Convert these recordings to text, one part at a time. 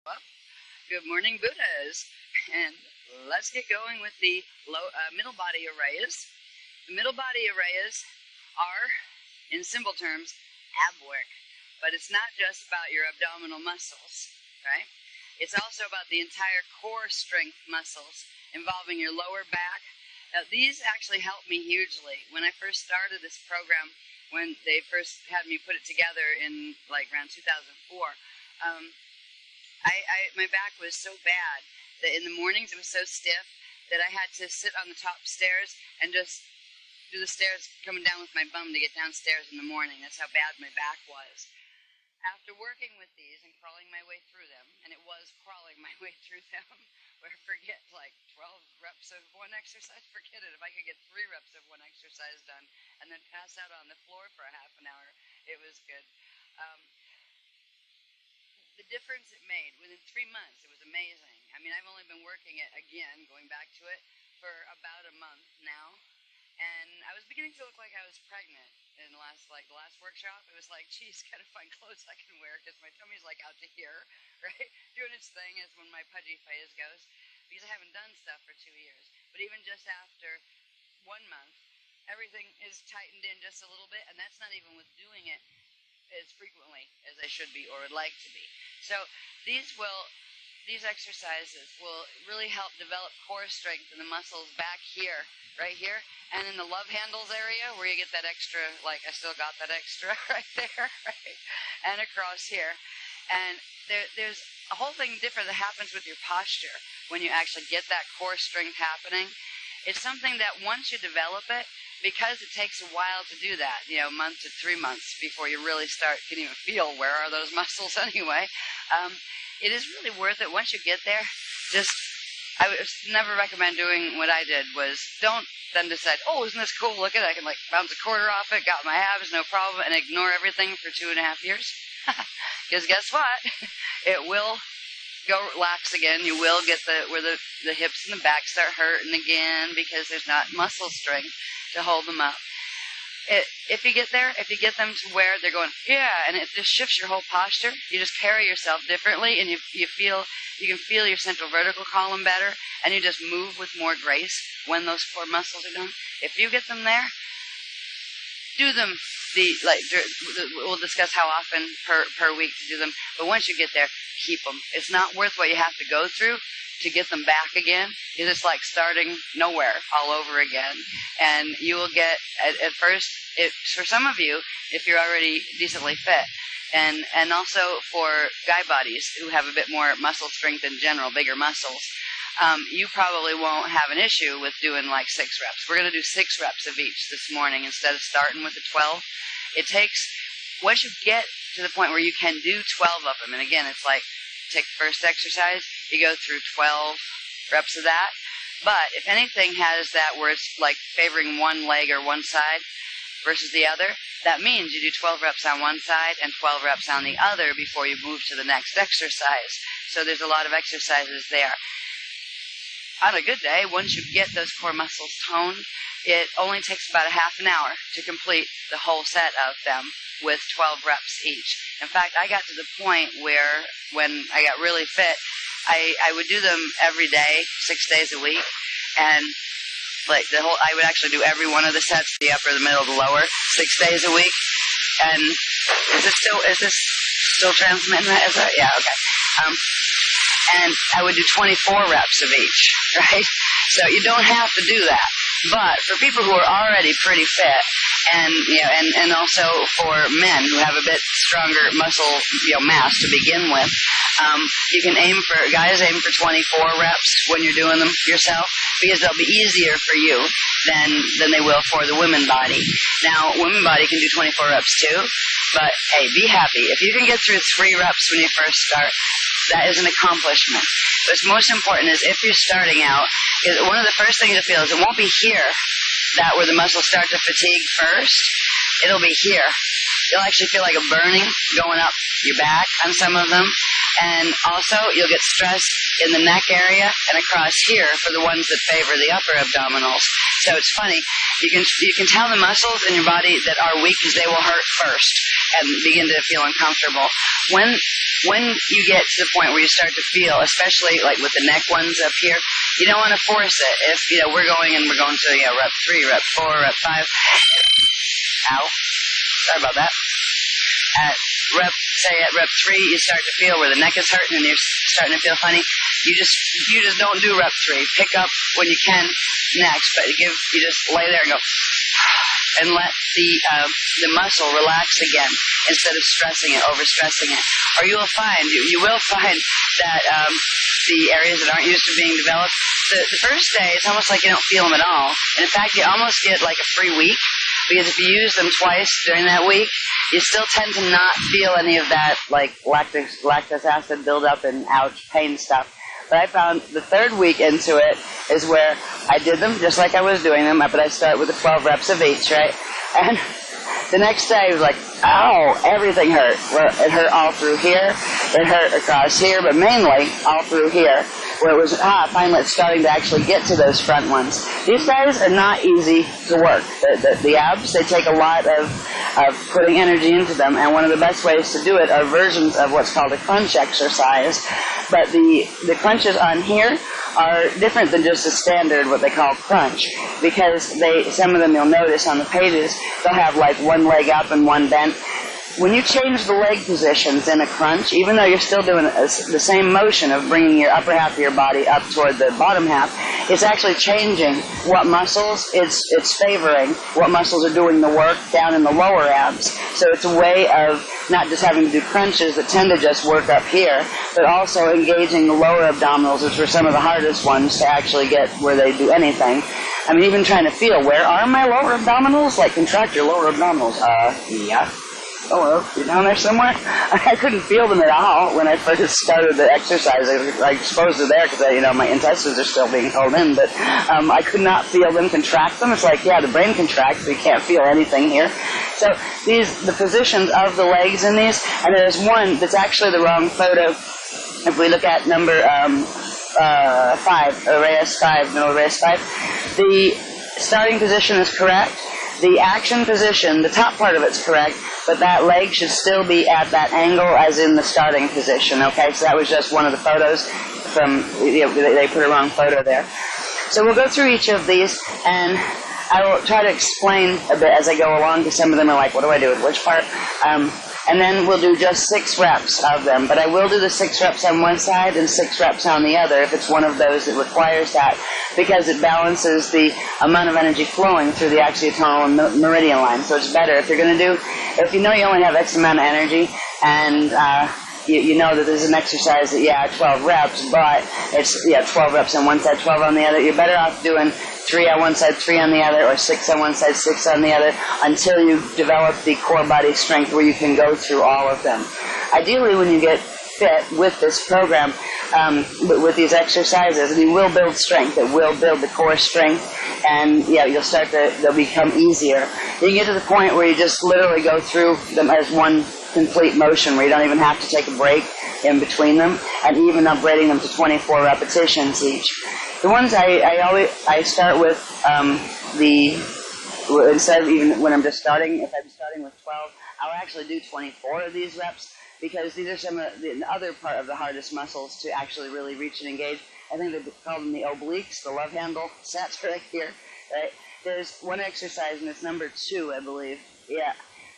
Well, good morning, Buddhas, and let's get going with the middle body arrays. The middle body arrays are, in simple terms, ab work, but it's not just about your abdominal muscles, right? It's also about the entire core strength muscles involving your lower back. Now, these actually helped me hugely. When I first started this program, when they first had me put it together in like around 2004, my back was so bad that in the mornings it was so stiff that I had to sit on the top stairs and just do the stairs coming down with my bum to get downstairs in the morning. That's how bad my back was. After working with these and crawling my way through them, and it was crawling my way through them, where forget like 12 reps of one exercise, forget it. If I could get 3 reps of one exercise done and then pass out on the floor for a half an hour, it was good. The difference it made within 3 months, it was amazing. I mean, I've only been working it again, going back to it, for about a month now. And I was beginning to look like I was pregnant in the last workshop. It was like, geez, gotta find clothes I can wear because my tummy's like out to here, right? Doing its thing as when my pudgy phase goes, because I haven't done stuff for 2 years. But even just after 1 month, everything is tightened in just a little bit, and that's not even with doing it as frequently as I should be or would like to be. So these exercises will really help develop core strength in the muscles back here, right here, and in the love handles area where you get that extra, like I still got that extra right there, right, and across here. And there's a whole thing different that happens with your posture when you actually get that core strength happening. It's something that once you develop it, because it takes a while to do that, a month to 3 months before you really can even feel where are those muscles anyway. It is really worth it once you get there. I would never recommend doing what I did was don't then decide, oh, isn't this cool? Look at it. I can like bounce a quarter off it, got my abs, no problem, and ignore everything for 2.5 years. Because guess what? It will go lax again. You will get where the hips and the back start hurting again because there's not muscle strength to hold them up. If you get them to where they're going, yeah, and it just shifts your whole posture. You just carry yourself differently, and you can feel your central vertical column better, and you just move with more grace when those core muscles are done. If you get them there, do them. We'll discuss how often per week to do them, but once you get there, keep them. It's not worth what you have to go through to get them back again, because it's like starting nowhere all over again. And you will get, at first, for some of you, if you're already decently fit, and also for guy bodies who have a bit more muscle strength in general, bigger muscles, you probably won't have an issue with doing like 6 reps. We're going to do 6 reps of each this morning instead of starting with the 12. It takes, once you get to the point where you can do 12 of them, and again, it's like, take the first exercise, you go through 12 reps of that. But if anything has that where it's like favoring one leg or one side versus the other, that means you do 12 reps on one side and 12 reps on the other before you move to the next exercise. So there's a lot of exercises there. On a good day, once you get those core muscles toned, it only takes about a half an hour to complete the whole set of them with 12 reps each. In fact, I got to the point where when I got really fit, I would do them every day, 6 days a week, and like I would actually do every one of the sets, the upper, the middle, the lower, 6 days a week. And is this still transmitting that? Yeah, okay. And I would do 24 reps of each, right? So you don't have to do that. But for people who are already pretty fit, and also for men who have a bit stronger muscle mass to begin with, guys aim for 24 reps when you're doing them yourself, because they'll be easier for you than they will for the women body. Now, women body can do 24 reps too, but hey, be happy. If you can get through 3 reps when you first start, that is an accomplishment. What's most important is if you're starting out, is one of the first things to feel is it won't be here where the muscles start to fatigue first. It'll be here. You'll actually feel like a burning going up your back on some of them. And also, you'll get stress in the neck area and across here for the ones that favor the upper abdominals. So it's funny. You can tell the muscles in your body that are weak because they will hurt first and begin to feel uncomfortable. When when you get to the point where you start to feel, especially like with the neck ones up here, you don't want to force it. If, we're going to, rep 3, rep 4, rep 5. Ow. Sorry about that. At rep 3, you start to feel where the neck is hurting and you're starting to feel funny. You just don't do rep 3. Pick up when you can next, but you just lay there and go, and let the muscle relax again instead of stressing it, overstressing it. Or you will find that the areas that aren't used to being developed, the first day it's almost like you don't feel them at all. And in fact, you almost get like a free week, because if you use them twice during that week, you still tend to not feel any of that like lactic acid buildup and ouch pain stuff. But I found the third week into it is where I did them just like I was doing them, but I start with the 12 reps of each, right? And the next day it was like, ow, everything hurt. Well, it hurt all through here, it hurt across here, but mainly all through here, where it was, finally it's starting to actually get to those front ones. These guys are not easy to work. The abs, they take a lot of putting energy into them, and one of the best ways to do it are versions of what's called a crunch exercise. But the crunches on here are different than just a standard, what they call crunch, because some of them you'll notice on the pages, they'll have like one leg up and one bent. When you change the leg positions in a crunch, even though you're still doing the same motion of bringing your upper half of your body up toward the bottom half, it's actually changing what muscles it's favoring, what muscles are doing the work down in the lower abs. So it's a way of not just having to do crunches that tend to just work up here, but also engaging the lower abdominals, which were some of the hardest ones to actually get where they do anything. I mean, even trying to feel, where are my lower abdominals? Like, contract your lower abdominals. Yeah. Oh, well, you're down there somewhere? I couldn't feel them at all when I first started the exercise. I suppose they're there because, my intestines are still being held in, but I could not feel them contract them. It's like, yeah, the brain contracts, but you can't feel anything here. So the positions of the legs in these, and there's one that's actually the wrong photo. If we look at number 5, Reyes 5, no, Reyes 5, the starting position is correct. The action position, the top part of it's correct, but that leg should still be at that angle as in the starting position, okay? So that was just one of the photos from, they put a wrong photo there. So we'll go through each of these, and I will try to explain a bit as I go along, because some of them are like, what do I do with which part? And then we'll do just 6 reps of them. But I will do the 6 reps on one side and 6 reps on the other if it's one of those that requires that, because it balances the amount of energy flowing through the axiotonal and meridian line. So it's better if you're going to do, if you know you only have X amount of energy, and you know that there's an exercise that, 12 reps, but it's, 12 reps on one side, 12 on the other. You're better off doing 3 on one side, 3 on the other, or 6 on one side, 6 on the other, until you develop the core body strength where you can go through all of them. Ideally, when you get fit with this program, with these exercises, and you will build strength. It will build the core strength, and you'll start to, they'll become easier. You can get to the point where you just literally go through them as one complete motion, where you don't even have to take a break in between them, and even upgrading them to 24 repetitions each. The ones I start with instead of even when I'm just starting, if I'm starting with 12, I'll actually do 24 of these reps, because these are some of the other part of the hardest muscles to actually really reach and engage. I think they call them the obliques, the love handle sets right here. Right? There's one exercise, and it's number 2, I believe,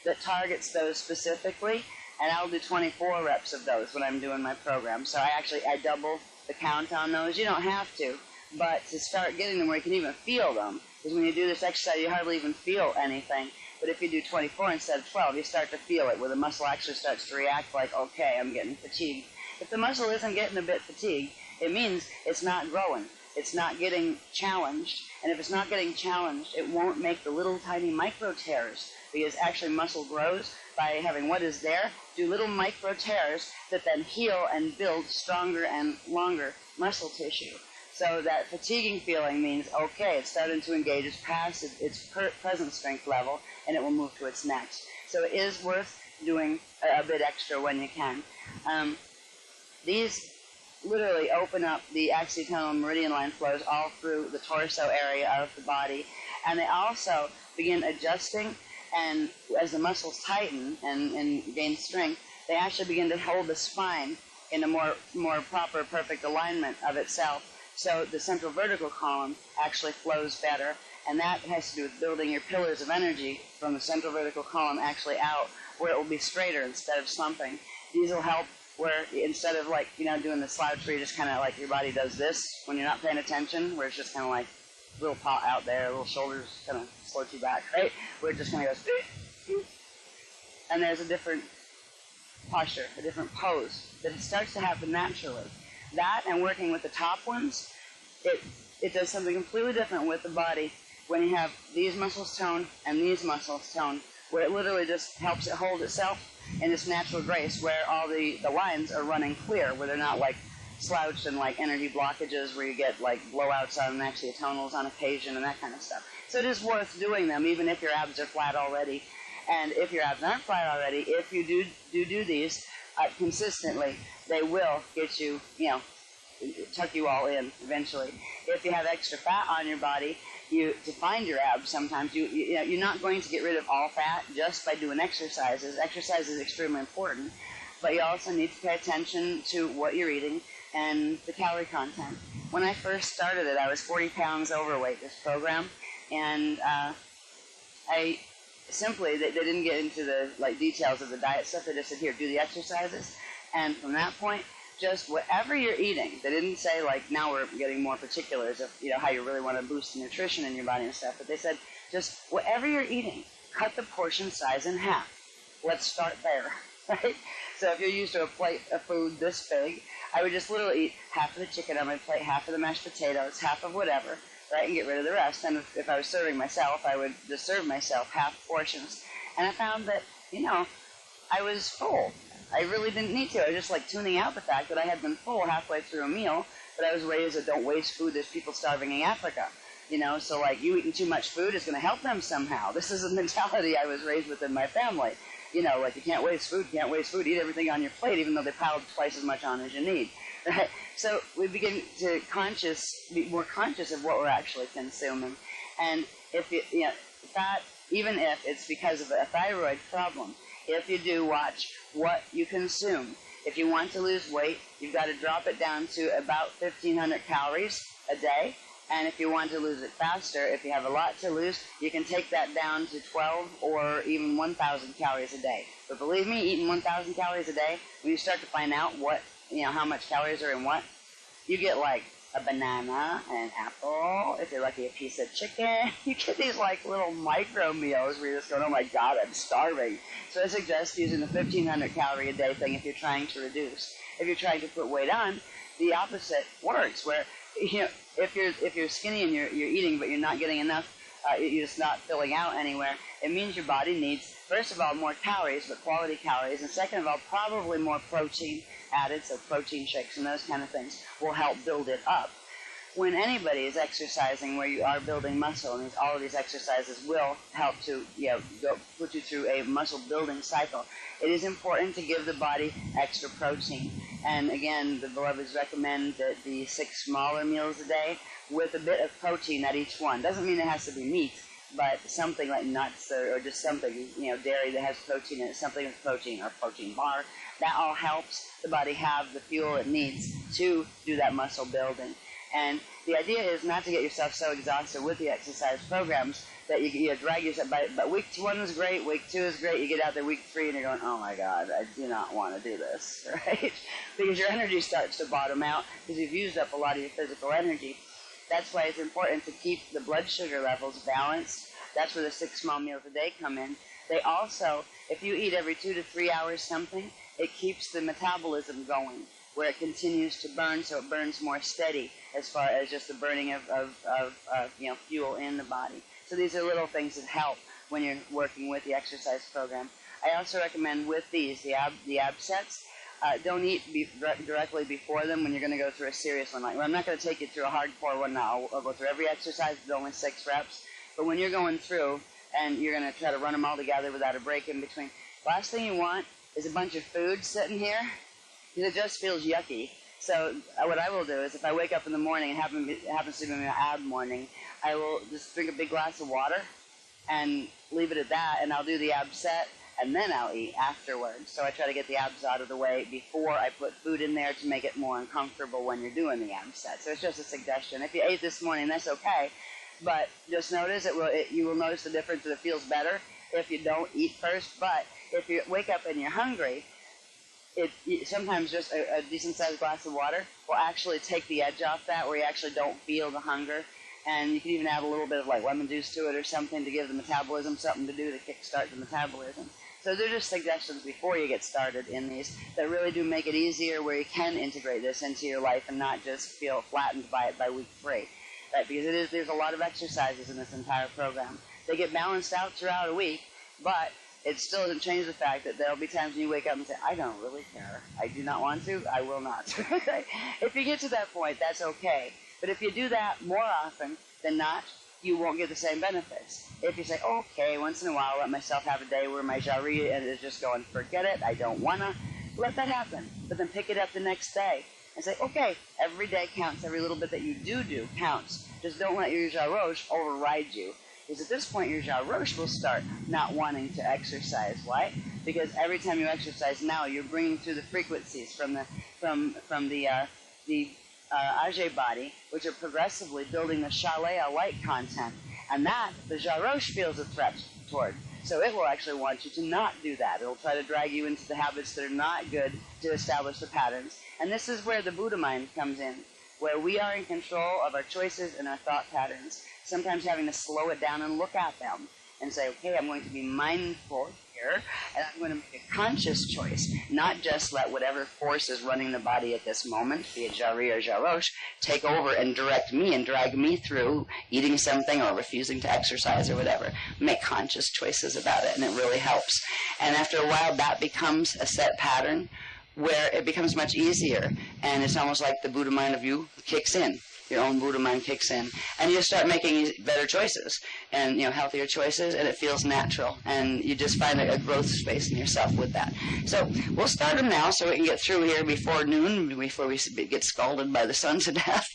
that targets those specifically, and I'll do 24 reps of those when I'm doing my program. So I double the count on those. You don't have to, but to start getting them where you can even feel them, because when you do this exercise, you hardly even feel anything. But if you do 24 instead of 12, you start to feel it, where the muscle actually starts to react like, okay, I'm getting fatigued. If the muscle isn't getting a bit fatigued, it means it's not growing. It's not getting challenged. And if it's not getting challenged, it won't make the little tiny micro tears, because actually muscle grows by having what is there do little micro tears that then heal and build stronger and longer muscle tissue. So that fatiguing feeling means, okay, it's starting to engage, it's past its present strength level, and it will move to its next. So it is worth doing a bit extra when you can. These literally open up the axiotonal and meridian line flows all through the torso area of the body, and they also begin adjusting, and as the muscles tighten and gain strength, they actually begin to hold the spine in a more proper, perfect alignment of itself. So the central vertical column actually flows better, and that has to do with building your pillars of energy from the central vertical column actually out, where it will be straighter instead of slumping. These will help where instead of like, doing the slouch where you just kind of like your body does this when you're not paying attention, where it's just kind of like a little pot out there, little shoulders kind of float you back, right? Where it just kind of goes, and there's a different posture, a different pose that starts to happen naturally. That and working with the top ones, it does something completely different with the body when you have these muscles toned and these muscles toned, where it literally just helps it hold itself in this natural grace where all the lines are running clear, where they're not like slouched and like energy blockages where you get like blowouts on actually tonals on occasion and that kind of stuff. So it is worth doing them even if your abs are flat already. And if your abs aren't flat already, if you do these consistently, they will get you, tuck you all in eventually. If you have extra fat on your body, to find your abs sometimes, you're not going to get rid of all fat just by doing exercises. Exercise is extremely important, but you also need to pay attention to what you're eating and the calorie content. When I first started it, I was 40 pounds overweight, this program, and I simply, they didn't get into the details of the diet stuff. They just said, here, do the exercises, and from that point, just whatever you're eating. They didn't say, now we're getting more particulars of, how you really want to boost the nutrition in your body and stuff, but they said, just whatever you're eating, cut the portion size in half. Let's start there, right? So if you're used to a plate of food this big, I would just literally eat half of the chicken on my plate, half of the mashed potatoes, half of whatever, right, and get rid of the rest. And if I was serving myself, I would just serve myself half portions. And I found that, I was full. I really didn't need to. I was just tuning out the fact that I had been full halfway through a meal, but I was raised that don't waste food, there's people starving in Africa. So you eating too much food is going to help them somehow. This is a mentality I was raised with in my family. You can't waste food, eat everything on your plate, even though they piled twice as much on as you need. Right? So we begin to be more conscious of what we're actually consuming. And if fat, even if it's because of a thyroid problem, if you do, watch what you consume. If you want to lose weight, you've got to drop it down to about 1,500 calories a day. And if you want to lose it faster, if you have a lot to lose, you can take that down to 12 or even 1,000 calories a day. But believe me, eating 1,000 calories a day, when you start to find out what, how much calories are in what, you get a banana, an apple, if you're lucky, a piece of chicken. You get these little micro meals where you're just going, oh my God, I'm starving. So I suggest using the 1,500 calorie a day thing if you're trying to reduce. If you're trying to put weight on, the opposite works, where if you're skinny and you're eating but you're not getting enough, you're just not filling out anywhere, it means your body needs, first of all, more calories, but quality calories, and second of all, probably more protein added, so protein shakes and those kind of things will help build it up. When anybody is exercising where you are building muscle, and all of these exercises will help to put you through a muscle building cycle, it is important to give the body extra protein. And again, the beloveds recommend that the 6 smaller meals a day with a bit of protein at each one. Doesn't mean it has to be meat, but something like nuts or just something, dairy that has protein in it, something with protein or protein bar. That all helps the body have the fuel it needs to do that muscle building. And the idea is not to get yourself so exhausted with the exercise programs that you drag yourself by. But week 1 is great, week 2 is great, you get out there week 3 and you're going, oh my God, I do not want to do this, right? Because your energy starts to bottom out because you've used up a lot of your physical energy. That's why it's important to keep the blood sugar levels balanced. That's where the 6 small meals a day come in. They also, if you eat every 2 to 3 hours something, it keeps the metabolism going, where it continues to burn, so it burns more steady as far as just the burning of fuel in the body. So these are little things that help when you're working with the exercise program. I also recommend with these, the ab sets, don't eat directly before them when you're going to go through a serious one. I'm not going to take you through a hardcore one now. I'll go through every exercise with only 6 reps. But when you're going through and you're going to try to run them all together without a break in between, last thing you want is a bunch of food sitting here, because it just feels yucky. So what I will do is if I wake up in the morning and happens to be my ab morning, I will just drink a big glass of water and leave it at that, and I'll do the ab set, and then I'll eat afterwards. So I try to get the abs out of the way before I put food in there to make it more uncomfortable when you're doing the ab set. So it's just a suggestion. If you ate this morning, that's okay, but just notice you will notice the difference, that it feels better if you don't eat first. But if you wake up and you're hungry, sometimes just a decent-sized glass of water will actually take the edge off that, where you actually don't feel the hunger. And you can even add a little bit of like lemon juice to it or something to give the metabolism something to do to kickstart the metabolism. So they're just suggestions before you get started in these that really do make it easier, where you can integrate this into your life and not just feel flattened by it by week 3. Right? Because there's a lot of exercises in this entire program. They get balanced out throughout a week, but it still doesn't change the fact that there'll be times when you wake up and say, I don't really care. I do not want to. I will not. If you get to that point, that's okay. But if you do that more often than not, you won't get the same benefits. If you say, okay, once in a while, let myself have a day where my jari is just going, forget it, I don't want to, let that happen. But then pick it up the next day and say, okay, every day counts. Every little bit that you do counts. Just don't let your jarosh override you. Because at this point, your jarosh will start not wanting to exercise. Why? Because every time you exercise now, you're bringing through the frequencies from the Ajay body, which are progressively building the Shalaya light content. And that, the Jarosh feels a threat toward. So it will actually want you to not do that. It will try to drag you into the habits that are not good to establish the patterns. And this is where the Buddha mind comes in, where we are in control of our choices and our thought patterns, sometimes having to slow it down and look at them and say, okay, I'm going to be mindful here, and I'm going to make a conscious choice, not just let whatever force is running the body at this moment, be it Jari or Jarosh, take over and direct me and drag me through eating something or refusing to exercise or whatever. Make conscious choices about it, and it really helps. And after a while, that becomes a set pattern where it becomes much easier, and it's almost like the Buddha mind of you kicks in. Your own Buddha mind kicks in, and you start making better choices and healthier choices, and it feels natural, and you just find a growth space in yourself with that. So we'll start them now, so we can get through here before noon, before we get scalded by the sun to death.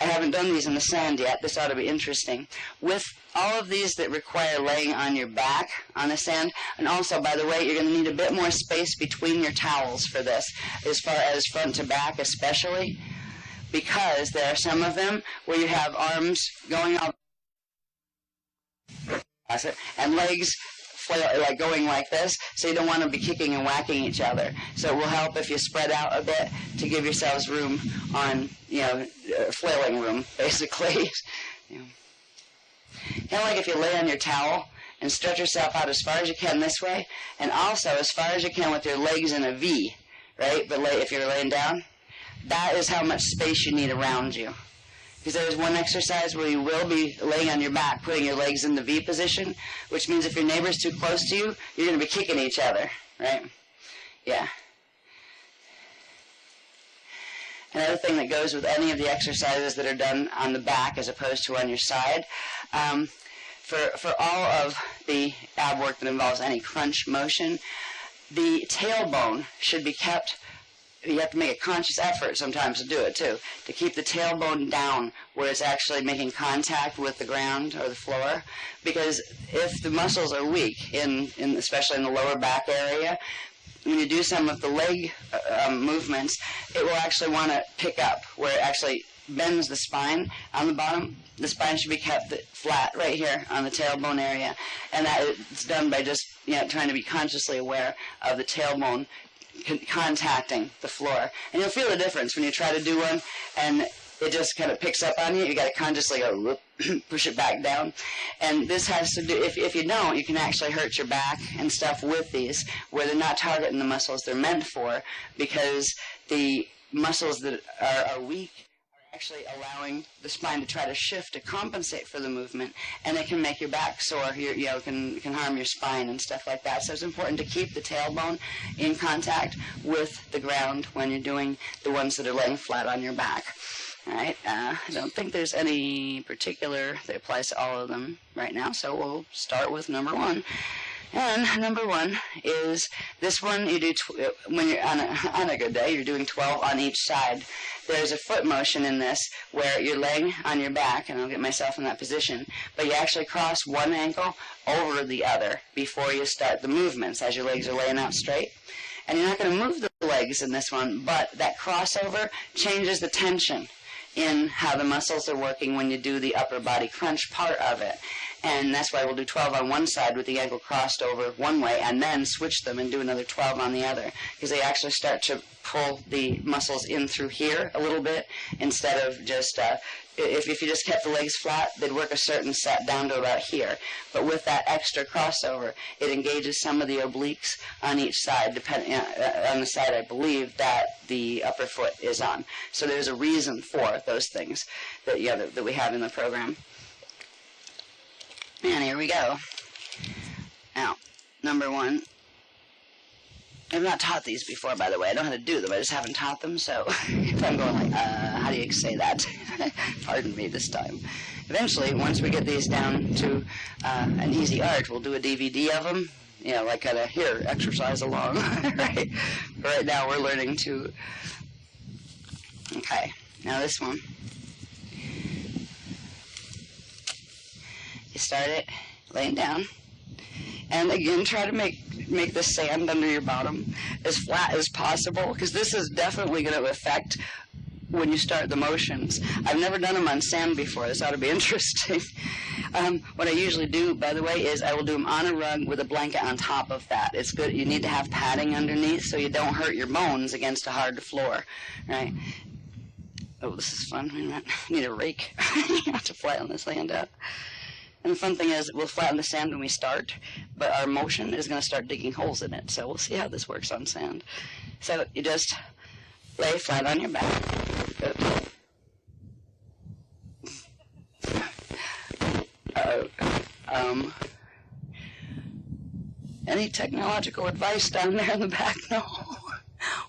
I haven't done these in the sand yet. This ought to be interesting. With all of these that require laying on your back on the sand, and also, by the way, you're going to need a bit more space between your towels for this, as far as front to back especially, because there are some of them where you have arms going up and legs like going like this, so you don't want to be kicking and whacking each other. So it will help if you spread out a bit to give yourselves room on, flailing room, basically. Kind of like if you lay on your towel and stretch yourself out as far as you can this way, and also as far as you can with your legs in a V, right? But if you're laying down, that is how much space you need around you. Because there's one exercise where you will be laying on your back, putting your legs in the V position, which means if your neighbor's too close to you, you're going to be kicking each other, right? Yeah. Another thing that goes with any of the exercises that are done on the back as opposed to on your side, for all of the ab work that involves any crunch motion, the tailbone should be kept. You have to make a conscious effort sometimes to do it too, to keep the tailbone down where it's actually making contact with the ground or the floor. Because if the muscles are weak, especially in the lower back area, when you do some of the leg movements, it will actually want to pick up where it actually bends the spine on the bottom. The spine should be kept flat right here on the tailbone area, and that is done by just trying to be consciously aware of the tailbone contacting the floor. And you'll feel the difference when you try to do one and it just kind of picks up on you. You got to consciously go whoop, push it back down. And this has to do, if you don't, you can actually hurt your back and stuff with these, where they're not targeting the muscles they're meant for, because the muscles that are weak actually allowing the spine to try to shift to compensate for the movement, and it can make your back sore. Can harm your spine and stuff like that. So it's important to keep the tailbone in contact with the ground when you're doing the ones that are laying flat on your back. All right. I don't think there's any particular that applies to all of them right now, so we'll start with number 1. And number 1 is this one. You do when you're on a good day, you're doing 12 on each side. There's a foot motion in this where you're laying on your back, and I'll get myself in that position, but you actually cross one ankle over the other before you start the movements as your legs are laying out straight. And you're not going to move the legs in this one, but that crossover changes the tension in how the muscles are working when you do the upper body crunch part of it. And that's why we'll do 12 on one side with the ankle crossed over one way, and then switch them and do another 12 on the other, because they actually start to pull the muscles in through here a little bit, instead of just, if you just kept the legs flat, they'd work a certain set down to about here. But with that extra crossover, it engages some of the obliques on each side, depending on the side, I believe, that the upper foot is on. So there's a reason for those things that, that we have in the program. And here we go. Now, number 1. I've not taught these before, by the way. I know how to do them. I just haven't taught them. So if I'm going like, how do you say that? Pardon me this time. Eventually, once we get these down to an easy art, we'll do a DVD of them. You know, like kind of, here, exercise along. Right? But right now, we're learning to... Okay. Now this one. You start it laying down, and again try to make the sand under your bottom as flat as possible, because this is definitely going to affect when you start the motions. I've never done them on sand before. This ought to be interesting. What I usually do, by the way, is I will do them on a rug with a blanket on top of that. It's good. You need to have padding underneath so you don't hurt your bones against a hard floor, right? Oh, this is fun. Wait a minute. I need a rake. You have to flatten this land out. And the fun thing is, we'll flatten the sand when we start, but our motion is going to start digging holes in it. So we'll see how this works on sand. So you just lay flat on your back. Any technological advice down there in the back? No.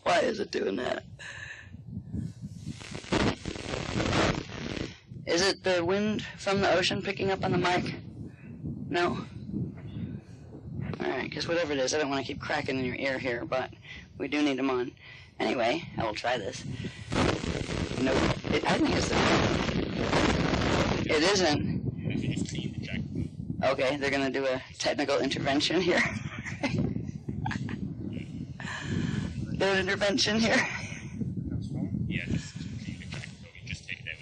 Why is it doing that? Is it the wind from the ocean picking up on the mic? No? Alright, because whatever it is, I don't want to keep cracking in your ear here, but we do need them on. Anyway, I will try this. Nope. I think it's the... It isn't. Okay, they're going to do a technical intervention here. Do an intervention here. Yeah, just take it out.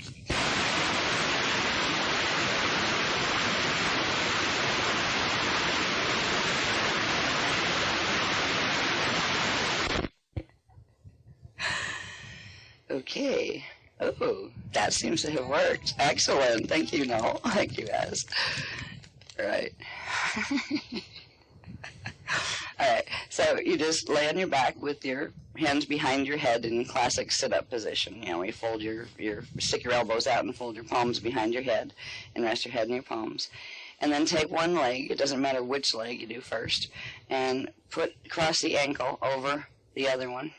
Okay. Oh, that seems to have worked. Excellent. Thank you, Noel. Thank you, guys. Right. All right. So you just lay on your back with your hands behind your head in classic sit-up position. You know, you fold stick your elbows out and fold your palms behind your head and rest your head in your palms. And then take one leg, it doesn't matter which leg you do first, and cross the ankle over the other one.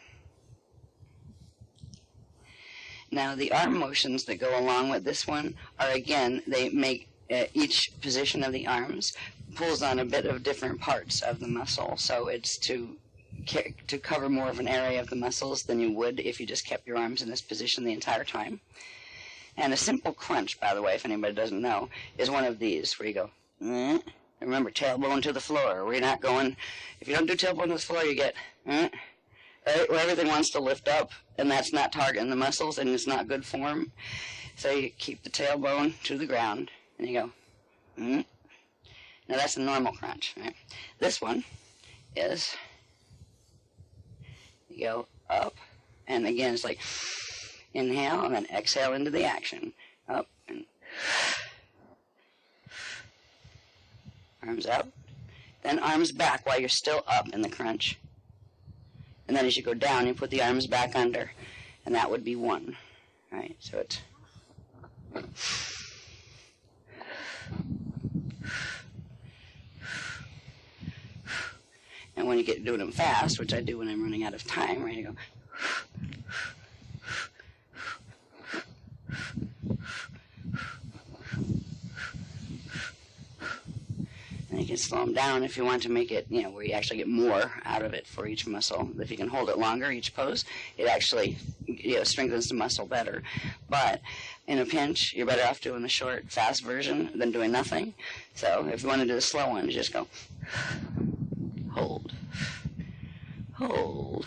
Now, the arm motions that go along with this one are, again, they make each position of the arms pulls on a bit of different parts of the muscle. So it's to cover more of an area of the muscles than you would if you just kept your arms in this position the entire time. And a simple crunch, by the way, if anybody doesn't know, is one of these, where you go, remember, tailbone to the floor. We're not going, if you don't do tailbone to the floor, you get, right, where everything wants to lift up, and that's not targeting the muscles, and it's not good form. So you keep the tailbone to the ground, and you go, Now that's a normal crunch, right? This one is, you go up, and again, it's like, inhale, and then exhale into the action. Up, and arms out. Then arms back while you're still up in the crunch. And then as you go down, you put the arms back under. And that would be one. Right? So it's... And when you get doing them fast, which I do when I'm running out of time, right, you go... And you can slow them down if you want to make it, where you actually get more out of it for each muscle. If you can hold it longer, each pose, it actually, strengthens the muscle better. But in a pinch, you're better off doing the short, fast version than doing nothing. So if you want to do the slow one, you just go hold, hold,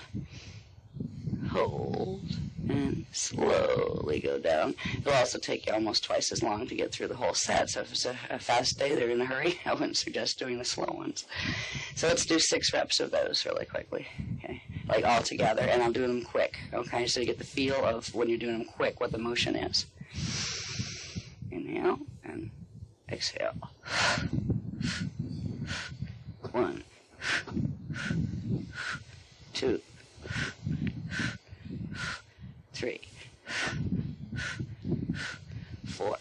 hold, and slowly go down. It'll also take you almost twice as long to get through the whole set. So if it's a fast day, they're in a hurry, I wouldn't suggest doing the slow ones. So let's do 6 reps of those really quickly, okay? Like all together, and I'll do them quick, okay? So you get the feel of when you're doing them quick, what the motion is. Inhale and exhale. 1, 2, 3, 4,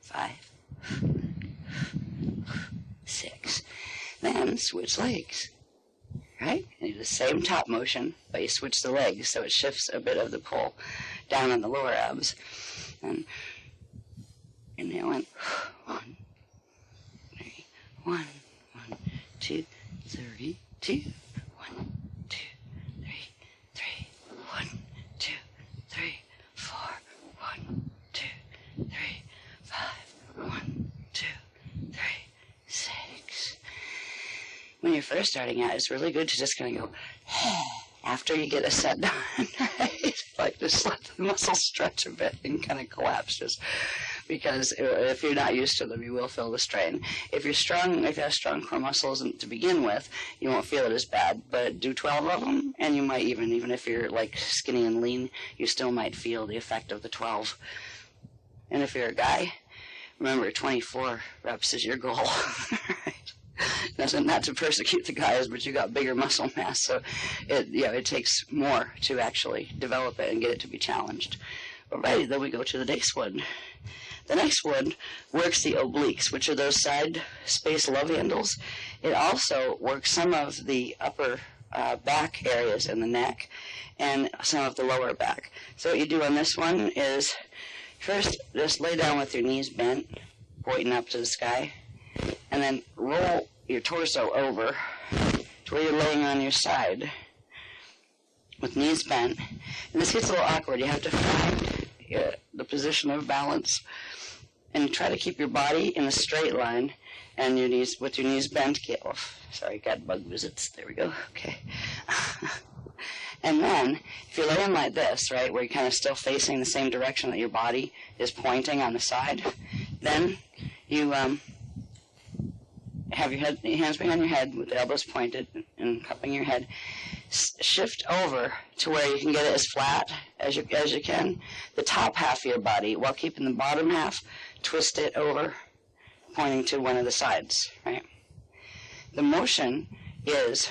5, 6. Then switch legs, right? And you do the same top motion, but you switch the legs, so it shifts a bit of the pull down on the lower abs. And inhale in. 1, 3, 1, 1, 2, 32. 1, 2, 3, 3, 1, 2, 3, 4, 1, 2, 3, 5, 1, 2, 3, 6. When you're first starting out, it's really good to just kind of go after you get a set done, right? Like just let the muscles stretch a bit and kind of collapse, just because if you're not used to them, you will feel the strain. If you're strong, if you have strong core muscles to begin with, you won't feel it as bad. But do 12 of them, and you might even if you're like skinny and lean, you still might feel the effect of the 12. And if you're a guy, remember 24 reps is your goal. Right? Not to persecute the guys, but you got bigger muscle mass, so it takes more to actually develop it and get it to be challenged. Alrighty, then we go to the next one. The next one works the obliques, which are those side space love handles. It also works some of the upper back areas in the neck and some of the lower back. So what you do on this one is first just lay down with your knees bent, pointing up to the sky, and then roll your torso over to where you're laying on your side with knees bent. And this gets a little awkward. You have to find the position of balance and try to keep your body in a straight line and your knees with your knees bent. Sorry, got bug visits. There we go. Okay. And then if you're laying like this, right, where you're kind of still facing the same direction that your body is pointing on the side, then you have your hands behind your head with the elbows pointed and cupping your head. Shift over to where you can get it as flat as you can. The top half of your body, while keeping the bottom half, twist it over, pointing to one of the sides, right? The motion is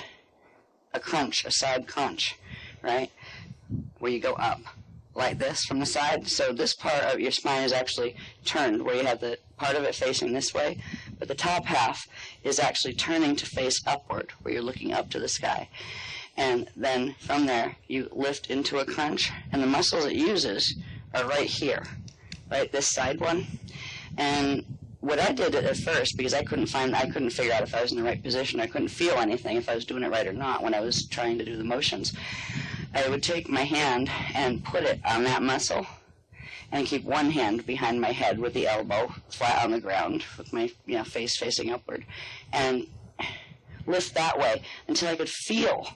a crunch, a side crunch, right? Where you go up like this from the side. So this part of your spine is actually turned, where you have the part of it facing this way, but the top half is actually turning to face upward, where you're looking up to the sky. And then from there, you lift into a crunch, and the muscles it uses are right here, right, this side one. And what I did at first, because I couldn't figure out if I was in the right position, I couldn't feel anything if I was doing it right or not when I was trying to do the motions, I would take my hand and put it on that muscle and keep one hand behind my head with the elbow flat on the ground with my face facing upward, and lift that way until I could feel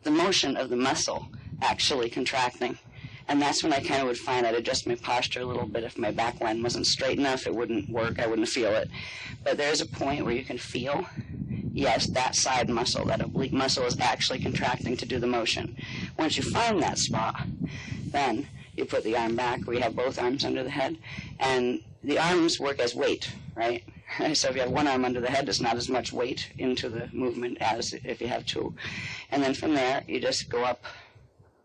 the motion of the muscle actually contracting. And that's when I kind of would find I'd adjust my posture a little bit. If my back line wasn't straight enough, it wouldn't work. I wouldn't feel it. But there's a point where you can feel, yes, that side muscle, that oblique muscle is actually contracting to do the motion. Once you find that spot, then you put the arm back where you have both arms under the head, and the arms work as weight, right? So if you have one arm under the head, it's not as much weight into the movement as if you have two. And then from there, you just go up,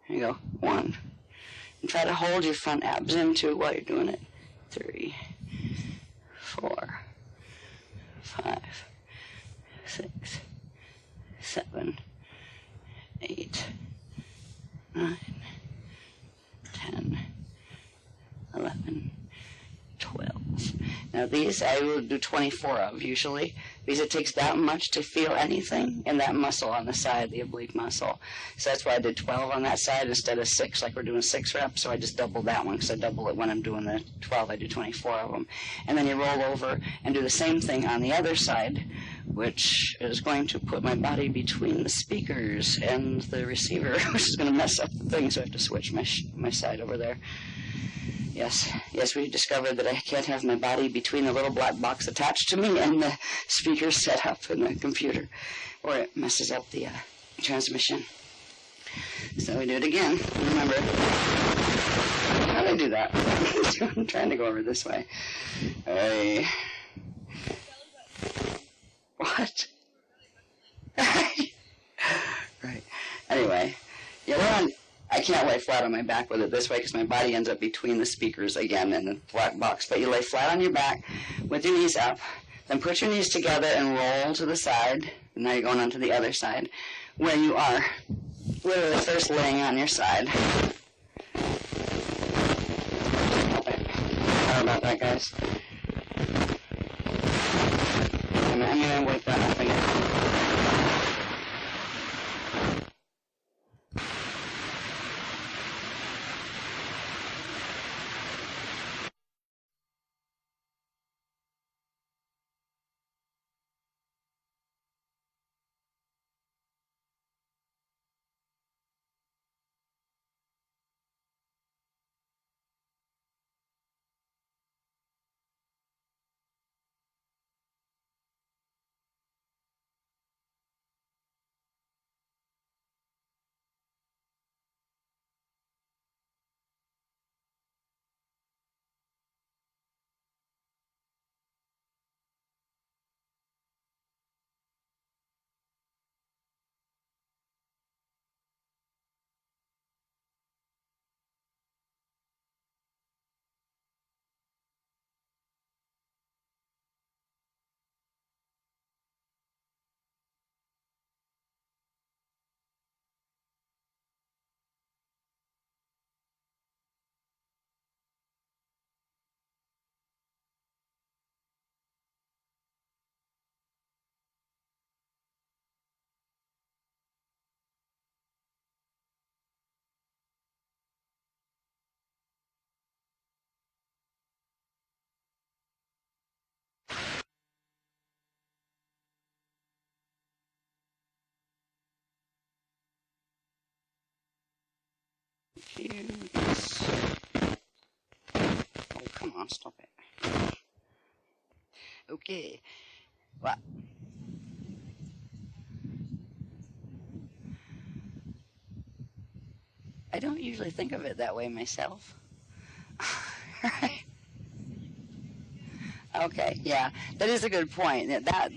and you go 1. And try to hold your front abs in too while you're doing it. 3, 4, 5, 6, 7, 8, 9, 10, 11, 12. Now these I will do 24 of usually, because it takes that much to feel anything in that muscle on the side, the oblique muscle. So that's why I did 12 on that side instead of 6, like we're doing 6 reps. So I just doubled that one, because I double it when I'm doing the 12. I do 24 of them. And then you roll over and do the same thing on the other side, which is going to put my body between the speakers and the receiver, which is going to mess up the thing, so I have to switch my side over there. Yes, we discovered that I can't have my body between the little black box attached to me and the speaker set up in the computer, or it messes up the transmission. So we do it again. Remember, how do I do that? I'm trying to go over this way. What? Right. Anyway, I can't lay flat on my back with it this way because my body ends up between the speakers again and the black box. But you lay flat on your back with your knees up, then put your knees together and roll to the side. And now you're going on to the other side, where you are literally first laying on your side. Sorry about that, guys. I'm going to wake that up again. Yes. Oh, come on, stop it. Okay. What? I don't usually think of it that way myself. Right? Okay, yeah, that is a good point.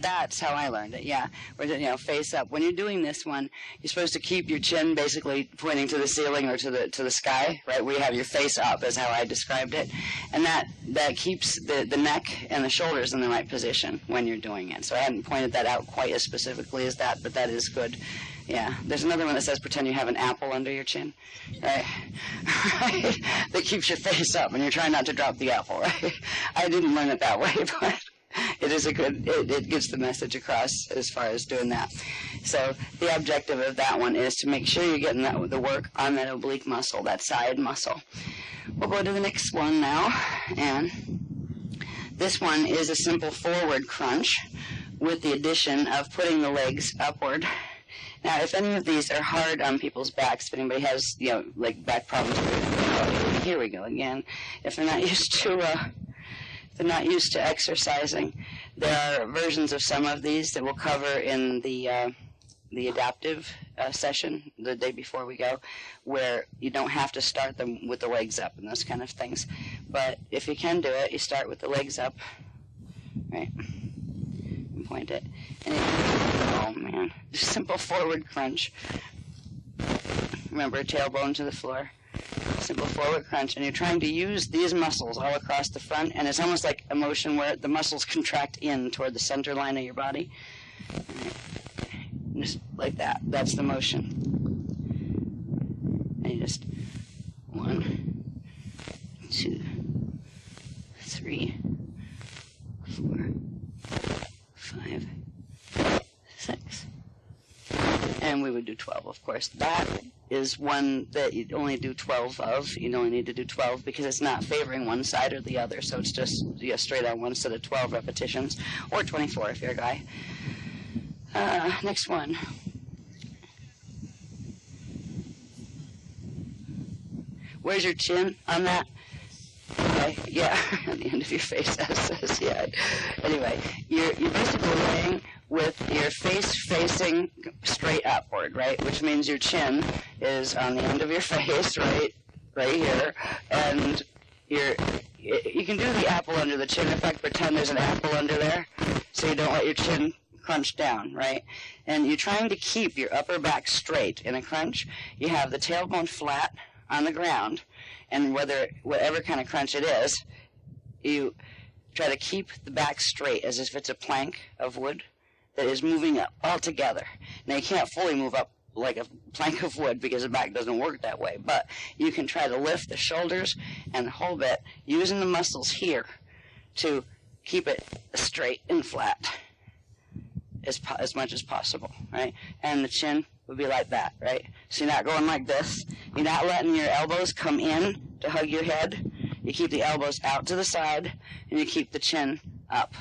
That's how I learned it. Yeah, where face up. When you're doing this one, you're supposed to keep your chin basically pointing to the ceiling or to the sky, right? Where you have your face up, is how I described it, and that keeps the neck and the shoulders in the right position when you're doing it. So I hadn't pointed that out quite as specifically as that, but that is good. Yeah, there's another one that says pretend you have an apple under your chin, right? Right? That keeps your face up and you're trying not to drop the apple, right? I didn't learn it that way, but it is it gets the message across as far as doing that. So the objective of that one is to make sure you're getting the work on that oblique muscle, that side muscle. We'll go to the next one now, and this one is a simple forward crunch with the addition of putting the legs upward. Now, if any of these are hard on people's backs, if anybody has, like back problems, here we go again. If they're not used to exercising, there are versions of some of these that we'll cover in the adaptive session the day before we go, where you don't have to start them with the legs up and those kind of things. But if you can do it, you start with the legs up, right? Point it, and oh man, just simple forward crunch. Remember, tailbone to the floor, simple forward crunch, and you're trying to use these muscles all across the front, and it's almost like a motion where the muscles contract in toward the center line of your body, just like that. That's the motion, and you just 1, 2, 3, we would do 12, of course. That is one that you only do 12 of. You only need to do 12 because it's not favoring one side or the other. So it's just straight on one set of 12 repetitions, or 24 if you're a guy. Next one. Where's your chin on that? Okay, yeah, on the end of your face, as says, yeah. Anyway, you're basically laying with your face facing straight upward, right? Which means your chin is on the end of your face, right here, and you can do the apple under the chin effect. Pretend there's an apple under there, so you don't let your chin crunch down, right? And you're trying to keep your upper back straight in a crunch. You have the tailbone flat on the ground, and whatever kind of crunch it is, you try to keep the back straight as if it's a plank of wood that is moving up all together. Now, you can't fully move up like a plank of wood because the back doesn't work that way, but you can try to lift the shoulders and the whole bit using the muscles here to keep it straight and flat as much as possible, right? And the chin would be like that, right? So you're not going like this. You're not letting your elbows come in to hug your head. You keep the elbows out to the side, and you keep the chin up.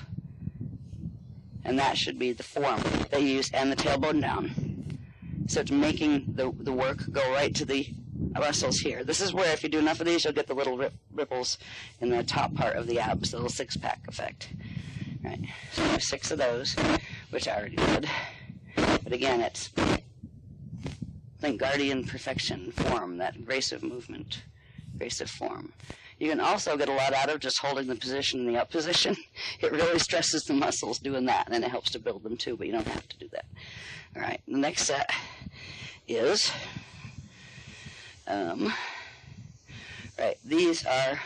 And that should be the form that you use, and the tailbone down. So it's making the work go right to the muscles here. This is where if you do enough of these, you'll get the little ripples in the top part of the abs, the little six-pack effect. Right. So there's 6 of those, which I already did. But again, it's guardian perfection form, that grace of movement, grace of form. You can also get a lot out of just holding the position in the up position. It really stresses the muscles doing that, and then it helps to build them too, but you don't have to do that. All right, the next set is, right, these are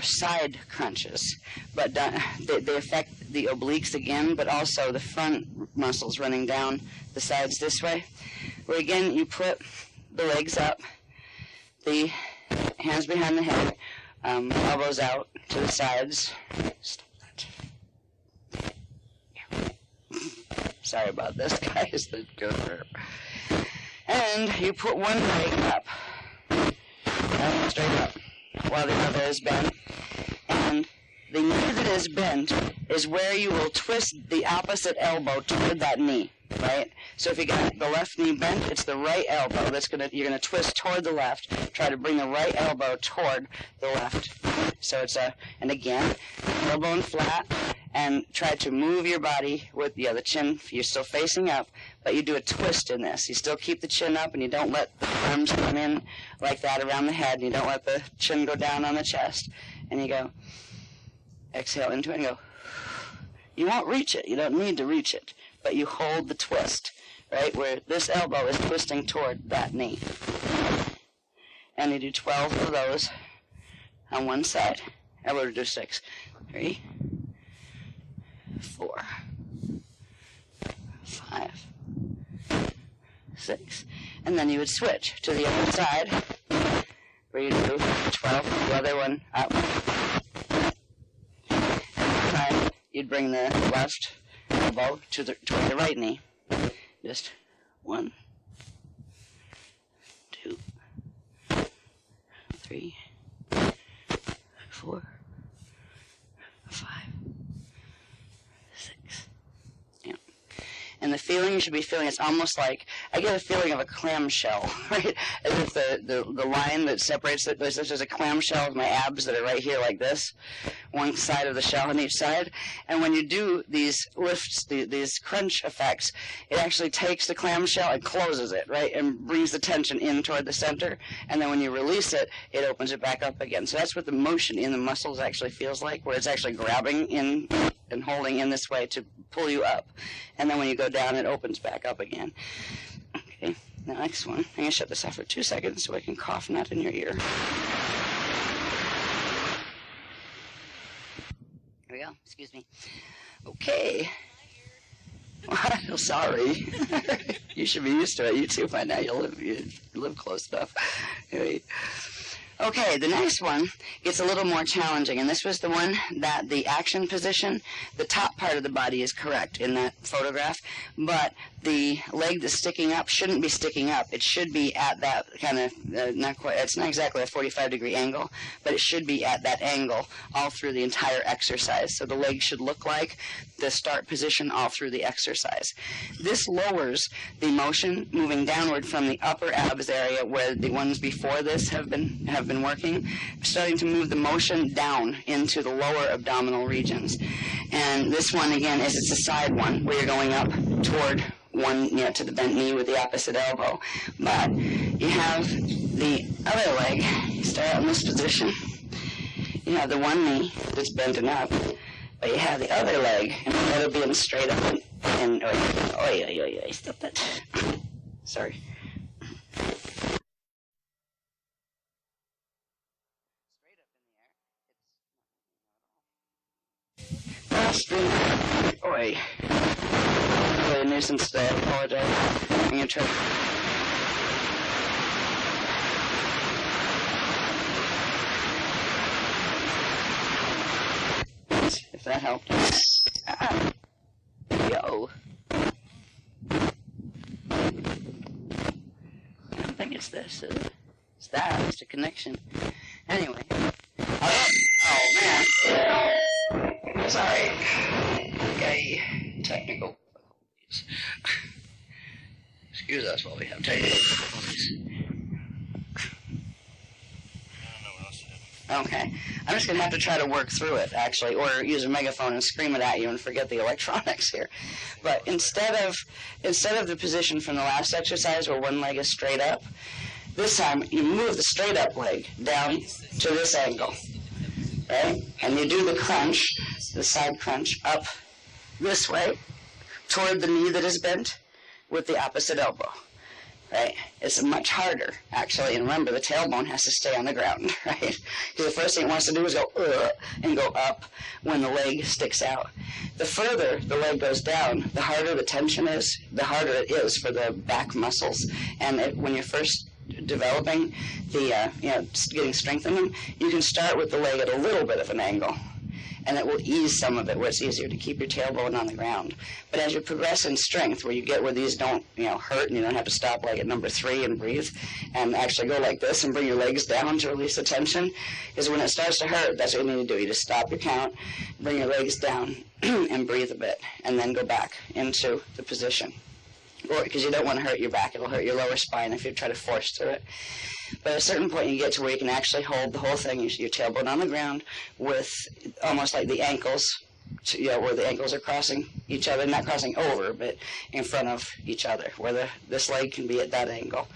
side crunches, but they affect the obliques again, but also the front muscles running down the sides this way, where again you put the legs up, the hands behind the head, elbows out to the sides. Stop that. Sorry about this, guys. And you put one leg up, straight up, while the other is bent. And the knee that is bent is where you will twist the opposite elbow toward that knee, right? So if you got the left knee bent, it's the right elbow you're gonna twist toward the left. Try to bring the right elbow toward the left. So it's and again, tailbone flat, and try to move your body with the chin. You're still facing up, but you do a twist in this. You still keep the chin up, and you don't let the arms come in like that around the head, and you don't let the chin go down on the chest. And you go, exhale into it and go. You won't reach it. You don't need to reach it, but you hold the twist, right, where this elbow is twisting toward that knee. And you do 12 of those on one side. I would do 6. 3, 4, 5, 6. And then you would switch to the other side, where you do 12, the other one up. Every time you'd bring the left elbow toward the right knee. Just 1, 2, 3, 4, 5, 6. Yeah. And the feeling you should be feeling, it's almost like, I get a feeling of a clamshell, right? As if the line that separates it, there's a clamshell of my abs that are right here like this, one side of the shell on each side. And when you do these lifts, these crunch effects, it actually takes the clamshell and closes it, right? And brings the tension in toward the center. And then when you release it, it opens it back up again. So that's what the motion in the muscles actually feels like, where it's actually grabbing in and holding in this way to pull you up. And then when you go down, it opens back up again. Okay, the next one. I'm going to shut this off for 2 seconds so I can cough not in your ear. Here we go. Excuse me. Okay. Well, sorry. You should be used to it. You too by now. You live close enough. Anyway. Okay, the next one gets a little more challenging, and this was the one that the action position, the top part of the body is correct in that photograph, but the leg that's sticking up shouldn't be sticking up. It should be at that kind of, it's not exactly a 45-degree angle, but it should be at that angle all through the entire exercise. So the leg should look like the start position all through the exercise. This lowers the motion moving downward from the upper abs area where the ones before this have been working, starting to move the motion down into the lower abdominal regions. And this one, again, is it's a side one where you're going up toward one, to the bent knee with the opposite elbow. But you have the other leg. You start out in this position. You have the one knee that's bent up, but you have the other leg, and that'll be in straight up. And stop that. Sorry. Oi. Really a nuisance today. I apologize. I'm going to try. If that helped. Yo. I don't think it's this, is it? It's that. It's the connection. Anyway. Oh, man. Sorry. Okay. Technical. Excuse us while we have technical difficulties. Okay. I'm just going to have to try to work through it, actually, or use a megaphone and scream it at you and forget the electronics here. But instead of the position from the last exercise where one leg is straight up, this time you move the straight up leg down to this angle, right? And you do the crunch, the side crunch, up this way toward the knee that is bent with the opposite elbow. Right? It's much harder, actually, and remember, the tailbone has to stay on the ground, right? Because the first thing it wants to do is go, and go up when the leg sticks out. The further the leg goes down, the harder the tension is, the harder it is for the back muscles. And when you're first developing the, getting strength in them, you can start with the leg at a little bit of an angle, and it will ease some of it where it's easier to keep your tailbone on the ground. But as you progress in strength, where you get where these don't, hurt, and you don't have to stop like at number 3 and breathe, and actually go like this and bring your legs down to release the tension, is when it starts to hurt, that's what you need to do. You just stop your count, bring your legs down, and breathe a bit, and then go back into the position. Or because you don't want to hurt your back, it'll hurt your lower spine if you try to force through it. But at a certain point, you get to where you can actually hold the whole thing, your tailbone on the ground, with almost like the ankles, where the ankles are crossing each other, not crossing over, but in front of each other, where this leg can be at that angle.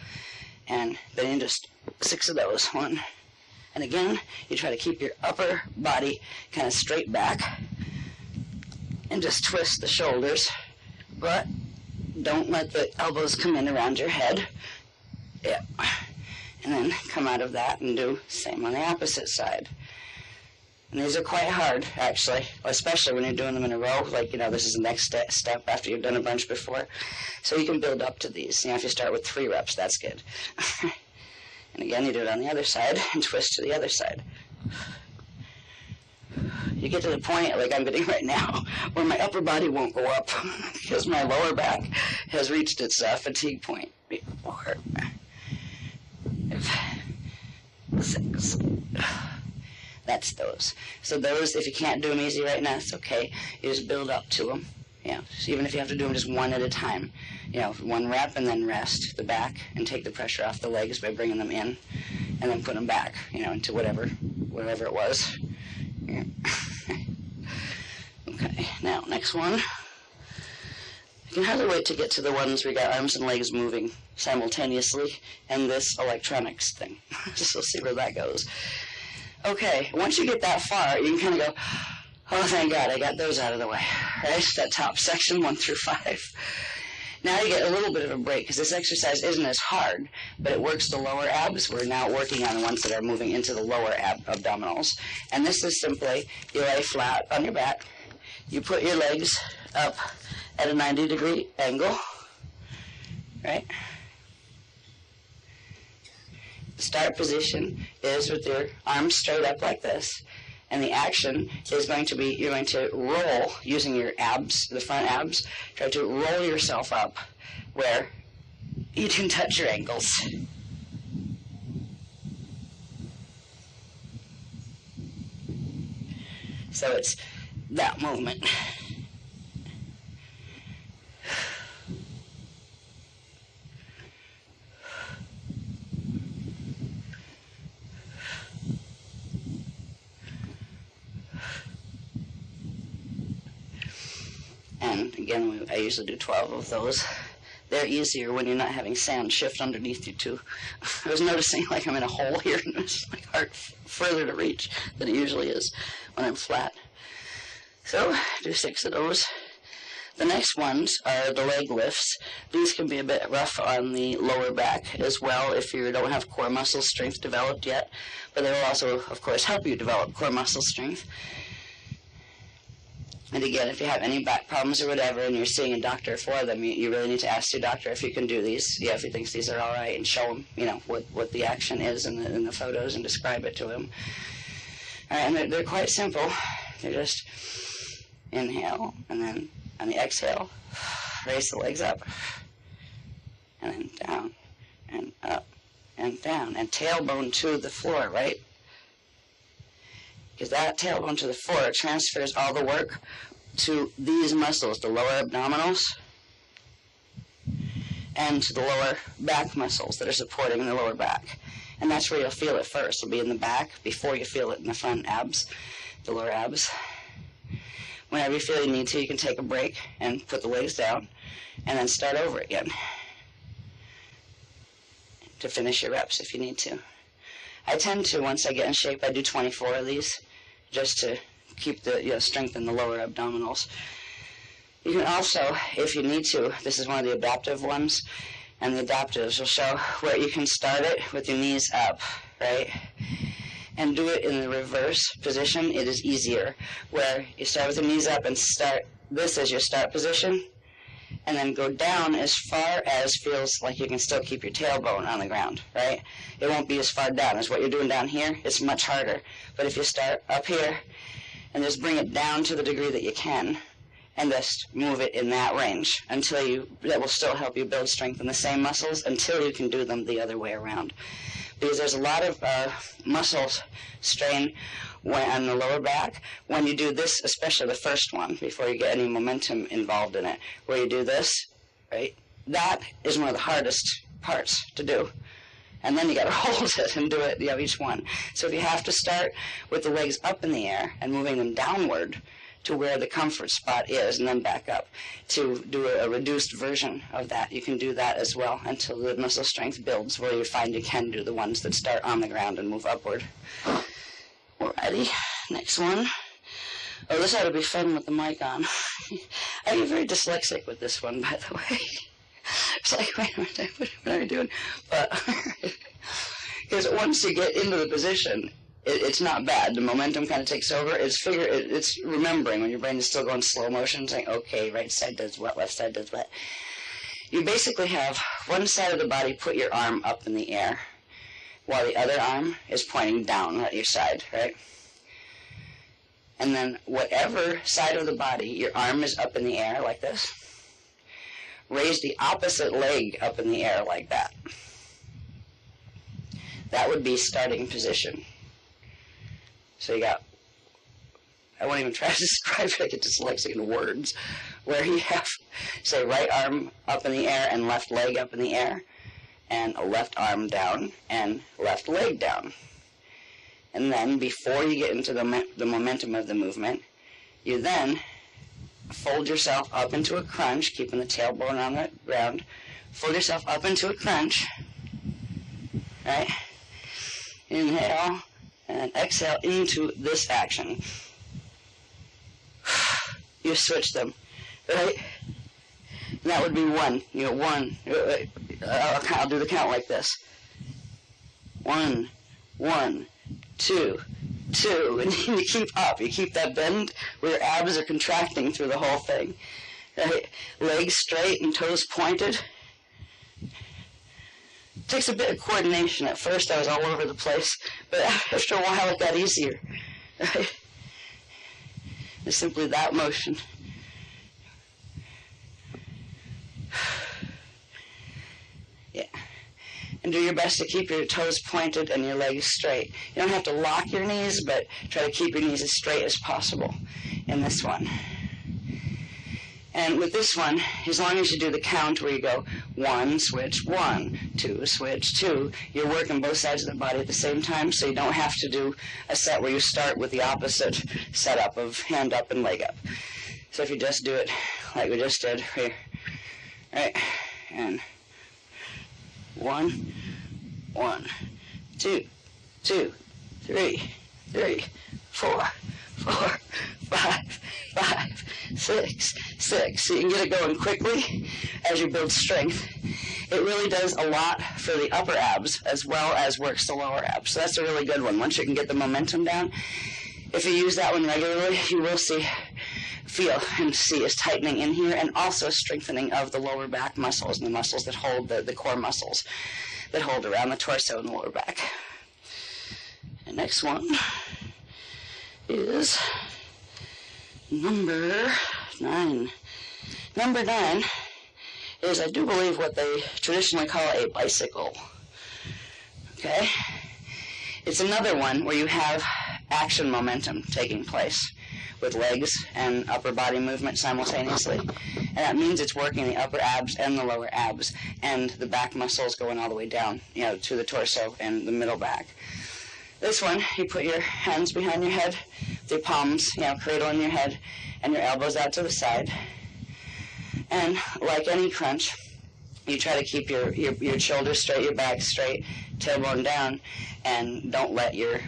And then you just 6 of those. 1. And again, you try to keep your upper body kind of straight back, and just twist the shoulders, but don't let the elbows come in around your head. Yeah. And then come out of that and do the same on the opposite side. And these are quite hard, actually, especially when you're doing them in a row. Like, this is the next step after you've done a bunch before. So you can build up to these. If you start with 3 reps, that's good. And again, you do it on the other side and twist to the other side. You get to the point, like I'm getting right now, where my upper body won't go up because my lower back has reached its fatigue point. 4, 6. That's those. So those, if you can't do them easy right now, it's okay. You just build up to them. So even if you have to do them just one at a time, 1 rep and then rest the back and take the pressure off the legs by bringing them in and then put them back, into whatever it was. Yeah. Okay, now next one. I can hardly wait to get to the ones where we got arms and legs moving simultaneously and this electronics thing. Just we'll see where that goes. Okay, once you get that far, you can kind of go, oh, thank God, I got those out of the way. Right? That top section, 1 through 5. Now you get a little bit of a break because this exercise isn't as hard, but it works the lower abs. We're now working on the ones that are moving into the lower abdominals. And this is simply, you lay flat on your back, you put your legs up at a 90-degree angle, right? start position is with your arms straight up like this. And the action is going to be, you're going to roll using your abs, the front abs. Try to roll yourself up where you can touch your ankles. So it's that movement. And again, I usually do 12 of those. They're easier when you're not having sand shift underneath you too. I was noticing like I'm in a hole here, and it's like hard further to reach than it usually is when I'm flat. So do 6 of those. The next ones are the leg lifts. These can be a bit rough on the lower back as well if you don't have core muscle strength developed yet, but they will also, of course, help you develop core muscle strength. And again, if you have any back problems or whatever and you're seeing a doctor for them, you really need to ask your doctor if you can do these, if he thinks these are all right, and show him, what the action is in the photos and describe it to him. All right, and they're quite simple. They're just inhale, and then on the exhale, raise the legs up, and then down, and up, and down, and tailbone to the floor, right? Because that tailbone to the floor transfers all the work to these muscles, the lower abdominals, and to the lower back muscles that are supporting the lower back. And that's where you'll feel it first. It'll be in the back before you feel it in the front abs, the lower abs. Whenever you feel you need to, you can take a break and put the legs down and then start over again to finish your reps if you need to. I tend to, once I get in shape, I do 24 of these just to keep the strengthen the lower abdominals. You can also, if you need to, this is one of the adaptive ones, and the adaptives will show where you can start it with your knees up, right? And do it in the reverse position. It is easier, where you start with the knees up and start this as your start position, and then go down as far as feels like you can still keep your tailbone on the ground, right? It won't be as far down as what you're doing down here. It's much harder. But if you start up here and just bring it down to the degree that you can, and just move it in that range until that will still help you build strength in the same muscles until you can do them the other way around. Because there's a lot of muscle strain on the lower back when you do this, especially the first one, before you get any momentum involved in it, where you do this, right? That is one of the hardest parts to do. And then you got to hold it and do it, each one. So if you have to start with the legs up in the air and moving them downward to where the comfort spot is, and then back up to do a reduced version of that, you can do that as well until the muscle strength builds where you find you can do the ones that start on the ground and move upward. Alrighty, next one. Oh, this ought to be fun with the mic on. I get very dyslexic with this one, by the way. It's like, wait a minute, what are you doing? But, because once you get into the position, it's not bad. The momentum kind of takes over. It's remembering when your brain is still going slow motion, saying, okay, right side does what, left side does what. You basically have one side of the body put your arm up in the air, while the other arm is pointing down at your side, right? And then whatever side of the body your arm is up in the air like this, raise the opposite leg up in the air like that. That would be starting position. So you got, I won't even try to describe it, I get dyslexic in words, where you have, say, right arm up in the air and left leg up in the air, and a left arm down and left leg down. And then before you get into the momentum of the movement, you then fold yourself up into a crunch, keeping the tailbone on the ground. Fold yourself up into a crunch, right? Inhale and exhale into this action. You switch them, right? And that would be one. One. I'll do the count like this. 1, 1, 2, 2, and you keep up. You keep that bend where your abs are contracting through the whole thing. Right? Legs straight and toes pointed. takes a bit of coordination. At first I was all over the place, but after a while it got easier. Right? It's simply that motion. Yeah. And do your best to keep your toes pointed and your legs straight. You don't have to lock your knees, but try to keep your knees as straight as possible in this one. And with this one, as long as you do the count where you go 1, switch 1, 2, switch 2, you're working both sides of the body at the same time, so you don't have to do a set where you start with the opposite setup of hand up and leg up. So if you just do it like we just did here, right, and 1, 1, 2, 2, 3, 3, 4, 4, 5, 5, 6, 6. So you can get it going quickly as you build strength. It really does a lot for the upper abs as well as works the lower abs. So that's a really good one. Once you can get the momentum down, if you use that one regularly, you will feel and see is tightening in here, and also a strengthening of the lower back muscles and the muscles that hold the core muscles that hold around the torso and the lower back. The next one is number 9. Number 9 is, I do believe, what they traditionally call a bicycle. Okay? It's another one where you have action momentum taking place with legs and upper body movement simultaneously. And that means it's working the upper abs and the lower abs and the back muscles going all the way down, to the torso and the middle back. This one, you put your hands behind your head, your palms, cradling your head, and your elbows out to the side. And like any crunch, you try to keep your shoulders straight, your back straight, tailbone down, and don't let your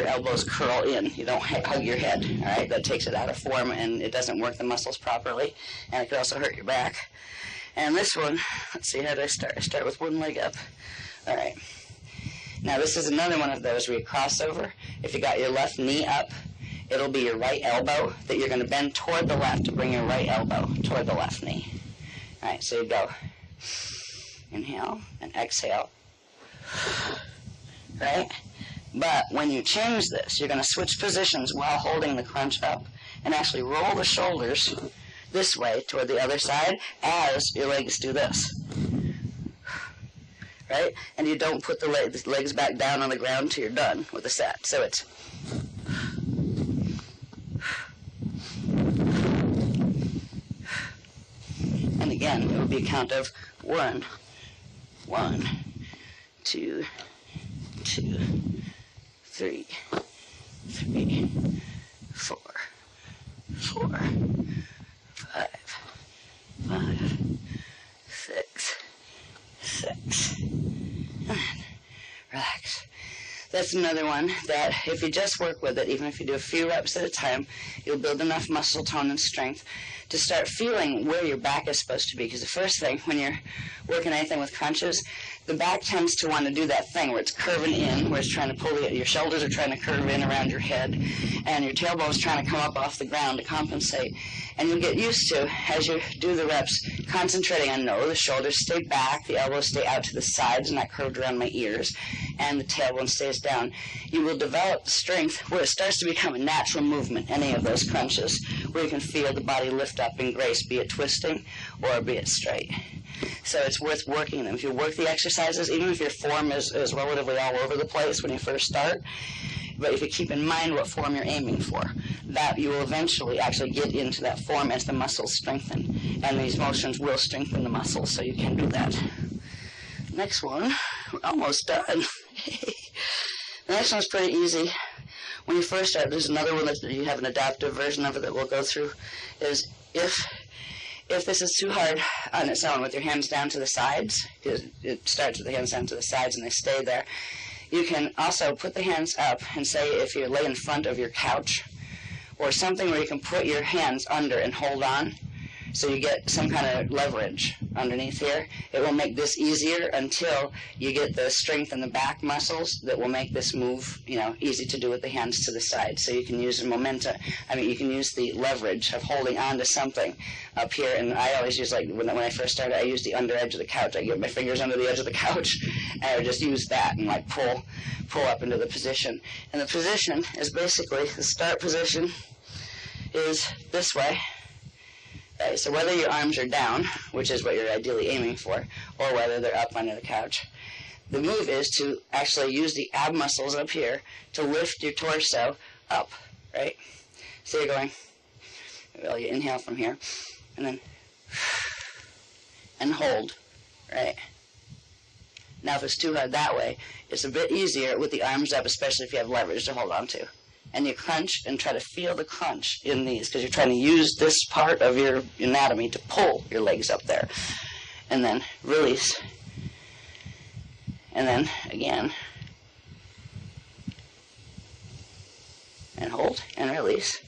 elbows curl in. You don't hug your head, all right? That takes it out of form, and it doesn't work the muscles properly, and it could also hurt your back. And this one, let's see, how do I start? I start with one leg up. All right. Now, this is another one of those where you cross over. If you got your left knee up, it'll be your right elbow that you're going to bend toward the left to bring your right elbow toward the left knee. All right, so you go. Inhale and exhale. Right? But when you change this, you're going to switch positions while holding the crunch up and actually roll the shoulders this way toward the other side as your legs do this. Right? And you don't put the legs back down on the ground till you're done with the set. So it's... And again, it would be a count of 1, 1, 2, 2, 3, 3, 4, 4, 5, 5, 6, 6, and relax. That's another one that if you just work with it, even if you do a few reps at a time, you'll build enough muscle tone and strength to start feeling where your back is supposed to be. Because the first thing, when you're working anything with crunches, the back tends to want to do that thing where it's curving in, where it's trying to pull your shoulders are trying to curve in around your head, and your tailbone's trying to come up off the ground to compensate. And you'll get used to, as you do the reps, concentrating on, no, the shoulders stay back, the elbows stay out to the sides, not curved around my ears, and the tailbone stays down. You will develop strength where it starts to become a natural movement, any of those crunches, where you can feel the body lift up in grace, be it twisting or be it straight. So it's worth working them. If you work the exercises, even if your form is relatively all over the place when you first start, but if you keep in mind what form you're aiming for, that you will eventually actually get into that form as the muscles strengthen. And these motions will strengthen the muscles, so you can do that. Next one, we're almost done. The next one's pretty easy. When you first start, there's another one that you have an adaptive version of it that we'll go through, is if this is too hard on its own with your hands down to the sides, it starts with the hands down to the sides and they stay there, you can also put the hands up and say if you lay in front of your couch or something where you can put your hands under and hold on so you get some kind of leverage underneath here. It will make this easier until you get the strength in the back muscles that will make this move, easy to do with the hands to the side. So you can use the momentum. You can use the leverage of holding on to something up here. And I always use, like, when I first started, I used the under edge of the couch. I get my fingers under the edge of the couch, and I would just use that and, like, pull up into the position. And the position is basically, the start position is this way. Right, so whether your arms are down, which is what you're ideally aiming for, or whether they're up under the couch, the move is to actually use the ab muscles up here to lift your torso up, right? So you're going, well, you inhale from here, and then, and hold, right? Now, if it's too hard that way, it's a bit easier with the arms up, especially if you have leverage to hold on to. And you crunch and try to feel the crunch in these, because you're trying to use this part of your anatomy to pull your legs up there. And then release. And then again. And hold and release.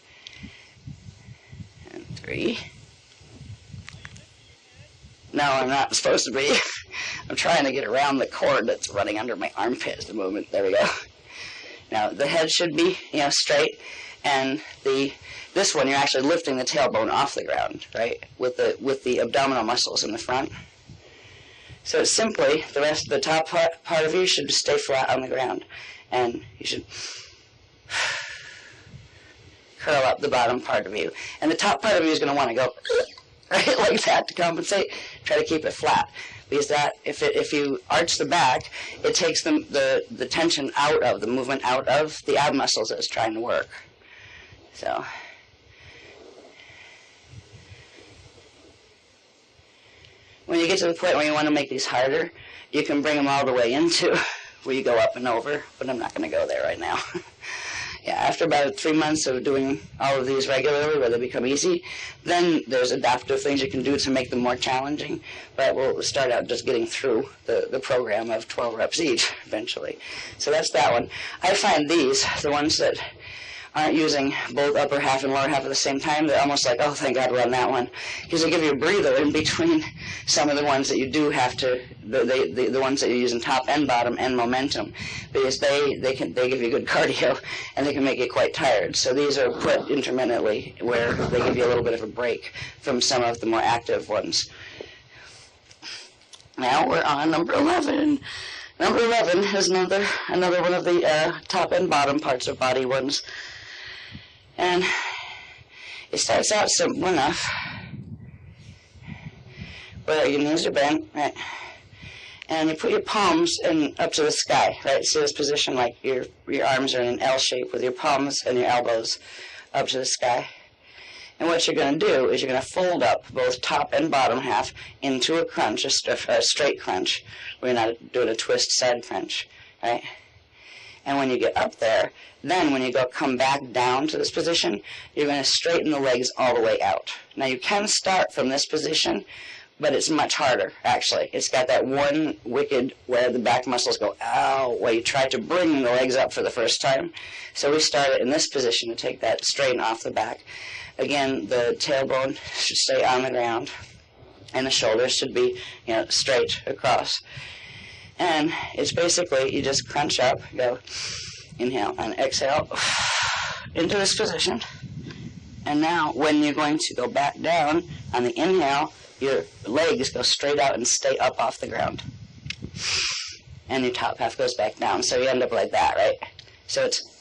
And 3. No, I'm not supposed to be. I'm trying to get around the cord that's running under my armpit at the moment. There we go. Now, the head should be, straight, and this one, you're actually lifting the tailbone off the ground, right, with the abdominal muscles in the front. So it's simply, the top part of you should stay flat on the ground, and you should curl up the bottom part of you. And the top part of you is going to want to go, right, like that to compensate. Try to keep it flat. Because if you arch the back, it takes the tension out of, the movement out of the ab muscles that it's trying to work. So, when you get to the point where you want to make these harder, you can bring them all the way into where you go up and over, but I'm not going to go there right now. Yeah, after about 3 months of doing all of these regularly, where they become easy, then there's adaptive things you can do to make them more challenging. But we'll start out just getting through the program of 12 reps each eventually. So that's that one. I find these, the ones that aren't using both upper half and lower half at the same time, they're almost like, oh, thank God we're on that one. Because they give you a breather in between some of the ones that you do have to, the ones that you're using top and bottom and momentum, because they give you good cardio, and they can make you quite tired. So these are put intermittently where they give you a little bit of a break from some of the more active ones. Now we're on number 11. Number 11 is another one of the top and bottom parts of body ones. And it starts out simple enough, where your knees are bent, right? And you put your palms up to the sky, right? So this position, like your arms are in an L shape with your palms and your elbows up to the sky. And what you're going to do is you're going to fold up both top and bottom half into a crunch, a straight crunch. We're not doing a twist side crunch, right? And when you get up there, then when you come back down to this position, you're going to straighten the legs all the way out. Now you can start from this position, but it's much harder, actually. It's got that one wicked where the back muscles go, ow, where you try to bring the legs up for the first time. So we start it in this position to take that strain off the back. Again, the tailbone should stay on the ground, and the shoulders should be, straight across. And it's basically, you just crunch up, go inhale and exhale into this position. And now when you're going to go back down on the inhale, your legs go straight out and stay up off the ground. And your top half goes back down. So you end up like that, right? So it's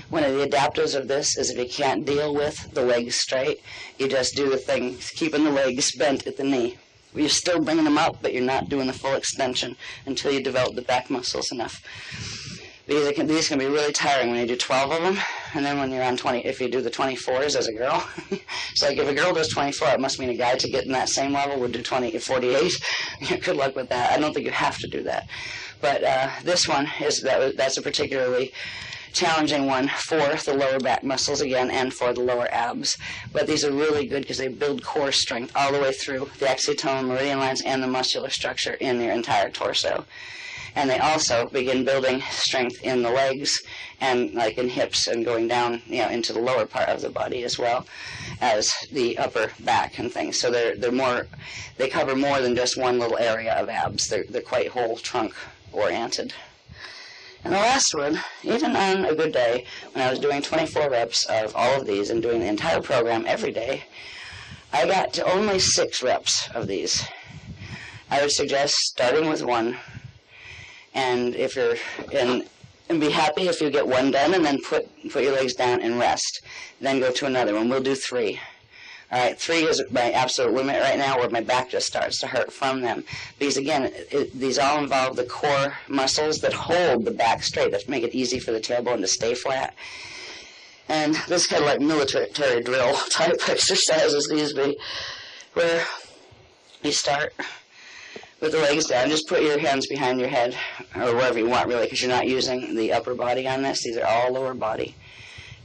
one of the adapters of this is if you can't deal with the legs straight, you just do the thing, keeping the legs bent at the knee. You're still bringing them up, but you're not doing the full extension until you develop the back muscles enough. These can be really tiring when you do 12 of them, and then when you're on 20, if you do the 24s as a girl. So like if a girl does 24, it must mean a guy to get in that same level would do 48. Good luck with that. I don't think you have to do that. But this one, that's a particularly challenging one for the lower back muscles again and for the lower abs. But these are really good because they build core strength all the way through the exotome, meridian lines, and the muscular structure in your entire torso. And they also begin building strength in the legs and like in hips and going down, into the lower part of the body as well as the upper back and things. So they cover more than just one little area of abs. They're quite whole trunk oriented. And the last one, even on a good day, when I was doing 24 reps of all of these and doing the entire program every day, I got to only 6 reps of these. I would suggest starting with 1. And and be happy if you get 1 done, and then put your legs down and rest. Then go to another one. We'll do 3. All right, 3 is my absolute limit right now, where my back just starts to hurt from them. Because again, these all involve the core muscles that hold the back straight, that make it easy for the tailbone to stay flat. And this is kind of like military drill type exercises, these be, where you start with the legs down. Just put your hands behind your head, or wherever you want, really, because you're not using the upper body on this. These are all lower body.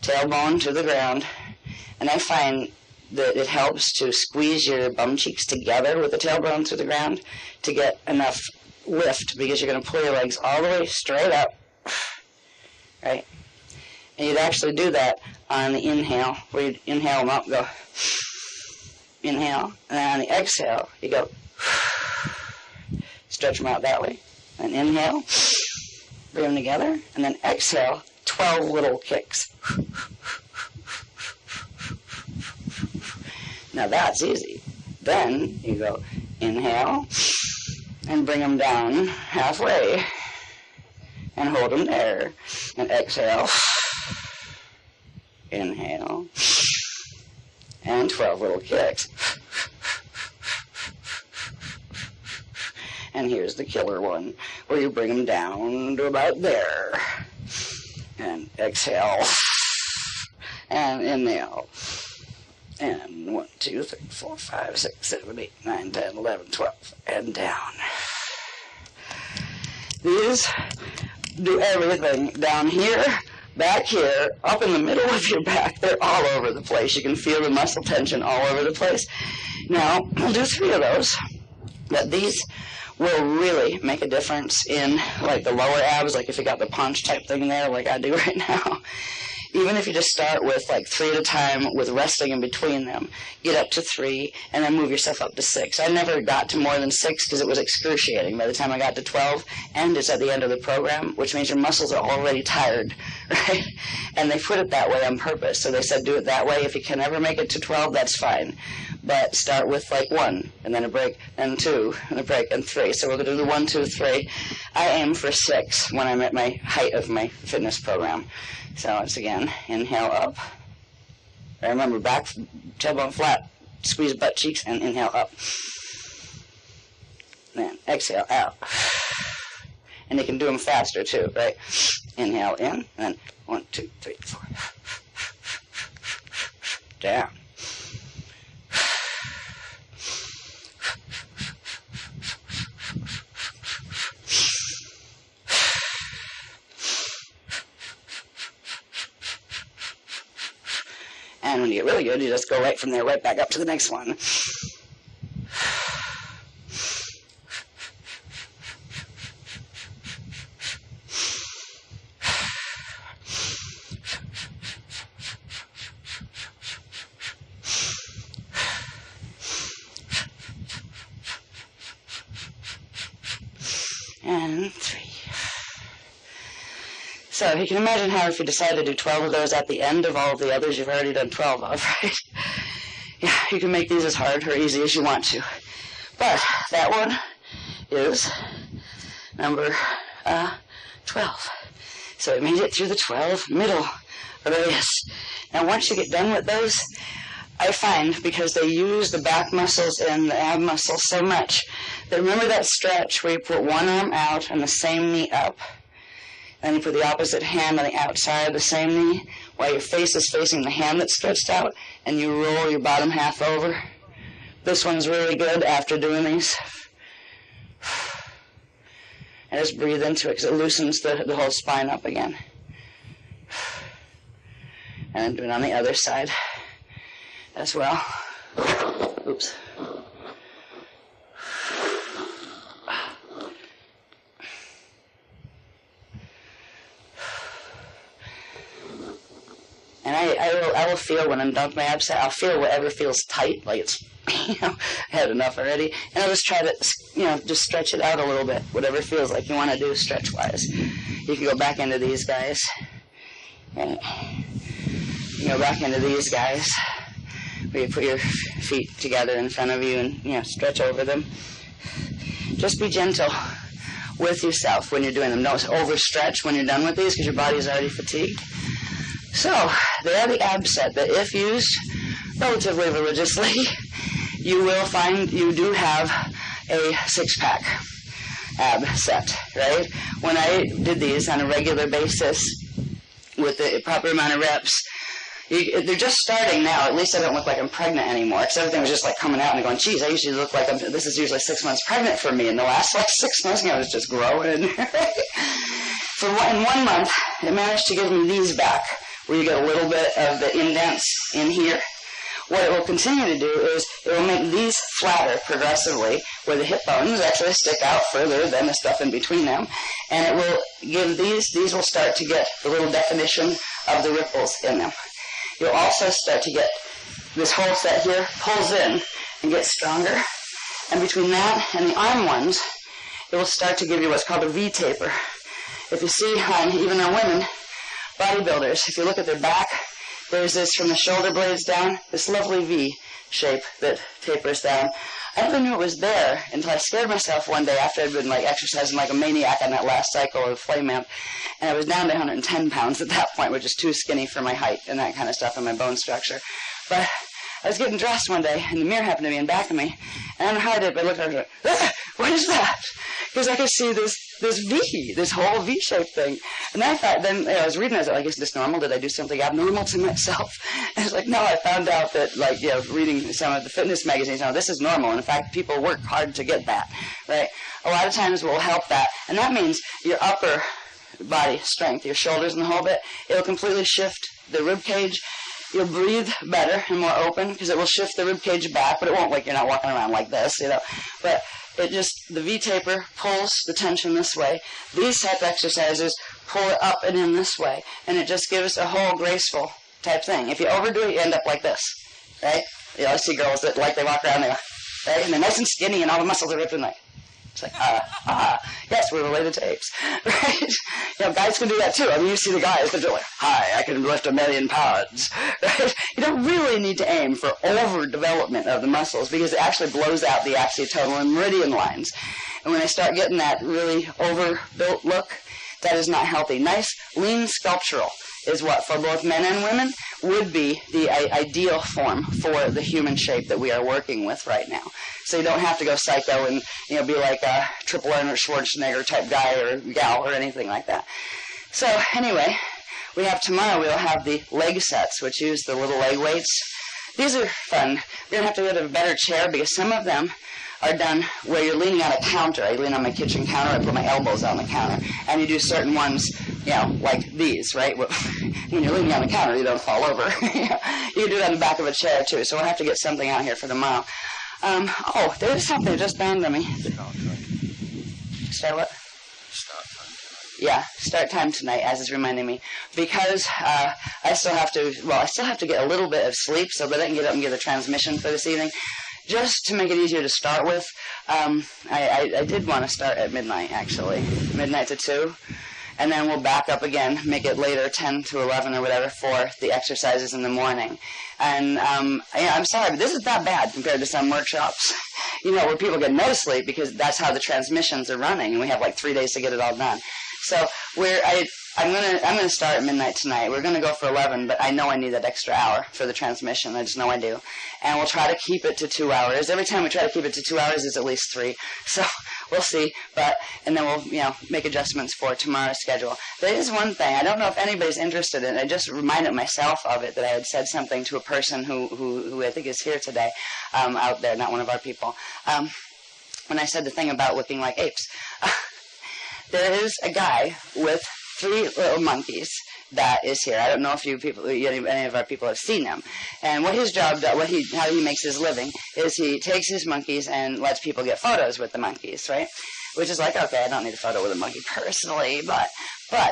Tailbone to the ground. And I find that it helps to squeeze your bum cheeks together with the tailbone to the ground to get enough lift, because you're going to pull your legs all the way straight up, right? And you'd actually do that on the inhale, where you'd inhale them up, go inhale, and then on the exhale, you go stretch them out that way. And inhale, bring them together, and then exhale, 12 little kicks. Now that's easy. Then you go inhale, and bring them down halfway, and hold them there. And exhale, inhale, and 12 little kicks. And here's the killer one, where you bring them down to about there. And exhale. And inhale. And 1, 2, 3, 4, 5, 6, 7, 8, 9, 10, 11, 12. And down. These do everything. Down here, back here, up in the middle of your back. They're all over the place. You can feel the muscle tension all over the place. Now, I'll do 3 of those. But these will really make a difference in like the lower abs, like if you got the punch type thing there like I do right now. Even if you just start with like 3 at a time with resting in between them, get up to 3 and then move yourself up to 6. I never got to more than 6 because it was excruciating by the time I got to 12, and it's at the end of the program, which means your muscles are already tired, right? And they put it that way on purpose. So they said do it that way. If you can ever make it to 12, that's fine. But start with like 1, and then a break, and 2, and a break, and 3. So we're going to do the 1, 2, 3. I aim for 6 when I'm at my height of my fitness program. So it's again, inhale up. I remember back, tailbone flat, squeeze butt cheeks, and inhale up. Then exhale out. And you can do them faster too, right? Inhale in, and then 1, 2, 3, 4. Down. And when you get really good, you just go right from there, right back up to the next one. And 3. So you can imagine how if you decide to do 12 of those at the end of all of the others you've already done 12 of, right? Yeah, you can make these as hard or easy as you want to. But that one is number 12. So we made it through the 12 middle radius. Now once you get done with those, I find, because they use the back muscles and the ab muscles so much, that remember that stretch where you put one arm out and the same knee up? Then you put the opposite hand on the outside of the same knee while your face is facing the hand that's stretched out, and you roll your bottom half over. This one's really good after doing these. And just breathe into it because it loosens the whole spine up again. And then do it on the other side as well. Oops. And I will feel when I'm done with my abs set, I'll feel whatever feels tight, like it's, I had enough already. And I'll just try to, just stretch it out a little bit, whatever feels like you want to do stretch-wise. You can go back into these guys. And you go back into these guys, where you put your feet together in front of you and, stretch over them. Just be gentle with yourself when you're doing them. Don't overstretch when you're done with these because your body is already fatigued. So, they are the ab set that if used relatively religiously, you will find you do have a six-pack ab set, right? When I did these on a regular basis with the proper amount of reps, they're just starting now. At least I don't look like I'm pregnant anymore, because everything was just like coming out and going, geez, I usually look like this is usually 6 months pregnant for me. In the last 6 months, I was just growing. In 1 month, it managed to give me these back, where you get a little bit of the indents in here. What it will continue to do is it will make these flatter progressively, where the hip bones actually stick out further than the stuff in between them. And it will give these will start to get the little definition of the ripples in them. You'll also start to get this whole set here pulls in and gets stronger. And between that and the arm ones, it will start to give you what's called a V-taper. If you see on even our women, bodybuilders, if you look at their back, there's this from the shoulder blades down, this lovely V shape that tapers down. I never knew it was there until I scared myself one day after I'd been exercising like a maniac on that last cycle of Flame Amp, and I was down to 110 pounds at that point, which is too skinny for my height and that kind of stuff and my bone structure. But I was getting dressed one day, and the mirror happened to be in back of me, and I don't know how I did, but I looked at it and I was like, what is that? Because I could see this V, this whole V-shaped thing. And I thought, I was reading, I was like, is this normal? Did I do something abnormal to myself? And I was like, no, I found out that, reading some of the fitness magazines, this is normal. And in fact, people work hard to get that, right? A lot of times we'll help that. And that means your upper body strength, your shoulders and the whole bit, it'll completely shift the rib cage. You'll breathe better and more open because it will shift the rib cage back, but it won't you're not walking around like this, But the V-taper pulls the tension this way. These type exercises pull it up and in this way, and it just gives a whole graceful type thing. If you overdo it, you end up like this, right? I see girls that they walk around, right? And they're nice and skinny, and all the muscles are ripping it's like, yes, we're related to apes, right? Guys can do that too. You see the guys, they're like, hi, I can lift 1 million pounds, right? You don't really need to aim for overdevelopment of the muscles because it actually blows out the axiotonal and meridian lines. And when they start getting that really overbuilt look, that is not healthy. Nice, lean sculptural is what, for both men and women, would be the ideal form for the human shape that we are working with right now. So you don't have to go psycho and be like a Triple Arnold Schwarzenegger type guy or gal or anything like that. So anyway, tomorrow we'll have the leg sets, which use the little leg weights. These are fun. You're going to have to get a better chair because some of them are done where you're leaning on a counter. I lean on my kitchen counter, I put my elbows on the counter, and you do certain ones, like these, right? When you're leaning on the counter, you don't fall over. You can do that on the back of a chair, too, so we'll have to get something out here for tomorrow. There is something that just dawned on me. Start what? Yeah, start time tonight, as is reminding me, because I still have to get a little bit of sleep so that I can get up and get a transmission for this evening. Just to make it easier to start with, I did want to start at midnight, actually, midnight to 2, and then we'll back up again, make it later, 10 to 11 or whatever, for the exercises in the morning. And I'm sorry, but this is not bad compared to some workshops, where people get no sleep because that's how the transmissions are running, and we have 3 days to get it all done. So I'm gonna start at midnight tonight. We're gonna go for 11, but I know I need that extra hour for the transmission. I just know I do, and we'll try to keep it to 2 hours. Every time we try to keep it to 2 hours, it's at least 3. So we'll see. And then we'll make adjustments for tomorrow's schedule. There is one thing I don't know if anybody's interested in. I just reminded myself of it that I had said something to a person who I think is here today, out there, not one of our people. When I said the thing about looking like apes. There is a guy with 3 little monkeys that is here. I don't know if any of our people have seen them. And what his job, how he makes his living, is he takes his monkeys and lets people get photos with the monkeys, right? Which is like, okay, I don't need a photo with a monkey personally, but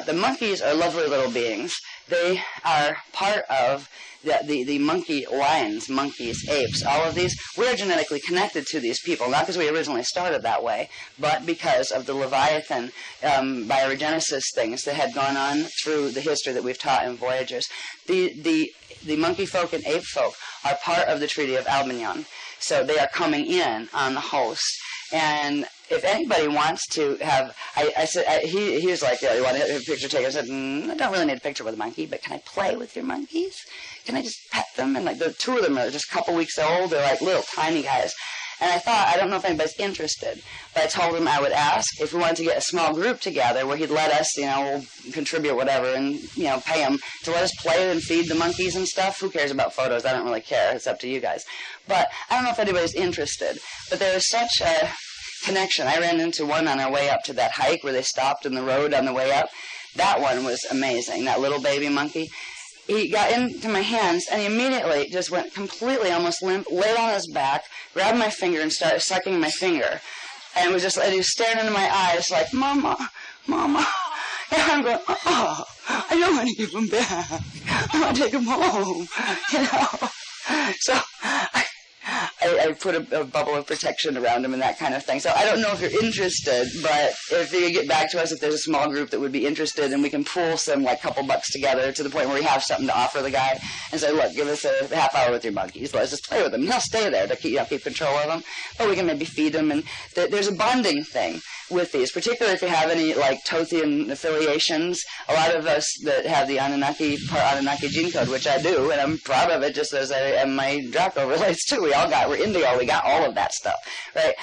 the monkeys are lovely little beings. They are part of the monkey lions, monkeys, apes, all of these. We're genetically connected to these people, not because we originally started that way, but because of the Leviathan bioregenesis things that had gone on through the history that we've taught in Voyagers. The monkey folk and ape folk are part of the Treaty of Avignon, so they are coming in on the host. And if anybody wants to have, I said, he was like, yeah, you want to have a picture taken? I said, I don't really need a picture with a monkey, but can I play with your monkeys? Can I just pet them? And like the 2 of them are just a couple weeks old. They're like little tiny guys. And I thought, I don't know if anybody's interested, but I told him I would ask if we wanted to get a small group together where he'd let us, we'll contribute whatever and, pay him to let us play and feed the monkeys and stuff. Who cares about photos? I don't really care. It's up to you guys. But I don't know if anybody's interested. But there is such a connection. I ran into one on our way up to that hike where they stopped in the road on the way up. That one was amazing, that little baby monkey. He got into my hands, and he immediately just went completely almost limp, laid on his back, grabbed my finger, and started sucking my finger. And he was staring into my eyes like, Mama, Mama. And I'm going, oh, I don't want to give him back. I want to take him home, So I put a bubble of protection around him and that kind of thing. So I don't know if you're interested, but if you get back to us, if there's a small group that would be interested, and we can pool some couple bucks together to the point where we have something to offer the guy and say, look, give us a half hour with your monkeys. Let's just play with them. He'll stay there to keep control of them, but we can maybe feed them. And there's a bonding thing with these, particularly if you have any Tothian affiliations. A lot of us that have the Anunnaki gene code, which I do, and I'm proud of it, just as I am my Draco relates too. We're indigo, we got all of that stuff, right?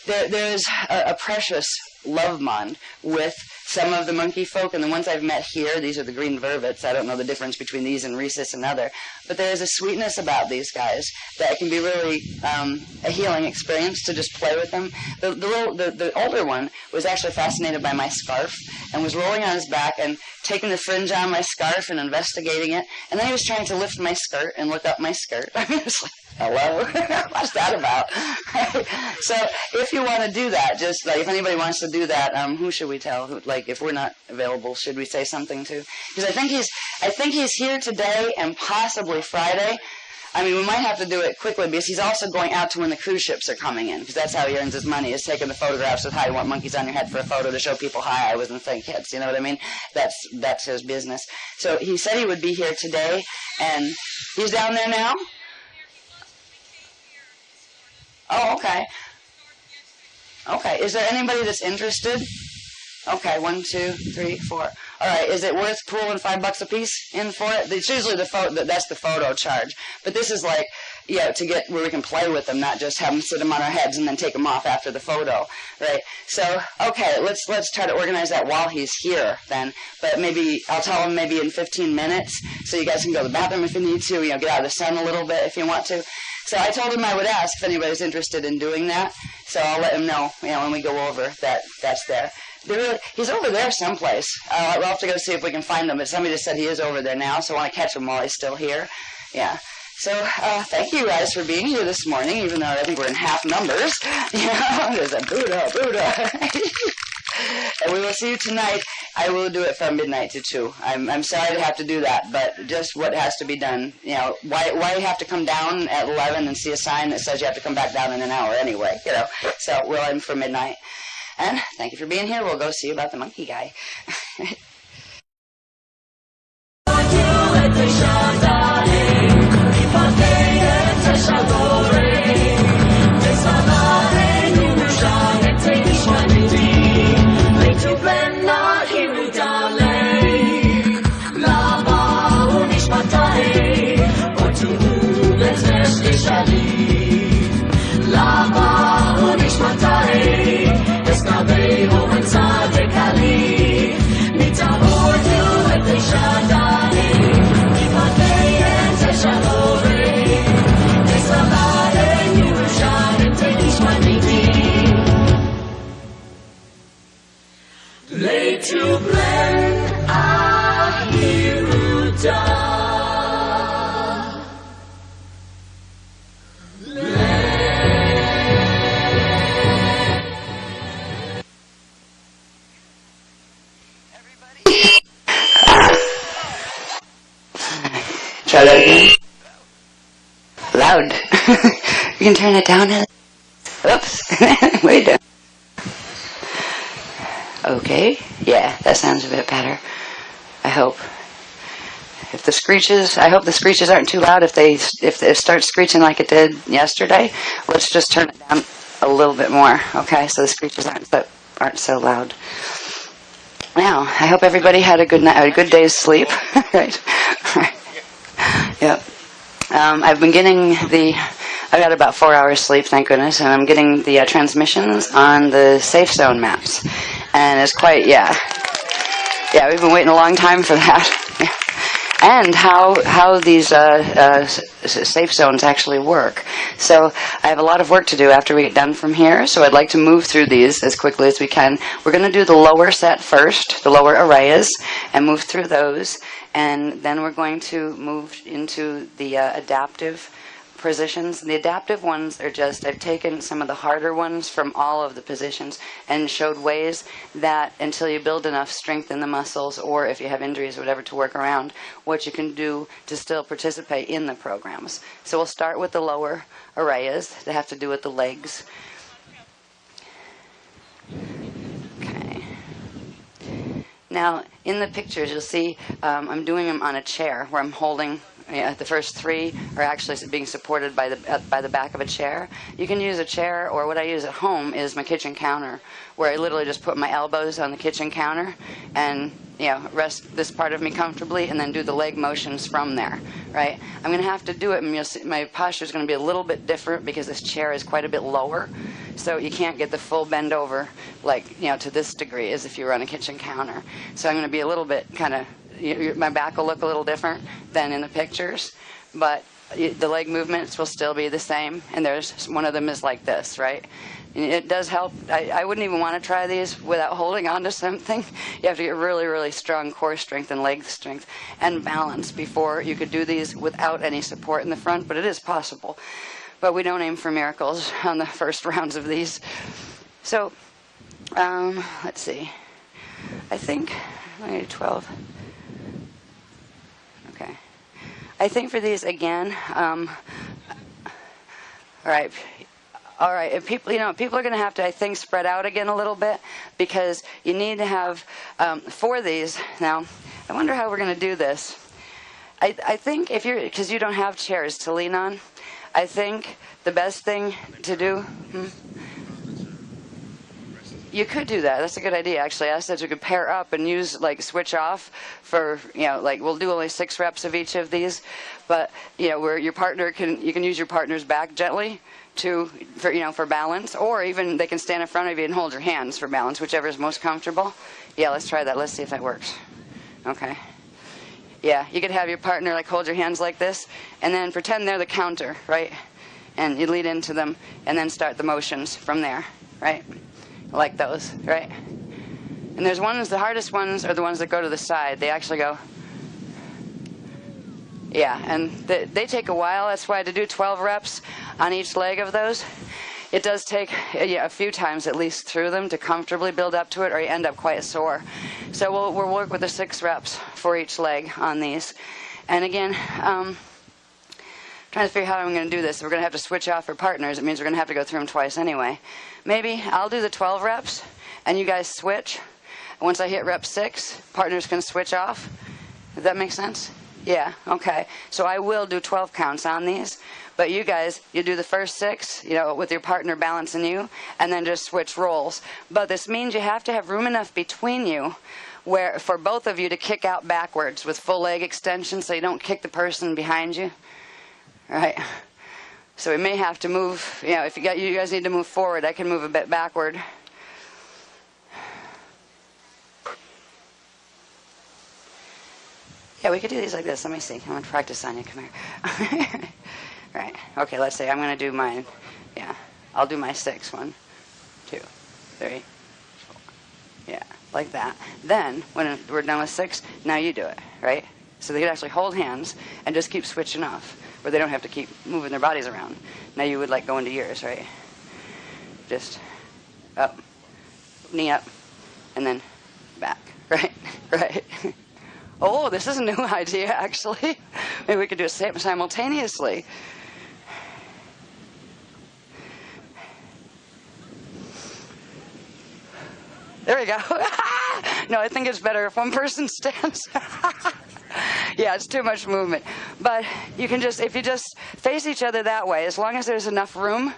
There's a precious love bond with some of the monkey folk, and the ones I've met here, these are the green vervets. I don't know the difference between these and rhesus and other, but there is a sweetness about these guys that can be really a healing experience to just play with them. The older one was actually fascinated by my scarf and was rolling on his back and taking the fringe on my scarf and investigating it, and then he was trying to lift my skirt and look up my skirt. I mean, it was like, hello? What's that about? So if you want to do that, just if anybody wants to do that, who should we tell? If we're not available, should we say something to? Because I think he's here today and possibly Friday. I mean, we might have to do it quickly because he's also going out to when the cruise ships are coming in, because that's how he earns his money, is taking the photographs with, hi, you want monkeys on your head for a photo to show people, hi, I was in the thing, kids, you know what I mean? That's his business. So he said he would be here today, and he's down there now? Oh, okay. Okay, is there anybody that's interested? Okay, 1, 2, 3, 4. All right, is it worth pooling $5 a piece in for it? It's usually that's the photo charge, but this is to get where we can play with them, not just have them sit them on our heads and then take them off after the photo, right? So, okay, let's try to organize that while he's here then. But maybe I'll tell him maybe in 15 minutes, so you guys can go to the bathroom if you need to, get out of the sun a little bit if you want to. So I told him I would ask if anybody's interested in doing that. So I'll let him know, when we go over that's there. He's over there someplace. We'll have to go see if we can find him. But somebody just said he is over there now, so I want to catch him while he's still here. Yeah. So thank you guys for being here this morning, even though I think we're in half numbers. There's a Buddha. And we will see you tonight. I will do it from midnight to 2. I'm sorry to have to do that, but just what has to be done. Why you have to come down at 11 and see a sign that says you have to come back down in an hour anyway, So we'll end for midnight. And thank you for being here. We'll go see about the monkey guy. Late to blend Try that again. Loud. You can turn it down. Oops. What are you doing? Okay. Yeah, that sounds a bit better. I hope. If the screeches, I hope the screeches aren't too loud. If it starts screeching like it did yesterday, let's just turn it down a little bit more. Okay, so the screeches aren't so loud. Now, I hope everybody had a good day's sleep. Right. Yep. I've got about 4 hours sleep, thank goodness, and I'm getting the transmissions on the safe zone maps, and it's quite we've been waiting a long time for that. And how these safe zones actually work. So I have a lot of work to do after we get done from here, so I'd like to move through these as quickly as we can. We're going to do the lower set first, the lower arrays, and move through those, and then we're going to move into the adaptive positions. The adaptive ones are just, I've taken some of the harder ones from all of the positions and showed ways that until you build enough strength in the muscles, or if you have injuries or whatever to work around, what you can do to still participate in the programs. So we'll start with the lower arrays that have to do with the legs. Okay. Now, in the pictures, you'll see I'm doing them on a chair where I'm holding. The first three are actually being supported by the back of a chair. You can use a chair, or what I use at home is my kitchen counter, where I literally just put my elbows on the kitchen counter and rest this part of me comfortably, and then do the leg motions from there. Right? I'm going to have to do it, and you'll see my posture is going to be a little bit different because this chair is quite a bit lower, so you can't get the full bend over to this degree as if you were on a kitchen counter. So I'm going to be a little bit kind of. My back will look a little different than in the pictures, but the leg movements will still be the same, and there's one of them is like this, right? And it does help. I wouldn't even want to try these without holding on to something. You have to get really, really strong core strength and leg strength and balance before you could do these without any support in the front, but it is possible. But we don't aim for miracles on the first rounds of these. So, let's see. I think I need 12. I think for these again, all right. If people are going to have to, I think, spread out again a little bit, because you need to have for these. Now, I wonder how we're going to do this. I think because you don't have chairs to lean on, I think the best thing to do. You could do that. That's a good idea, actually. I said you could pair up and use, switch off for, we'll do only 6 reps of each of these, but, where your partner you can use your partner's back gently for balance, or even they can stand in front of you and hold your hands for balance, whichever is most comfortable. Yeah, let's try that. Let's see if that works. Okay. Yeah, you could have your partner, hold your hands like this, and then pretend they're the counter, right? And you lead into them, and then start the motions from there, right? Like those, right? And there's the hardest ones are the ones that go to the side. They actually go, and they take a while. That's why to do 12 reps on each leg of those, it does take a few times at least through them to comfortably build up to it, or you end up quite sore. So we'll work with the 6 reps for each leg on these. And again, trying to figure out how I'm going to do this. We're going to have to switch off for partners. It means we're going to have to go through them twice anyway. Maybe I'll do the 12 reps, and you guys switch. Once I hit rep 6, partners can switch off. Does that make sense? Yeah, okay. So I will do 12 counts on these, but you guys, you do the first 6, with your partner balancing you, and then just switch roles. But this means you have to have room enough between you for both of you to kick out backwards with full leg extension, so you don't kick the person behind you. Right? So we may have to move, if you guys need to move forward, I can move a bit backward. Yeah, we could do these like this. Let me see. I'm going to practice on you. Come here. Right. Okay, let's see. I'm going to do mine. Yeah. I'll do my 6. 1, 2, 3, 4. Yeah, like that. Then, when we're done with 6, now you do it, right? So they could actually hold hands and just keep switching off, where they don't have to keep moving their bodies around. Now you would go into yours, right? Just up, knee up, and then back, right? Right. Oh, this is a new idea, actually. Maybe we could do it simultaneously. There we go. No, I think it's better if one person stands. Yeah, it's too much movement. But you can just, if you just face each other that way, as long as there's enough room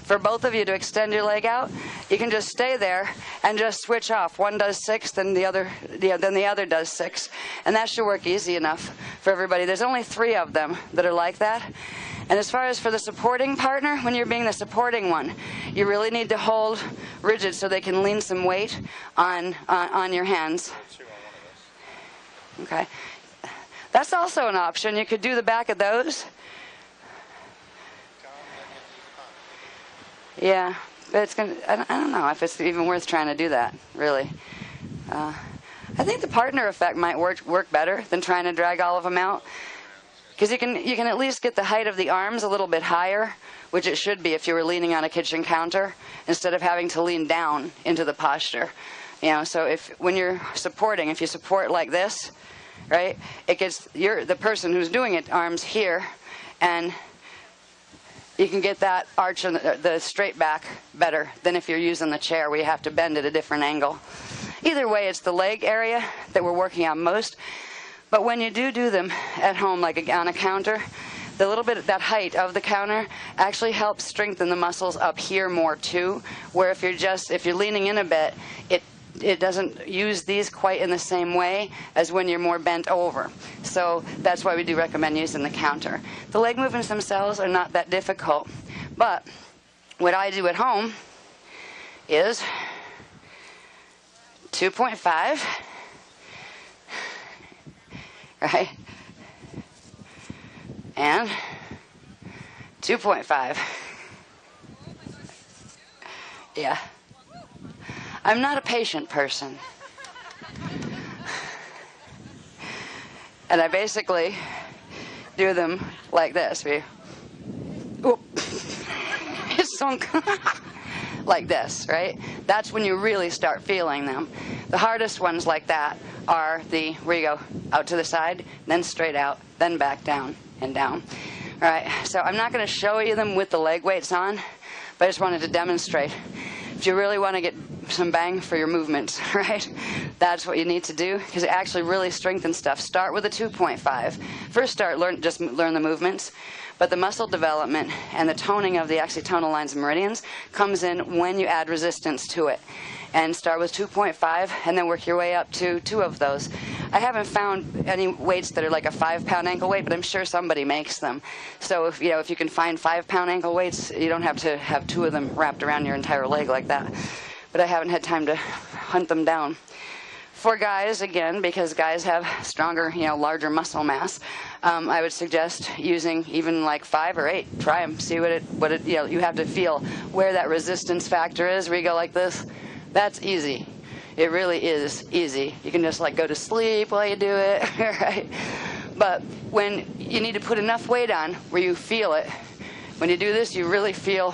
for both of you to extend your leg out, you can just stay there and just switch off. One does 6, then the other does 6. And that should work easy enough for everybody. There's only 3 of them that are like that. And as far as for the supporting partner, when you're being the supporting one, you really need to hold rigid so they can lean some weight on your hands. Okay. That's also an option. You could do the back of those. Yeah, but it's gonna. I don't know if it's even worth trying to do that. Really, I think the partner effect might work better than trying to drag all of them out, because you can at least get the height of the arms a little bit higher, which it should be if you were leaning on a kitchen counter instead of having to lean down into the posture. You know, so when you're supporting, if you support like this, right, it gets the person who's doing it arms here, and you can get that arch and the straight back better than if you're using the chair where you have to bend at a different angle. Either way, it's the leg area that we're working on most. But when you do them at home, like on a counter, the little bit of that height of the counter actually helps strengthen the muscles up here more too, where if you're leaning in a bit, it doesn't use these quite in the same way as when you're more bent over. So that's why we do recommend using the counter. The leg movements themselves are not that difficult, but what I do at home is 2.5, right, and 2.5. Yeah. I'm not a patient person. And I basically do them like this. It's sunk. Like this, right? That's when you really start feeling them. The hardest ones like that are where you go out to the side, then straight out, then back down and down. All right, so I'm not going to show you them with the leg weights on, but I just wanted to demonstrate. If you really want to get some bang for your movements, right? That's what you need to do, because it actually really strengthens stuff. Start with a 2.5. First just learn the movements, but the muscle development and the toning of the axonal lines and meridians comes in when you add resistance to it. And start with 2.5 and then work your way up to 2 of those. I haven't found any weights that are like a 5-pound ankle weight, but I'm sure somebody makes them. So if you can find 5-pound ankle weights, you don't have to have 2 of them wrapped around your entire leg like that. But I haven't had time to hunt them down. For guys, again, because guys have stronger, larger muscle mass, I would suggest using even like 5 or 8. Try them, see what it you have to feel where that resistance factor is. Where you go like this. That's easy. It really is easy. You can just like go to sleep while you do it, right? But when you need to put enough weight on where you feel it, when you do this, you really feel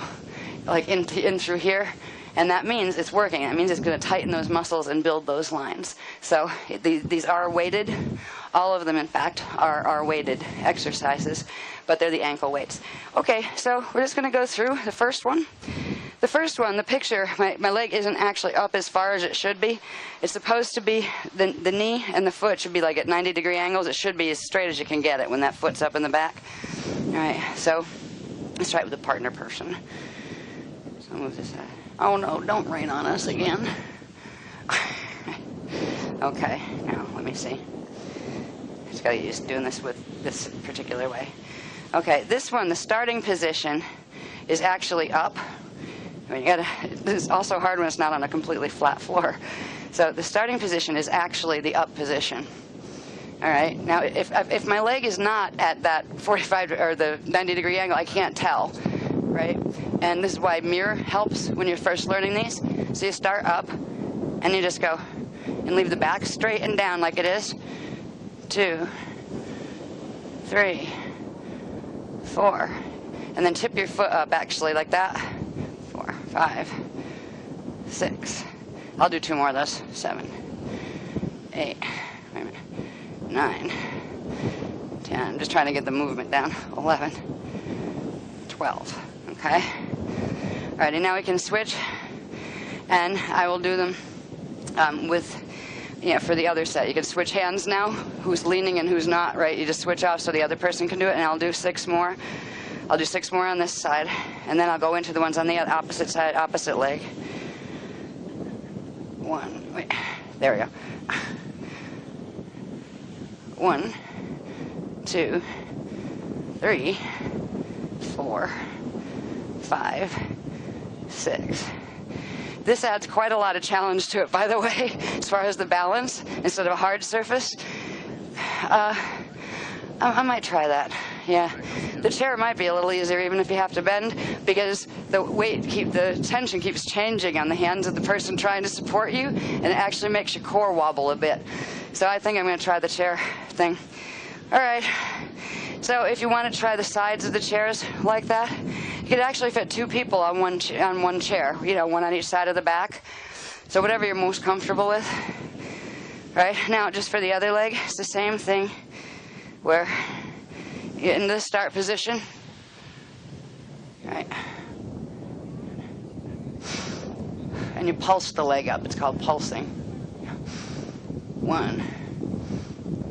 like in through here. And that means it's working. That means it's going to tighten those muscles and build those lines. So these are weighted. All of them, in fact, are weighted exercises, but they're the ankle weights. Okay, so we're just going to go through the first one. The first one, the picture, my leg isn't actually up as far as it should be. It's supposed to be, the knee and the foot should be like at 90-degree angles. It should be as straight as you can get it when that foot's up in the back. All right, so let's try it with a partner person. So I'll move this side. Oh no, don't rain on us again. Okay, now let me see. Just gotta get used to doing this with this particular way. Okay, this one, the starting position is actually up. This is also hard when it's not on a completely flat floor. So the starting position is actually the up position. All right. Now, if my leg is not at that 45 or the 90-degree angle, I can't tell, right? And this is why mirror helps when you're first learning these. So you start up, and you just go and leave the back straight and down like it is. 2, 3, 4, and then tip your foot up actually like that. 4, 5, 6. I'll do 2 more of those. 7, 8, 9, 10, 10. I'm just trying to get the movement down. 11, 12. Okay. Alrighty, now we can switch, and I will do them for the other set. You can switch hands now, who's leaning and who's not, right? You just switch off so the other person can do it, and I'll do 6 more. I'll do 6 more on this side, and then I'll go into the ones on the opposite side, opposite leg. 1, wait, there we go. 1, 2, 3, 4, 5, 6. This adds quite a lot of challenge to it, by the way, as far as the balance, instead of a hard surface. I might try that, yeah. The chair might be a little easier even if you have to bend, because the tension keeps changing on the hands of the person trying to support you, and it actually makes your core wobble a bit. So I think I'm going to try the chair thing. All right. So if you want to try the sides of the chairs like that, you could actually fit 2 people on one chair, one on each side of the back. So whatever you're most comfortable with. Right? Now, just for the other leg, it's the same thing, where you're in the start position. Right? And you pulse the leg up. It's called pulsing. 1,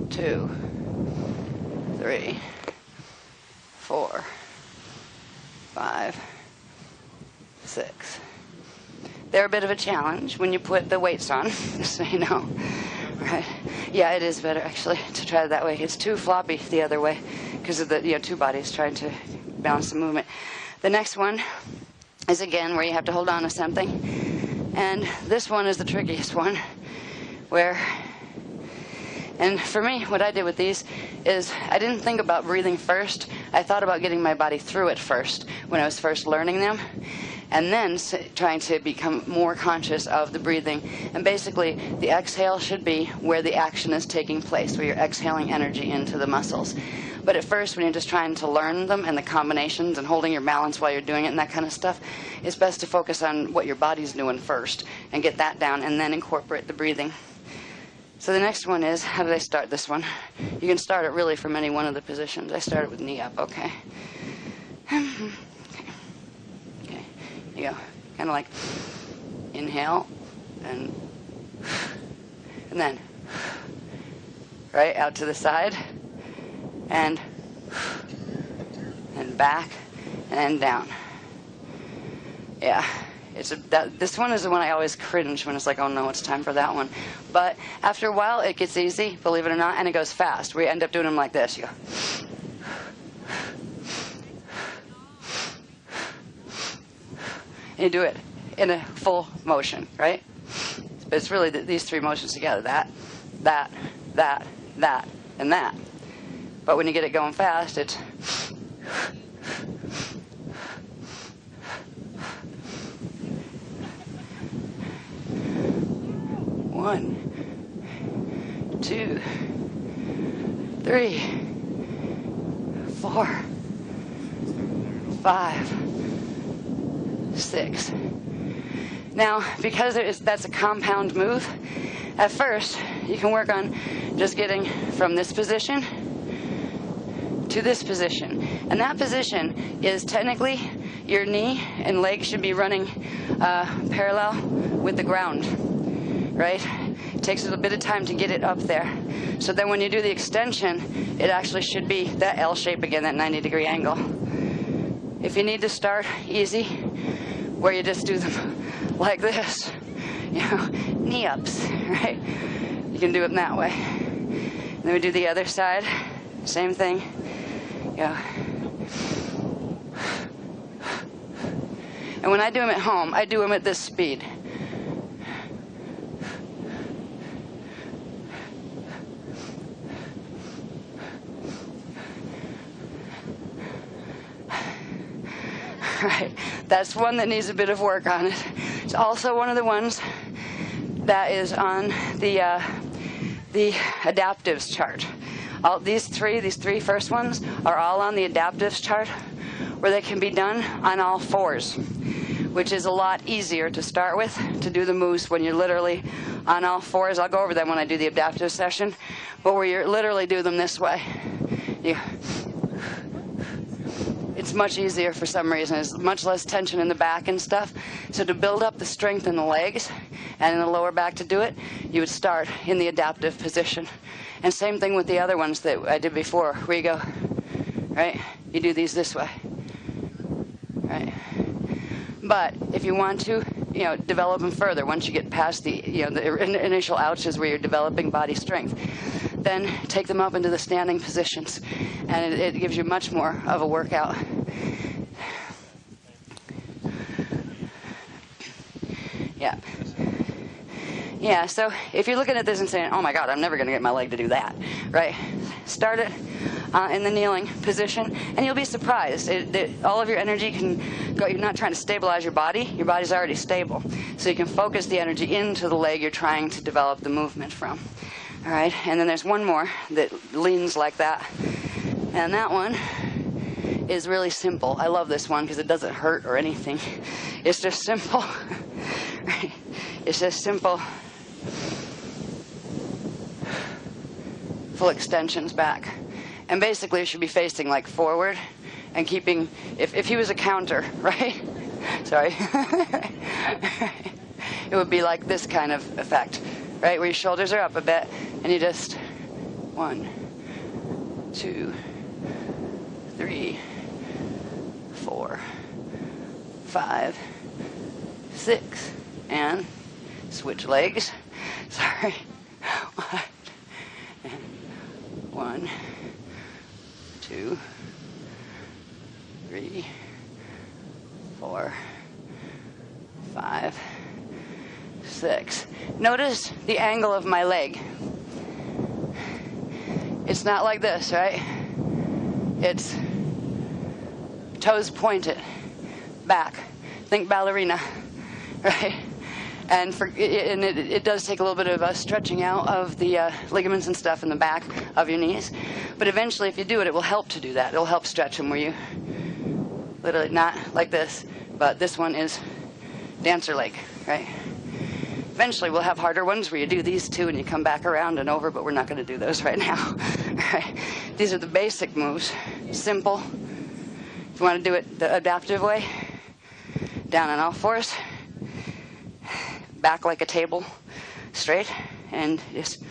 2, 3, 4, 5, 6. They're a bit of a challenge when you put the weights on, so you know. Right? Yeah, it is better actually to try it that way. It's too floppy the other way because of the 2 bodies trying to balance the movement. The next one is again where you have to hold on to something, and this one is the trickiest one, and for me, what I did with these is I didn't think about breathing first. I thought about getting my body through it first when I was first learning them, and then trying to become more conscious of the breathing. And basically, the exhale should be where the action is taking place, where you're exhaling energy into the muscles. But at first, when you're just trying to learn them and the combinations and holding your balance while you're doing it and that kind of stuff, it's best to focus on what your body's doing first and get that down and then incorporate the breathing. So the next one is, how did I start this one? You can start it really from any one of the positions. I started with knee up, okay. Okay, you go. Kind of like inhale and then right out to the side and back and down. Yeah. This one is the one I always cringe when it's like, oh no, it's time for that one. But after a while, it gets easy, believe it or not, and it goes fast. We end up doing them like this. You go. And you do it in a full motion, right? But it's really these 3 motions together. That, and that. But when you get it going fast, it's... 1, 2, 3, 4, 5, 6. Now, because that's a compound move, at first you can work on just getting from this position to this position. And that position is technically your knee and leg should be running parallel with the ground. Right? It takes a little bit of time to get it up there. So then when you do the extension, it actually should be that L shape again, that 90-degree angle. If you need to start easy, where you just do them like this, knee ups, right? You can do it in that way. And then we do the other side, same thing. And when I do them at home, I do them at this speed. Right, that's one that needs a bit of work on it. It's also one of the ones that is on the adaptives chart. These three first ones are all on the adaptives chart, where they can be done on all 4s, which is a lot easier to start with, to do the moves when you're literally on all 4s. I'll go over them when I do the adaptive session, but where you literally do them this way. It's much easier for some reason. There's much less tension in the back and stuff. So to build up the strength in the legs and in the lower back to do it, you would start in the adaptive position. And same thing with the other ones that I did before, where you go, right? You do these this way, right? But if you want to, develop them further, once you get past the, the initial ouches where you're developing body strength, then take them up into the standing positions, and it gives you much more of a workout. Yeah, so if you're looking at this and saying, oh my God, I'm never going to get my leg to do that, right? Start it in the kneeling position, and you'll be surprised. All of your energy can go. You're not trying to stabilize your body's already stable. So you can focus the energy into the leg you're trying to develop the movement from. All right, and then there's one more that leans like that, and that one is really simple. I love this one because it doesn't hurt or anything. It's just simple. Right? It's just simple. Full extensions back. And basically it should be facing like forward and keeping, if he was a counter, right? Sorry. It would be like this kind of effect, right? Where your shoulders are up a bit and you just 1, 2, 3, 4, 5, 6, and switch legs. Sorry. 1, 2, 3, 4, 5, 6. Notice the angle of my leg. It's not like this, right? It's toes pointed, back. Think ballerina, right? And it does take a little bit of stretching out of the ligaments and stuff in the back of your knees. But eventually, if you do it, it will help to do that. It'll help stretch them where you literally, not like this, but this one is dancer leg, right? Eventually, we'll have harder ones where you do these two and you come back around and over, but we're not going to do those right now. Right? These are the basic moves. Simple. If you want to do it the adaptive way, down on all fours, back like a table, straight, and just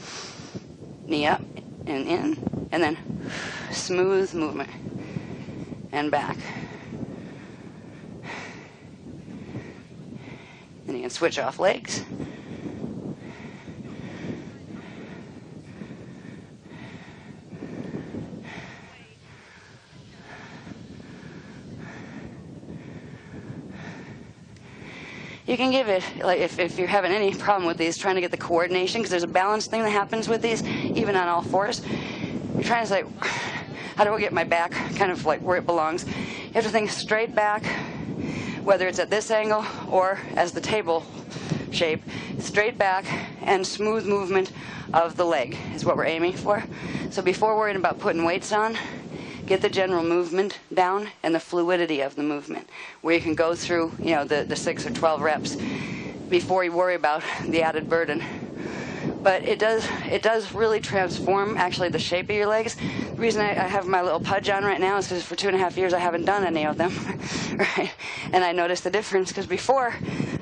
knee up and in, and then smooth movement, and back. Then you can switch off legs. You can give it, like if you're having any problem with these, trying to get the coordination, because there's a balance thing that happens with these, even on all fours. You're trying to say, how do I get my back kind of like where it belongs? You have to think straight back, whether it's at this angle or as the table shape, straight back and smooth movement of the leg is what we're aiming for. So before worrying about putting weights on, get the general movement down and the fluidity of the movement, where you can go through, the 6 or 12 reps before you worry about the added burden. But it does really transform actually the shape of your legs. The reason I have my little pudge on right now is because for 2.5 years I haven't done any of them, right? And I noticed the difference because before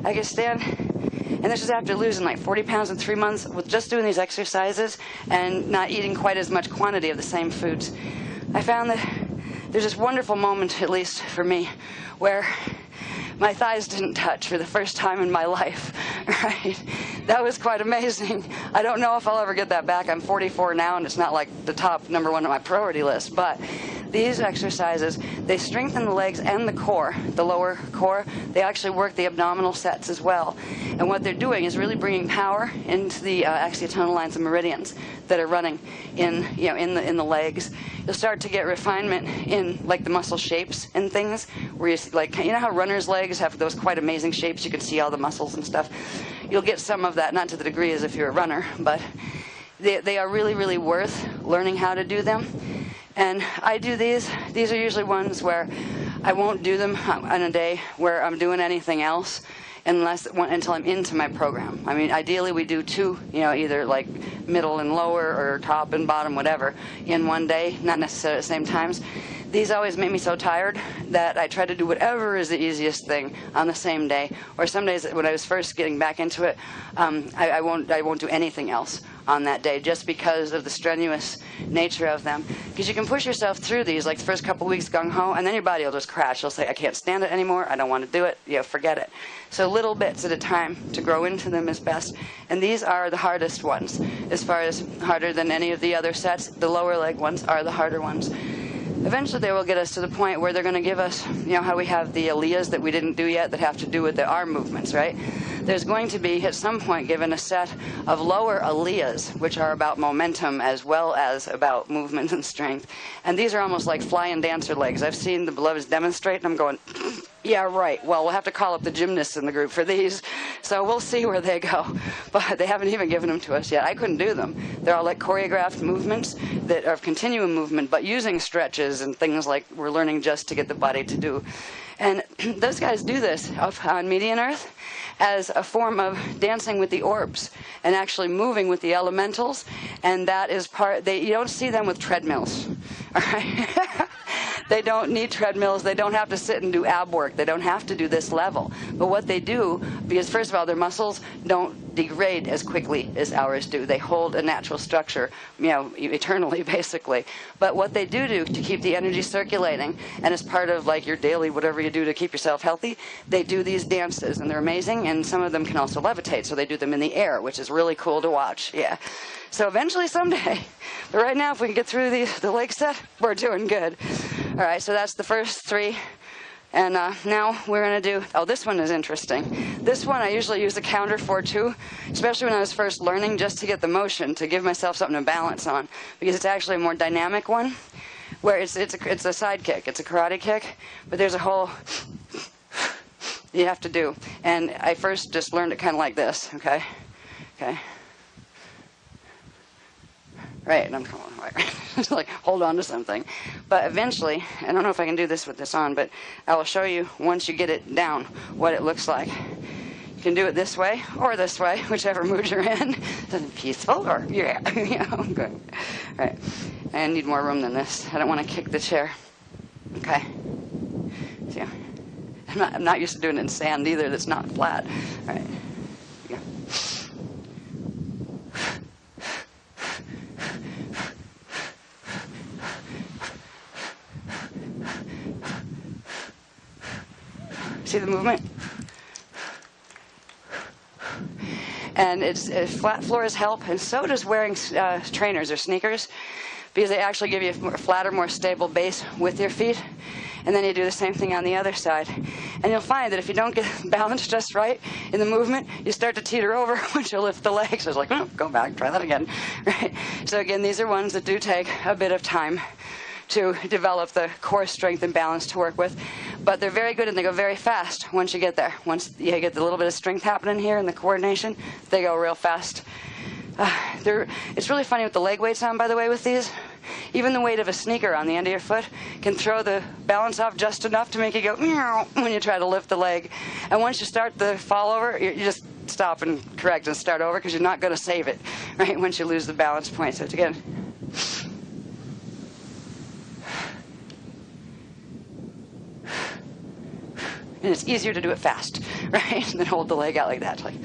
I could stand, and this was after losing like 40 pounds in 3 months with just doing these exercises and not eating quite as much quantity of the same foods. I found that there's this wonderful moment, at least for me, where my thighs didn't touch for the first time in my life, right? That was quite amazing. I don't know if I'll ever get that back. I'm 44 now, and it's not like the top number one on my priority list, but these exercises, they strengthen the legs and the core, the lower core. They actually work the abdominal sets as well. And what they're doing is really bringing power into the axiotonal lines and meridians that are running in the legs. You'll start to get refinement in like the muscle shapes and things, where you see, like, how runners' legs have those quite amazing shapes. You can see all the muscles and stuff. You'll get some of that, not to the degree as if you're a runner, but they are really, really worth learning how to do them. And I do these. These are usually ones where I won't do them on a day where I'm doing anything else. until I'm into my program. I mean, ideally we do 2, either like middle and lower or top and bottom, whatever, in one day, not necessarily at the same times. These always make me so tired that I try to do whatever is the easiest thing on the same day. Or some days when I was first getting back into it, I won't do anything else on that day just because of the strenuous nature of them. Because you can push yourself through these, like the first couple weeks gung-ho, and then your body will just crash. You'll say, I can't stand it anymore, I don't want to do it, forget it. So little bits at a time to grow into them is best. And these are the hardest ones. As far as harder than any of the other sets, the lower leg ones are the harder ones. Eventually they will get us to the point where they're going to give us, how we have the aliyahs that we didn't do yet that have to do with the arm movements, right? There's going to be, at some point, given a set of lower aliyahs, which are about momentum as well as about movement and strength. And these are almost like flying dancer legs. I've seen the beloveds demonstrate, and I'm going, yeah, right. Well, we'll have to call up the gymnasts in the group for these. So we'll see where they go. But they haven't even given them to us yet. I couldn't do them. They're all like choreographed movements that are continuum movement, but using stretches and things like we're learning just to get the body to do. And those guys do this on Median Earth as a form of dancing with the orbs and actually moving with the elementals. And that is you don't see them with treadmills. All right? They don't need treadmills. They don't have to sit and do ab work. They don't have to do this level. But what they do, because first of all, their muscles don't degrade as quickly as ours do. They hold a natural structure, eternally, basically. But what they do to keep the energy circulating, and as part of like your daily whatever you do to keep yourself healthy, they do these dances, and they're amazing. And some of them can also levitate, so they do them in the air, which is really cool to watch. Yeah. So eventually, someday. But right now, if we can get through the leg set, we're doing good. All right, so that's the first 3. And now we're going to do, this one is interesting. This one I usually use a counter for too, especially when I was first learning, just to get the motion, to give myself something to balance on, because it's actually a more dynamic one, where it's a side kick. It's a karate kick, but there's a whole you have to do. And I first just learned it kind of like this, okay? Right, and I'm going, right, like hold on to something. But eventually, I don't know if I can do this with this on, but I will show you once you get it down what it looks like. You can do it this way or this way, whichever mood you're in. Peaceful or good. Right, and I need more room than this. I don't want to kick the chair. Okay. See, I'm not used to doing it in sand either. That's not flat. All right. Yeah. See the movement? And flat floors help, and so does wearing trainers or sneakers, because they actually give you a flatter, more stable base with your feet. And then you do the same thing on the other side. And you'll find that if you don't get balanced just right in the movement, you start to teeter over once you lift the legs. So it's like, go back, try that again. Right? So again, these are ones that do take a bit of time to develop the core strength and balance to work with. But they're very good, and they go very fast once you get there. Once you get a little bit of strength happening here and the coordination, they go real fast. It's really funny with the leg weights on, by the way, with these. Even the weight of a sneaker on the end of your foot can throw the balance off just enough to make you go meow when you try to lift the leg. And once you start the fall over, you just stop and correct and start over, because you're not going to save it, right, once you lose the balance point. So it's again. And it's easier to do it fast, right, than hold the leg out like that. Like.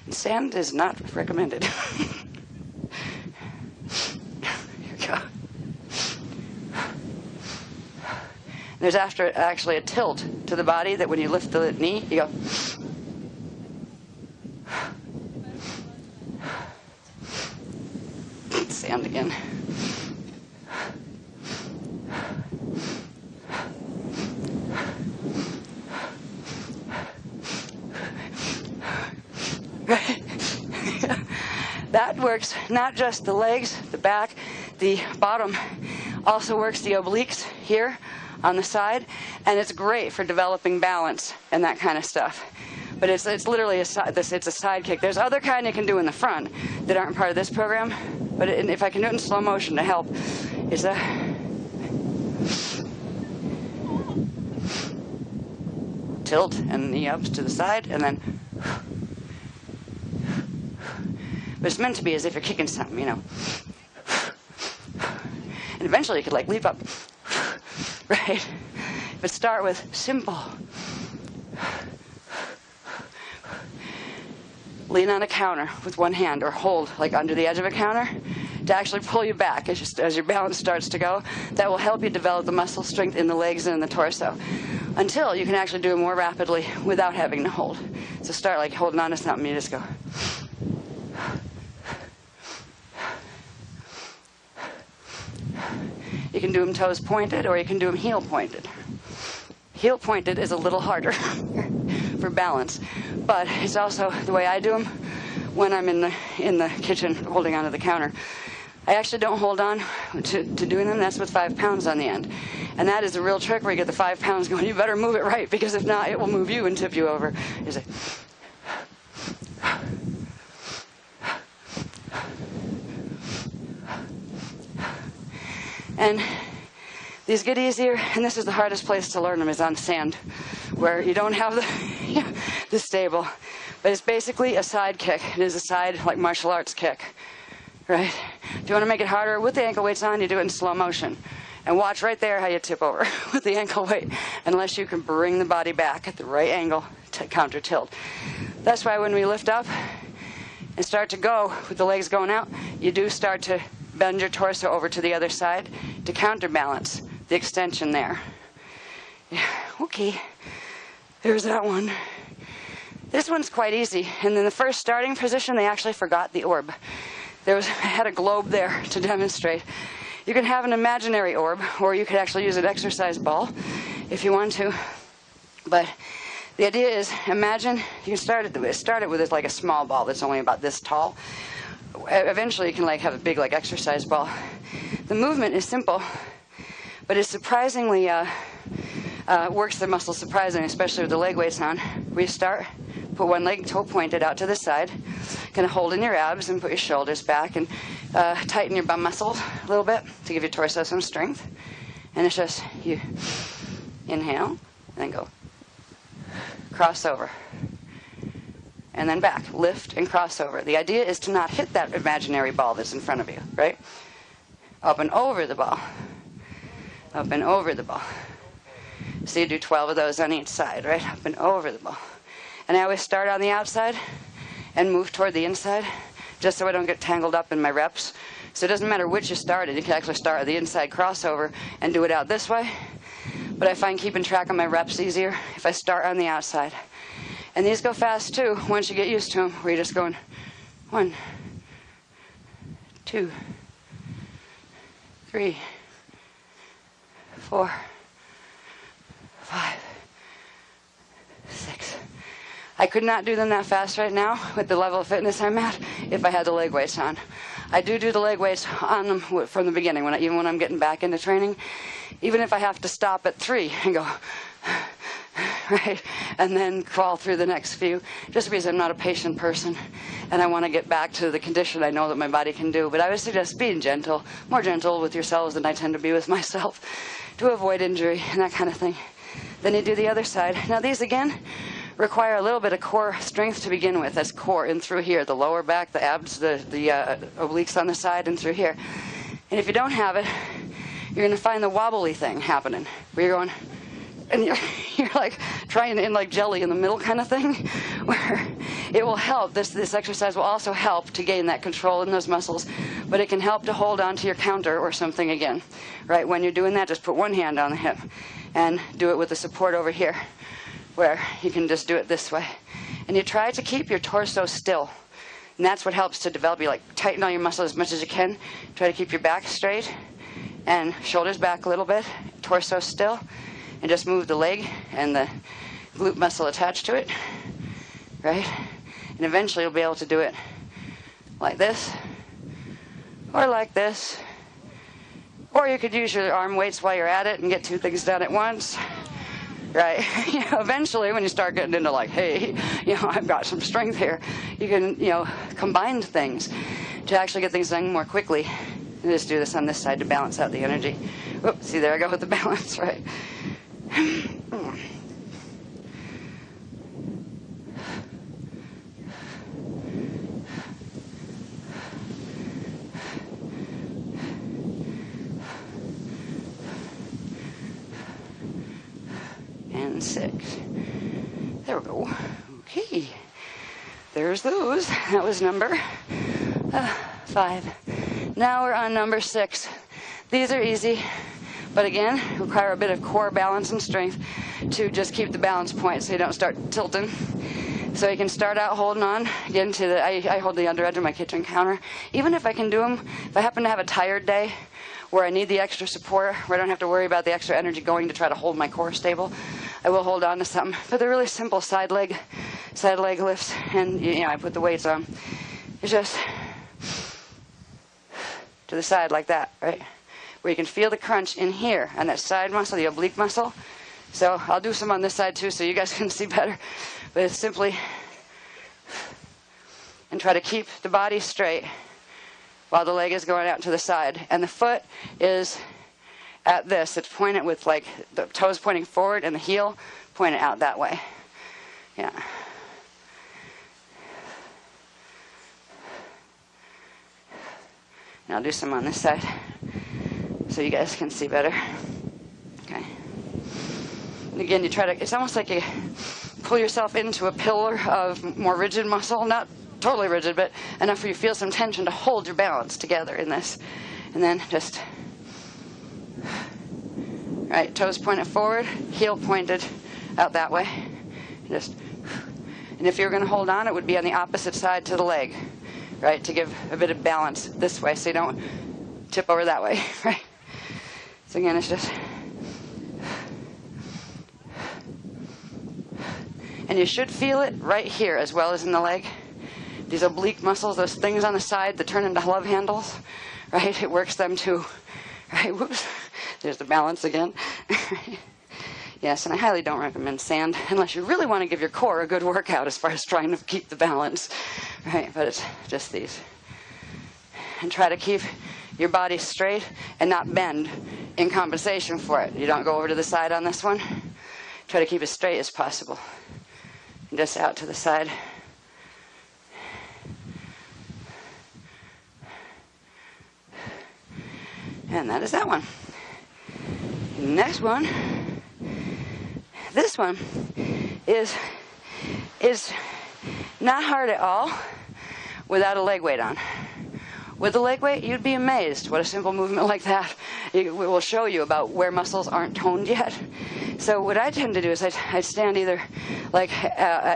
Sand is not recommended. Here we go. There's actually a tilt to the body that when you lift the knee, you go. Sand again. That works not just the legs, the back, the bottom, also works the obliques here on the side, and it's great for developing balance and that kind of stuff. But it's literally it's a side kick. There's other kind you can do in the front that aren't part of this program, but if I can do it in slow motion to help, it's a tilt and knee up to the side, and then. But it's meant to be as if you're kicking something, you know. And eventually you could like leap up, right? But start with simple. Lean on a counter with one hand, or hold like under the edge of a counter to actually pull you back as your balance starts to go. That will help you develop the muscle strength in the legs and in the torso until you can actually do it more rapidly without having to hold. So start like holding on to something, you just go. You can do them toes pointed, or you can do them heel pointed. Heel pointed is a little harder for balance, but it's also the way I do them when I'm in the kitchen holding onto the counter. I actually don't hold on to doing them. That's with 5 pounds on the end. And that is a real trick where you get the 5 pounds going. You better move it right, because if not, it will move you and tip you over. You say, and these get easier, and this is the hardest place to learn them, is on sand, where you don't have the stable. But it's basically a side kick. It is a side, like martial arts kick, right? If you want to make it harder, with the ankle weights on, you do it in slow motion. And watch right there how you tip over with the ankle weight, unless you can bring the body back at the right angle to counter tilt. That's why when we lift up and start to go with the legs going out, you do start to bend your torso over to the other side to counterbalance the extension there. Yeah, okay, there's that one. This one's quite easy. And in the first starting position, they actually forgot the orb. I had a globe there to demonstrate. You can have an imaginary orb, or you could actually use an exercise ball if you want to. But the idea is, imagine you can start it with like a small ball that's only about this tall. Eventually you can like have a big like exercise ball. The movement is simple, but it surprisingly works the muscles surprisingly, especially with the leg weights on. We start, put one leg toe pointed out to the side, kind of hold in your abs and put your shoulders back, and tighten your bum muscles a little bit to give your torso some strength. And it's just you inhale and then go cross over. And then back, lift and cross over. The idea is to not hit that imaginary ball that's in front of you, right? Up and over the ball. Up and over the ball. So you do 12 of those on each side, right? Up and over the ball. And I always start on the outside and move toward the inside, just so I don't get tangled up in my reps. So it doesn't matter which you started. You can actually start at the inside crossover and do it out this way. But I find keeping track of my reps easier if I start on the outside. And these go fast too, once you get used to them, where you're just going 1, 2, 3, 4, 5, 6. I could not do them that fast right now with the level of fitness I'm at if I had the leg weights on. I do the leg weights on them from the beginning, even when I'm getting back into training. Even if I have to stop at 3 and go, right, and then crawl through the next few, just because I'm not a patient person and I want to get back to the condition I know that my body can do. But I would suggest being gentle, more gentle with yourselves than I tend to be with myself, to avoid injury and that kind of thing. Then you do the other side. Now these again require a little bit of core strength to begin with. That's core in through here, the lower back, the abs, the obliques on the side and through here. And if you don't have it, you're going to find the wobbly thing happening, where you're going, and you're like trying in like jelly in the middle kind of thing, where it will help. This exercise will also help to gain that control in those muscles, but it can help to hold on to your counter or something again, right? When you're doing that, just put one hand on the hip and do it with the support over here, where you can just do it this way. And you try to keep your torso still. And that's what helps to develop. You like tighten all your muscles as much as you can. Try to keep your back straight and shoulders back a little bit, torso still, and just move the leg and the glute muscle attached to it, right? And eventually you'll be able to do it like this, or like this, or you could use your arm weights while you're at it and get 2 things done at once, right? Eventually when you start getting into like, hey, I've got some strength here, you can, combine things to actually get things done more quickly. And just do this on this side to balance out the energy. Whoops, see, there I go with the balance, right? and 6. There we go. Okay. There's those. That was number 5. Now we're on number 6. These are easy, but again, require a bit of core balance and strength to just keep the balance point so you don't start tilting. So you can start out holding on, get into the, I hold the under edge of my kitchen counter. Even if I can do them, if I happen to have a tired day where I need the extra support, where I don't have to worry about the extra energy going to try to hold my core stable, I will hold on to something. But they're really simple side leg lifts, and I put the weights on. It's just to the side like that, right? Where you can feel the crunch in here on that side muscle, the oblique muscle. So I'll do some on this side too so you guys can see better. But it's simply, and try to keep the body straight while the leg is going out to the side. And the foot is at this. It's pointed with like the toes pointing forward and the heel pointed out that way. Yeah. And I'll do some on this side so you guys can see better. Okay. And again, you try to, it's almost like you pull yourself into a pillar of more rigid muscle, not totally rigid, but enough where you feel some tension to hold your balance together in this. And then just, right, toes pointed forward, heel pointed out that way. Just, and if you're going to hold on, it would be on the opposite side to the leg, right, to give a bit of balance this way so you don't tip over that way, right? So again, it's just, and you should feel it right here as well as in the leg. These oblique muscles, those things on the side that turn into love handles, right? It works them too, right? Whoops. There's the balance again. Yes, and I highly don't recommend sand unless you really want to give your core a good workout as far as trying to keep the balance, right? But it's just these. And try to keep your body straight and not bend in compensation for it. You don't go over to the side on this one. Try to keep as straight as possible. And just out to the side. And that is that one. Next one. This one is not hard at all without a leg weight on. With a leg weight, you'd be amazed what a simple movement like that will show you about where muscles aren't toned yet. So what I tend to do is I'd stand either like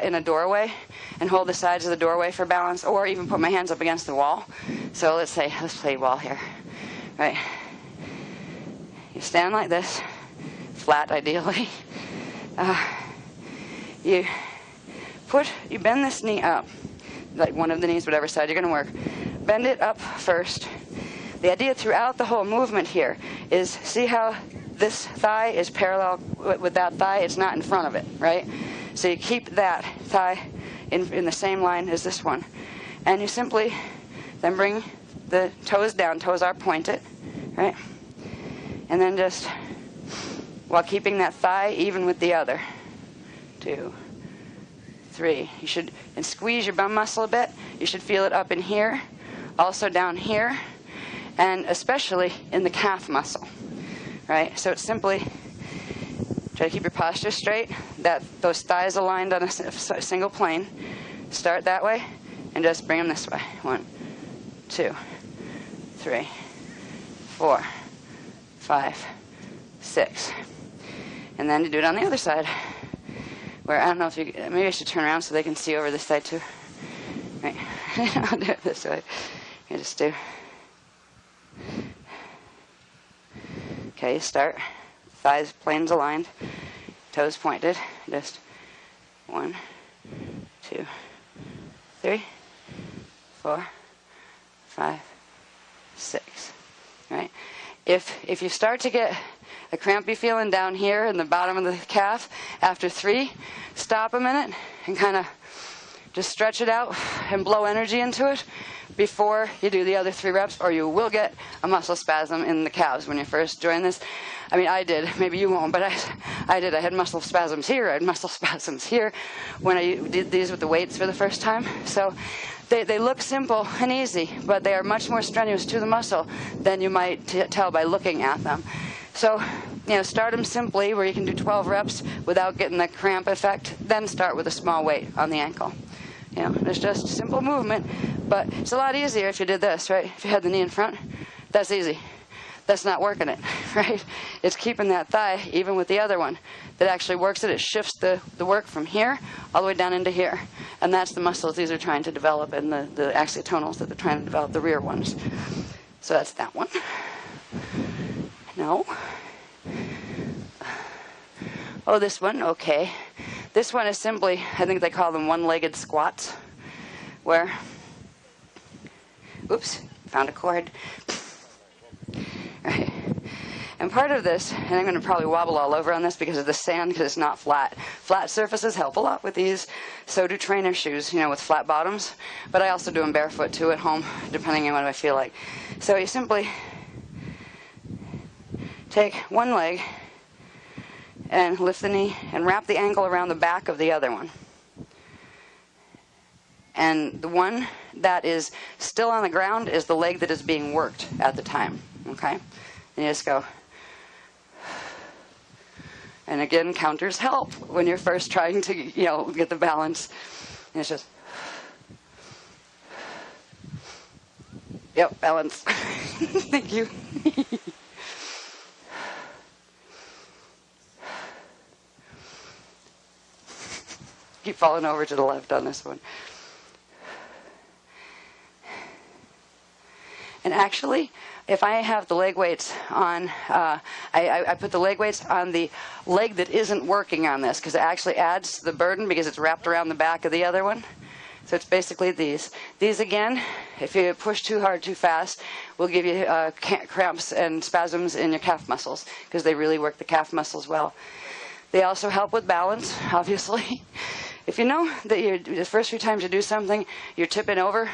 in a doorway and hold the sides of the doorway for balance, or even put my hands up against the wall. So let's play wall here, right? You stand like this, flat ideally. You bend this knee up, like one of the knees, whatever side you're going to work. Bend it up first. The idea throughout the whole movement here is, see how this thigh is parallel with that thigh? It's not in front of it, right? So you keep that thigh in the same line as this one. And you simply then bring the toes down. Toes are pointed, right? And then just, while keeping that thigh even with the other. 2, 3. You should, and squeeze your bum muscle a bit. You should feel it up in here, also down here, and especially in the calf muscle, right? So it's simply, try to keep your posture straight, those thighs aligned on a single plane. Start that way, and just bring them this way. 1, 2, 3, 4, 5, 6. And then you do it on the other side, where I don't know if you, maybe I should turn around so they can see over this side too. Right. I'll do it this way. I just do. Okay, start. Thighs, planes aligned, toes pointed. Just 1, 2, 3, 4, 5, 6. Right. If you start to get a crampy feeling down here in the bottom of the calf after 3, stop a minute and kind of just stretch it out and blow energy into it before you do the other 3 reps, or you will get a muscle spasm in the calves when you first join this. I mean, I did. Maybe you won't, but I did. I had muscle spasms here. I had muscle spasms here when I did these with the weights for the first time. So they look simple and easy, but they are much more strenuous to the muscle than you might tell by looking at them. So, start them simply where you can do 12 reps without getting the cramp effect. Then start with a small weight on the ankle. It's just simple movement, but it's a lot easier if you did this, right? If you had the knee in front, that's easy. That's not working it, right? It's keeping that thigh, even with the other one, that actually works it. It shifts the work from here all the way down into here. And that's the muscles these are trying to develop, and the axiotonals that they're trying to develop, the rear ones. So that's that one. No. Oh, this one, okay. This one is simply, I think they call them one-legged squats, where, oops, found a cord. Right. And part of this, and I'm going to probably wobble all over on this because of the sand, because it's not flat. Flat surfaces help a lot with these. So do trainer shoes, with flat bottoms. But I also do them barefoot too at home, depending on what I feel like. So you simply take one leg and lift the knee and wrap the ankle around the back of the other one. And the one that is still on the ground is the leg that is being worked at the time. Okay? And you just go. And again, counters help when you're first trying to, get the balance. And it's just. Yep, balance. Thank you. Keep falling over to the left on this one. And actually, if I have the leg weights on, I put the leg weights on the leg that isn't working on this, because it actually adds to the burden because it's wrapped around the back of the other one. So it's basically these. These, again, if you push too hard, too fast, will give you cramps and spasms in your calf muscles, because they really work the calf muscles well. They also help with balance, obviously. If you know that the first few times you do something, you're tipping over,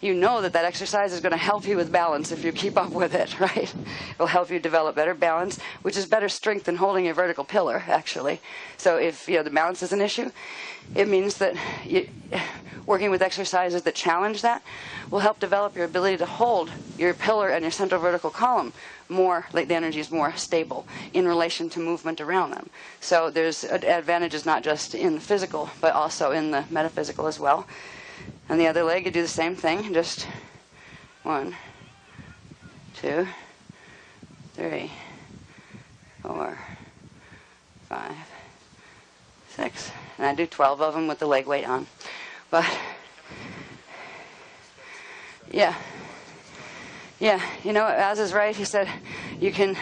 you know that exercise is going to help you with balance if you keep up with it, right? It will help you develop better balance, which is better strength than holding a vertical pillar, actually. So if the balance is an issue, it means that working with exercises that challenge that will help develop your ability to hold your pillar and your central vertical column more, like the energy is more stable in relation to movement around them. So there's advantages not just in the physical, but also in the metaphysical as well. And the other leg, you do the same thing, just 1, 2, 3, 4, 5, 6. And I do 12 of them with the leg weight on. But, yeah, Az is right. He said you can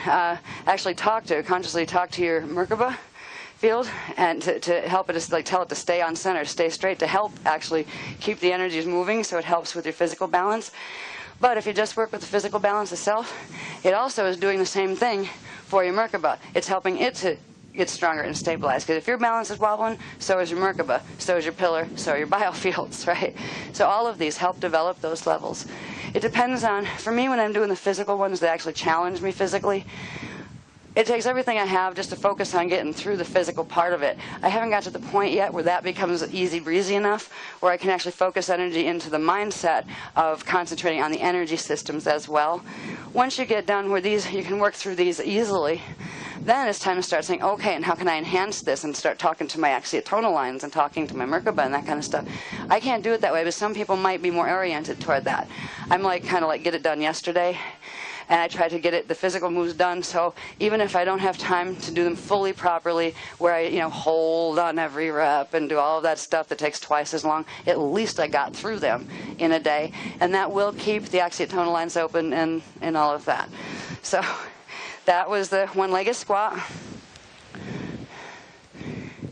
actually consciously talk to your Merkaba field and to help it, tell it to stay on center, stay straight, to help actually keep the energies moving, so it helps with your physical balance. But if you just work with the physical balance itself, it also is doing the same thing for your Merkaba. It's helping it to get stronger and stabilized. Because if your balance is wobbling, so is your Merkaba, so is your pillar, so are your biofields, right? So all of these help develop those levels. It depends on, for me, when I'm doing the physical ones that actually challenge me physically, it takes everything I have just to focus on getting through the physical part of it. I haven't got to the point yet where that becomes easy breezy enough, where I can actually focus energy into the mindset of concentrating on the energy systems as well. Once you get done where you can work through these easily, then it's time to start saying, okay, and how can I enhance this, and start talking to my axiotonal lines and talking to my Merkaba and that kind of stuff. I can't do it that way, but some people might be more oriented toward that. I'm kind of like get it done yesterday, and I try to get the physical moves done, so even if I don't have time to do them fully properly, where I hold on every rep and do all of that stuff that takes twice as long, at least I got through them in a day, and that will keep the axiotonal lines open and all of that. So that was the one-legged squat.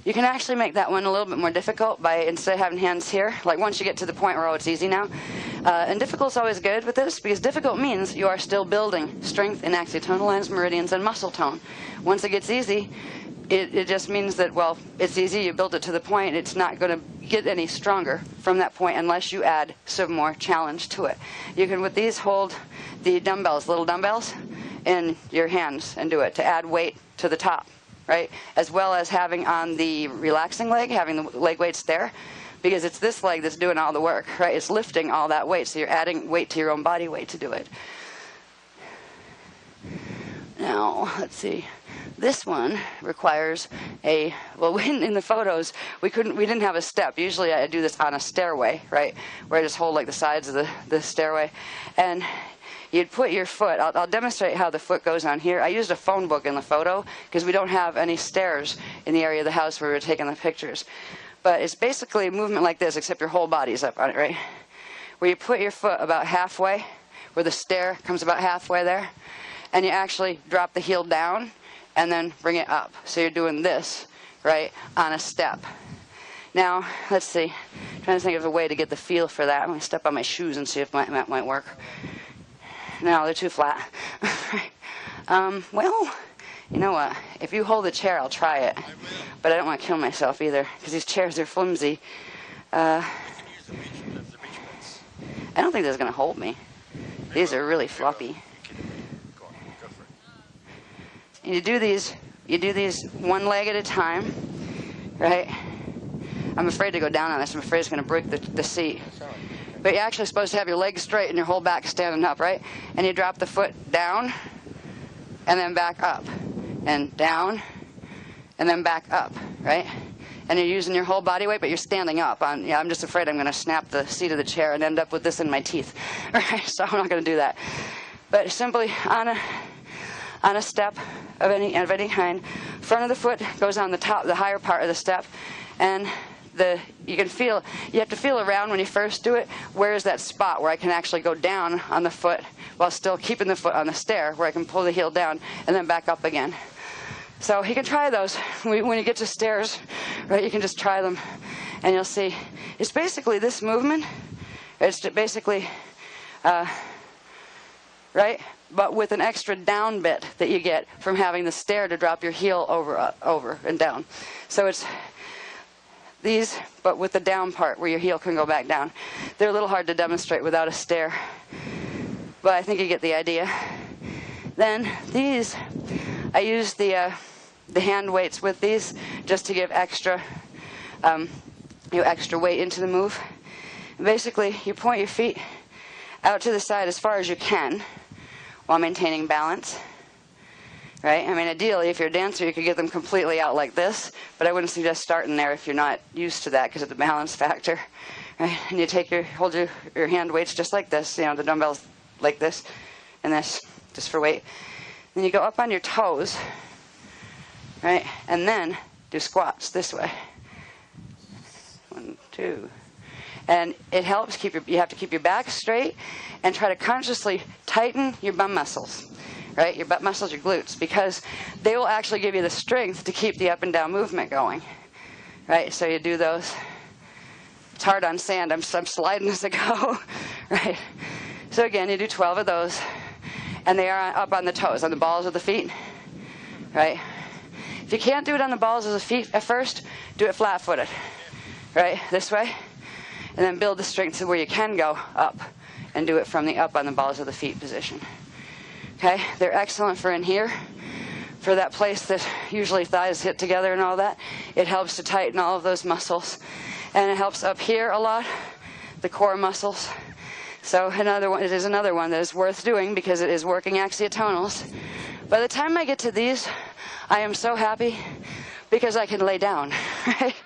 You can actually make that one a little bit more difficult by, instead of having hands here, once you get to the point where, it's easy now. And difficult's always good with this, because difficult means you are still building strength in axiotonal lines, meridians, and muscle tone. Once it gets easy, it just means that, it's easy, you build it to the point, it's not going to get any stronger from that point unless you add some more challenge to it. You can, with these, hold the dumbbells, little dumbbells, in your hands and do it to add weight to the top, right? As well as having on the relaxing leg, having the leg weights there, because it's this leg that's doing all the work, right? It's lifting all that weight, so you're adding weight to your own body weight to do it. Now, let's see. This one requires well, in the photos, we didn't have a step. Usually I do this on a stairway, right? Where I just hold like the sides of the stairway. And you'd put your foot, I'll demonstrate how the foot goes on here. I used a phone book in the photo because we don't have any stairs in the area of the house where we were taking the pictures. But it's basically a movement like this, except your whole body's up on it, right? Where you put your foot about halfway, where the stair comes about halfway there, and you actually drop the heel down and then bring it up. So you're doing this, right, on a step. Now, let's see. I'm trying to think of a way to get the feel for that. I'm going to step on my shoes and see if that might work. No, they're too flat. Well, you know what? If you hold the chair, I'll try it. But I don't want to kill myself either, because these chairs are flimsy. I don't think that's going to hold me. These are really floppy. You do these one leg at a time, right? I'm afraid to go down on this. I'm afraid it's going to break the seat. But you're actually supposed to have your legs straight and your whole back standing up, right? And you drop the foot down and then back up and down and then back up, right? And you're using your whole body weight, but you're standing up. I'm just afraid I'm going to snap the seat of the chair and end up with this in my teeth, right? So I'm not going to do that. But simply on a step of any kind, front of the foot goes on the top, the higher part of the step, and you have to feel around when you first do it, where is that spot where I can actually go down on the foot while still keeping the foot on the stair, where I can pull the heel down and then back up again. So you can try those. When you get to stairs, right, you can just try them, and you'll see. It's basically this movement. It's basically, right, but with an extra down bit that you get from having the stair to drop your heel over and down. So it's these, but with the down part where your heel can go back down. They're a little hard to demonstrate without a stair, but I think you get the idea. Then these, I use the hand weights with these just to give extra weight into the move. And basically, you point your feet out to the side as far as you can while maintaining balance. Right? I mean, ideally, if you're a dancer, you could get them completely out like this, but I wouldn't suggest starting there if you're not used to that because of the balance factor. Right? And you hold your hand weights just like this, the dumbbells like this, and this, just for weight. Then you go up on your toes, right? And then do squats this way. 1, 2. And it helps you have to keep your back straight and try to consciously tighten your bum muscles. Right, your butt muscles, your glutes, because they will actually give you the strength to keep the up and down movement going. Right, so you do those. It's hard on sand. I'm sliding as I go. Right. So again, you do 12 of those, and they are up on the toes, on the balls of the feet. Right. If you can't do it on the balls of the feet at first, do it flat-footed. Right, this way, and then build the strength to where you can go up, and do it from the up on the balls of the feet position. Okay, they're excellent for in here, for that place that usually thighs hit together and all that. It helps to tighten all of those muscles, and it helps up here a lot, the core muscles. So it is another one that is worth doing because it is working axiotonals. By the time I get to these, I am so happy because I can lay down. Right?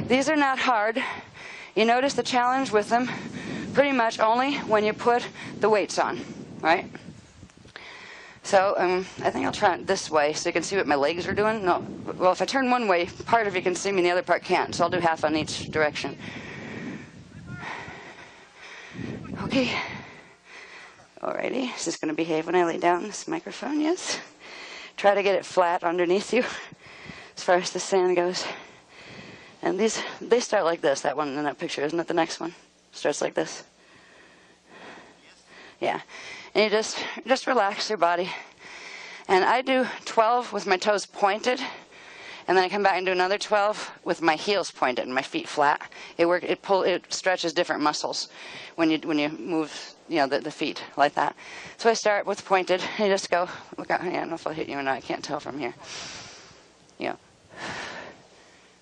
These are not hard. You notice the challenge with them pretty much only when you put the weights on, right? So I think I'll try it this way so you can see what my legs are doing. No, well, if I turn one way, part of you can see me and the other part can't. So I'll do half on each direction. Okay. Alrighty. Is this going to behave when I lay down this microphone? Yes. Try to get it flat underneath you as far as the sand goes. And they start like this. That one in that picture, isn't it? The next one starts like this. Yeah. And you just relax your body. And I do 12 with my toes pointed, and then I come back and do another 12 with my heels pointed and my feet flat. It stretches different muscles when you move, the feet like that. So I start with pointed. And you just go. Look out! I don't know if I'll hit you or not. I can't tell from here. Yeah.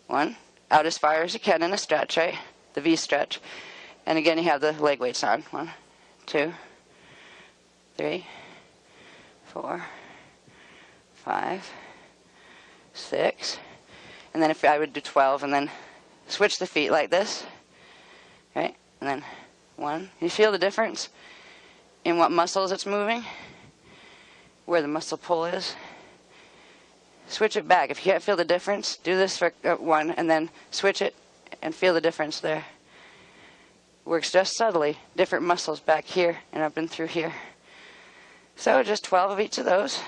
1 out as far as you can in a stretch, right? The V stretch. And again, you have the leg weights on. 1, 2, 3, 4, 5, 6, and then if I would do 12, and then switch the feet like this, right? And then 1. You feel the difference in what muscles it's moving, where the muscle pull is. Switch it back. If you can't feel the difference, do this for 1, and then switch it and feel the difference there. Works just subtly. Different muscles back here and up and through here. So just 12 of each of those.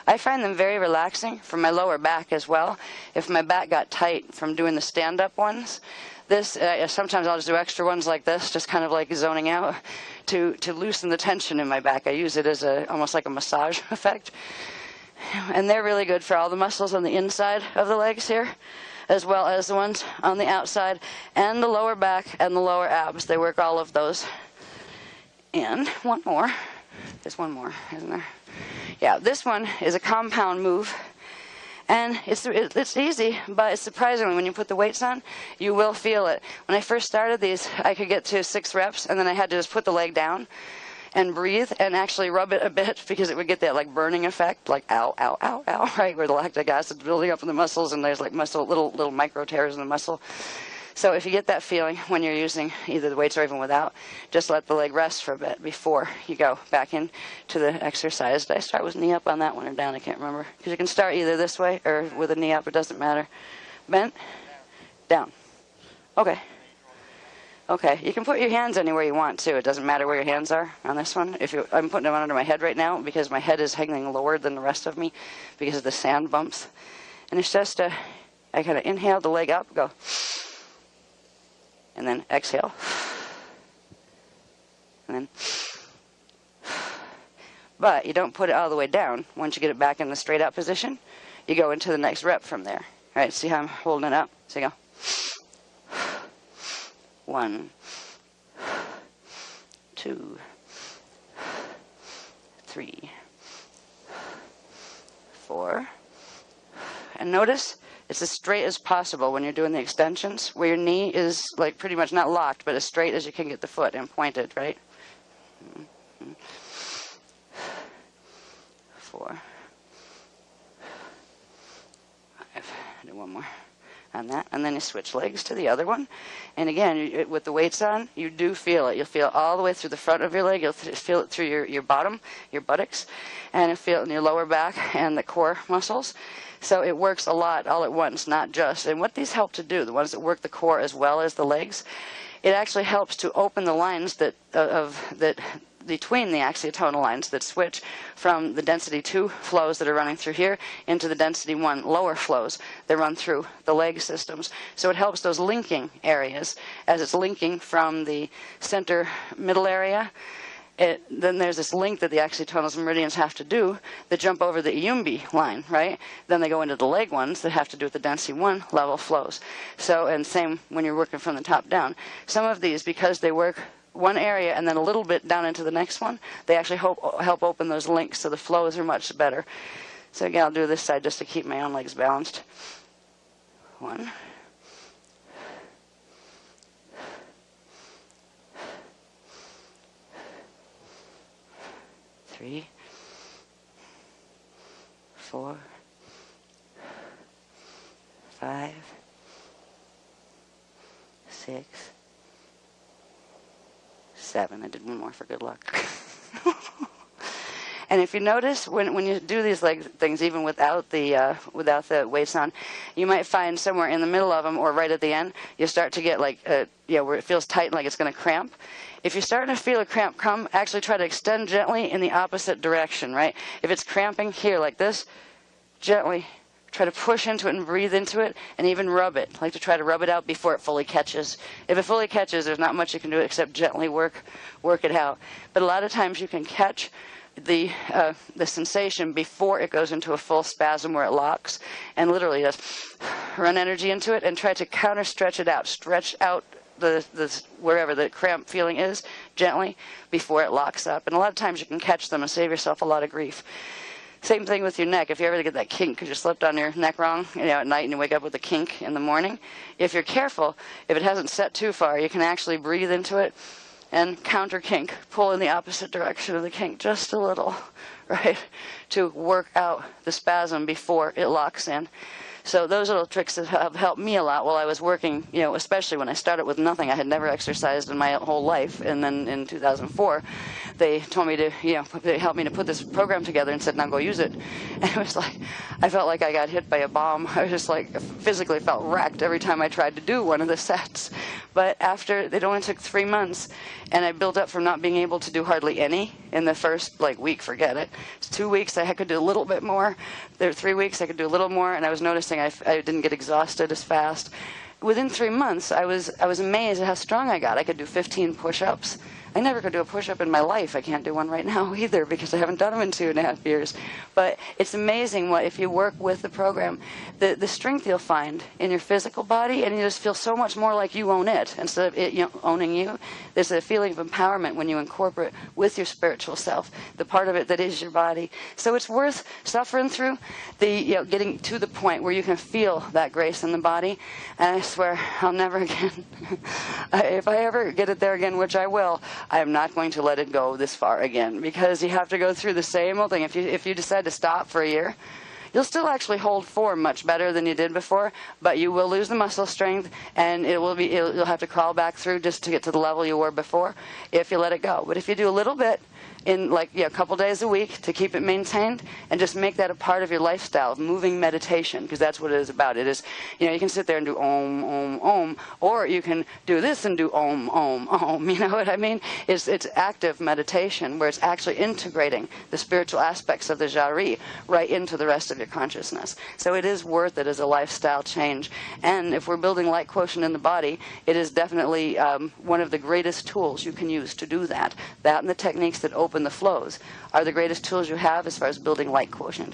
I find them very relaxing for my lower back as well. If my back got tight from doing the stand-up ones, this sometimes I'll just do extra ones like this, just kind of like zoning out to loosen the tension in my back. I use it as almost like a massage effect. And they're really good for all the muscles on the inside of the legs here, as well as the ones on the outside, and the lower back and the lower abs. They work all of those. And one more. There's one more, isn't there? Yeah, this one is a compound move. And it's easy, but surprisingly, when you put the weights on, you will feel it. When I first started these, I could get to 6 reps, and then I had to just put the leg down and breathe and actually rub it a bit, because it would get that like burning effect, like ow, ow, ow, ow, right, where the lactic acid is building up in the muscles, and there's like little micro tears in the muscle. So if you get that feeling when you're using either the weights or even without, just let the leg rest for a bit before you go back in to the exercise. Did I start with knee up on that one or down? I can't remember. Because you can start either this way or with a knee up. It doesn't matter. Bent? Down. Okay. Okay. You can put your hands anywhere you want, too. It doesn't matter where your hands are on this one. I'm putting them under my head right now because my head is hanging lower than the rest of me because of the sand bumps. And it's just I kind of inhale the leg up, go. And then exhale. And then. But you don't put it all the way down. Once you get it back in the straight out position, you go into the next rep from there. All right, see how I'm holding it up? So you go. 1, 2, 3, 4. And notice it's as straight as possible when you're doing the extensions, where your knee is like pretty much not locked, but as straight as you can get the foot and pointed, right? 4, 5. Do one more on that, and then you switch legs to the other one. And again, with the weights on, you do feel it. You'll feel it all the way through the front of your leg. You'll feel it through your bottom, your buttocks, and you'll feel it in your lower back and the core muscles. So it works a lot all at once, not just. And what these help to do, the ones that work the core as well as the legs, it actually helps to open the lines that between the axiotonal lines that switch from the density 2 flows that are running through here into the density 1 lower flows that run through the leg systems. So it helps those linking areas as it's linking from the center middle area. Then there's this link that the axiotonals and meridians have to do that jump over the Iumbi line, right? Then they go into the leg ones that have to do with the density 1 level flows. So, and same when you're working from the top down. Some of these, because they work one area and then a little bit down into the next one, they actually help open those links so the flows are much better. So again, I'll do this side just to keep my own legs balanced. 1. 3, 4, 5, 6, 7. I did one more for good luck. And if you notice, when you do these leg things, even without the weights on, you might find somewhere in the middle of them or right at the end, you start to get like, where it feels tight, like it's going to cramp. If you're starting to feel a cramp come, actually try to extend gently in the opposite direction, right? If it's cramping here like this, gently try to push into it and breathe into it and even rub it. Like to try to rub it out before it fully catches. If it fully catches, there's not much you can do except gently work it out. But a lot of times you can catch the sensation before it goes into a full spasm where it locks, and literally just run energy into it and try to counter stretch it out. Stretch out the wherever the cramp feeling is gently before it locks up. And a lot of times you can catch them and save yourself a lot of grief. Same thing with your neck. If you ever get that kink because you slept on your neck wrong, at night and you wake up with a kink in the morning, if you're careful, if it hasn't set too far, you can actually breathe into it and counter kink, pull in the opposite direction of the kink just a little, right, to work out the spasm before it locks in. So those little tricks have helped me a lot while I was working, especially when I started with nothing. I had never exercised in my whole life. And then in 2004, they told me to, they helped me to put this program together and said, now go use it. And it was like, I felt like I got hit by a bomb. I was just like, physically felt wrecked every time I tried to do one of the sets. But after, it only took 3 months, and I built up from not being able to do hardly any in the first, week, forget it. It's 2 weeks, I could do a little bit more. There were 3 weeks, I could do a little more, and I was noticing I didn't get exhausted as fast. Within 3 months, I was amazed at how strong I got. I could do 15 push-ups. I never could do a push-up in my life. I can't do one right now either because I haven't done them in 2.5 years. But it's amazing what, if you work with the program, the strength you'll find in your physical body, and you just feel so much more like you own it instead of it owning you. There's a feeling of empowerment when you incorporate with your spiritual self, the part of it that is your body. So it's worth suffering through getting to the point where you can feel that grace in the body. And I swear, I'll never again, if I ever get it there again, which I will, I am not going to let it go this far again, because you have to go through the same old thing. If you decide to stop for a year, you'll still actually hold form much better than you did before, but you will lose the muscle strength, and you'll have to crawl back through just to get to the level you were before if you let it go. But if you do a little bit in a couple days a week to keep it maintained, and just make that a part of your lifestyle of moving meditation, because that's what it is about. It is, you can sit there and do om, om, om, or you can do this and do om, om, om. You know what I mean? It's active meditation where it's actually integrating the spiritual aspects of the jari right into the rest of your consciousness. So it is worth it as a lifestyle change. And if we're building light quotient in the body, it is definitely one of the greatest tools you can use to do that. That and the techniques that open the flows are the greatest tools you have as far as building light quotient.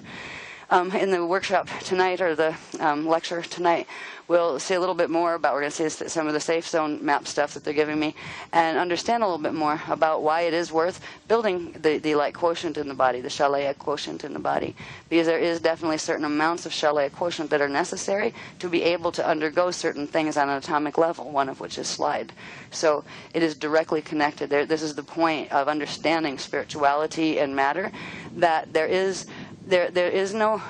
In the workshop tonight, or the lecture tonight, we'll see a little bit more about, we're going to see some of the safe zone map stuff that they're giving me, and understand a little bit more about why it is worth building the light quotient in the body, the Shalaya quotient in the body, because there is definitely certain amounts of Shalaya quotient that are necessary to be able to undergo certain things on an atomic level, one of which is slide. So it is directly connected. This is the point of understanding spirituality and matter, that there's no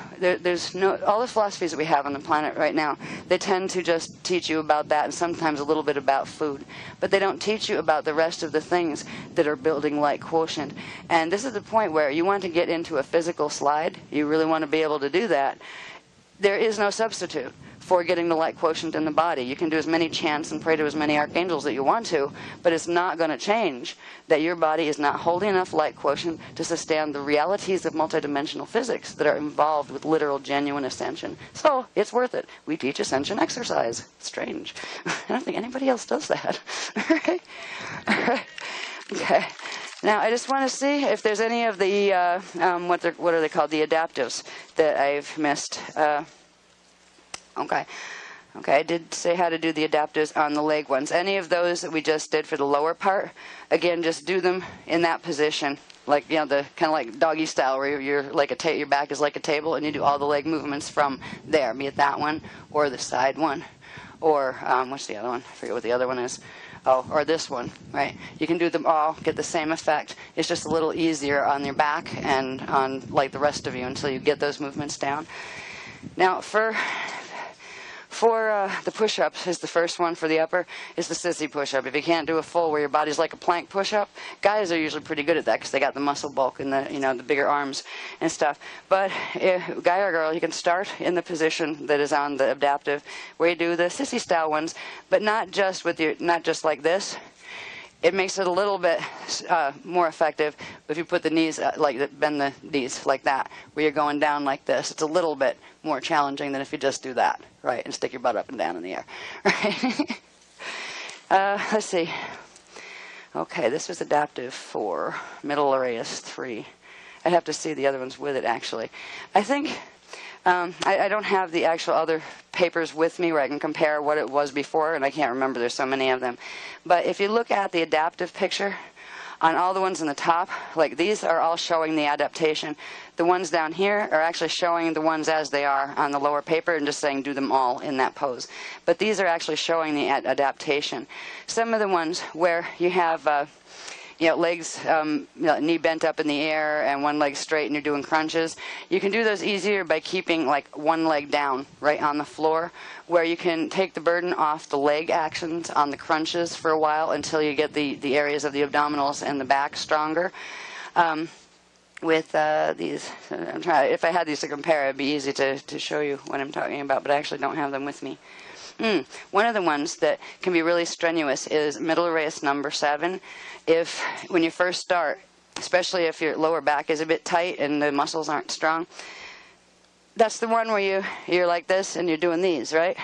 all the philosophies that we have on the planet right now, they tend to just teach you about that and sometimes a little bit about food, but they don't teach you about the rest of the things that are building light quotient. And this is the point where you want to get into a physical slide, you really want to be able to do that. There is no substitute for getting the light quotient in the body. You can do as many chants and pray to as many archangels that you want to, but it's not going to change that your body is not holding enough light quotient to sustain the realities of multidimensional physics that are involved with literal, genuine ascension. So it's worth it. We teach ascension exercise. Strange. I don't think anybody else does that. All right? All right. Okay. Now, I just want to see if there's any of the, what are they called, the adaptives that I've missed. Okay, I did say how to do the adaptives on the leg ones. Any of those that we just did for the lower part, again, just do them in that position, like, the kind of like doggy style, where you're like your back is like a table, and you do all the leg movements from there, be it that one or the side one, or what's the other one? I forget what the other one is. Oh, or this one, right? You can do them all, get the same effect. It's just a little easier on your back and on the rest of you until you get those movements down. Now, for the push-ups, is the first one for the upper, is the sissy push-up. If you can't do a full where your body's like a plank push-up, guys are usually pretty good at that because they got the muscle bulk and the bigger arms and stuff. But guy or girl, you can start in the position that is on the adaptive, where you do the sissy style ones, but not just like this. It makes it a little bit more effective if you put the knees, bend the knees like that, where you're going down like this. It's a little bit more challenging than if you just do that, right, and stick your butt up and down in the air. Right? Let's see. Okay, this was adaptive for middle Arias 3. I'd have to see the other ones with it, actually. I think I don't have the actual other papers with me where I can compare what it was before, and I can't remember. There's so many of them. But if you look at the adaptive picture on all the ones in the top, like these are all showing the adaptation. The ones down here are actually showing the ones as they are on the lower paper and just saying do them all in that pose. But these are actually showing the adaptation. Some of the ones where you have legs, knee bent up in the air and one leg straight and you're doing crunches, you can do those easier by keeping like one leg down right on the floor, where you can take the burden off the leg actions on the crunches for a while until you get the areas of the abdominals and the back stronger. With these, I'm trying. If I had these to compare, it'd be easy to show you what I'm talking about, but I actually don't have them with me. One of the ones that can be really strenuous is middle race number 7. When you first start, especially if your lower back is a bit tight and the muscles aren't strong, that's the one where you're like this and you're doing these, right?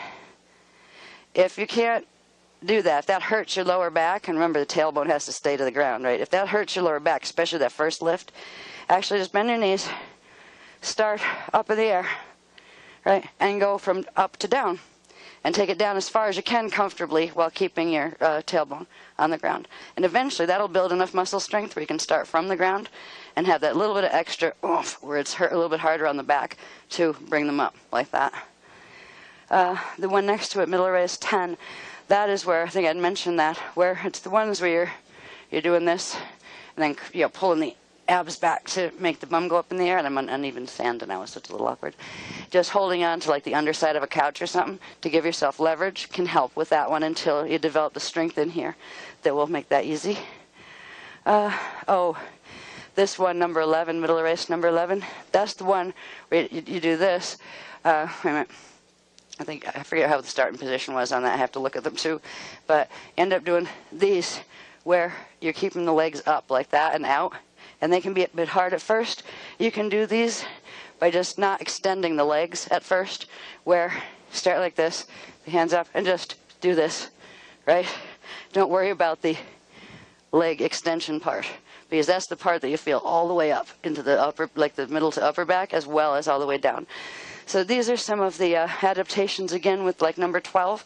If you can't do that, if that hurts your lower back, and remember the tailbone has to stay to the ground, right? If that hurts your lower back, especially that first lift, actually just bend your knees, start up in the air, right, and go from up to down. And take it down as far as you can comfortably while keeping your tailbone on the ground. And eventually that'll build enough muscle strength where you can start from the ground and have that little bit of extra oomph where it's hurt a little bit harder on the back to bring them up like that. The one next to it, middle raise 10, that is where I think I'd mentioned that, where it's the ones where you're doing this and then pulling the abs back to make the bum go up in the air, and I'm on uneven sand and now, so it's a little awkward. Just holding on to like the underside of a couch or something to give yourself leverage can help with that one until you develop the strength in here that will make that easy. This one, number 11, middle race number 11, that's the one where you do this. Wait a minute. I forget how the starting position was on that. I have to look at them too. But end up doing these where you're keeping the legs up like that and out. And they can be a bit hard at first. You can do these by just not extending the legs at first, where start like this, the hands up, and just do this, right? Don't worry about the leg extension part, because that's the part that you feel all the way up into the upper, like the middle to upper back, as well as all the way down. So these are some of the adaptations, again, with like number 12.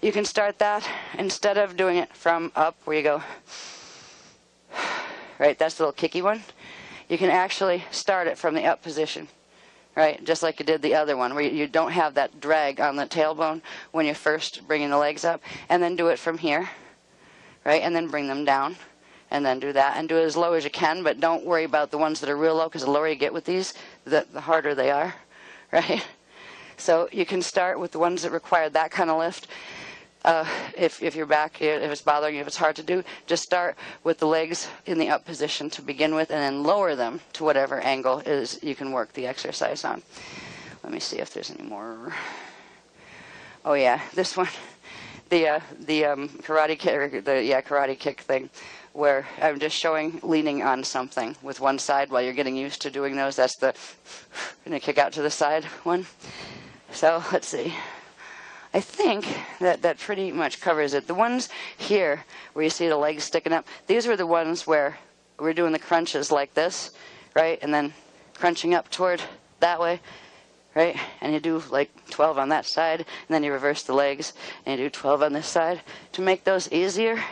You can start that instead of doing it from up, where you go, right, that's the little kicky one. You can actually start it from the up position, right, just like you did the other one, where you don't have that drag on the tailbone when you're first bringing the legs up, and then do it from here, right, and then bring them down, and then do that, and do it as low as you can, but don't worry about the ones that are real low, because the lower you get with these, the harder they are, right? So you can start with the ones that require that kind of lift. If your back, if it's bothering you, if it's hard to do, just start with the legs in the up position to begin with, and then lower them to whatever angle is you can work the exercise on. Let me see if there's any more. Oh yeah, this one, the karate kick, or karate kick thing, where I'm just showing leaning on something with one side while you're getting used to doing those. That's the kick out to the side one. So let's see. I think that pretty much covers it. The ones here where you see the legs sticking up, these were the ones where we're doing the crunches like this, right? And then crunching up toward that way, right? And you do like 12 on that side, and then you reverse the legs, and you do 12 on this side. To make those easier,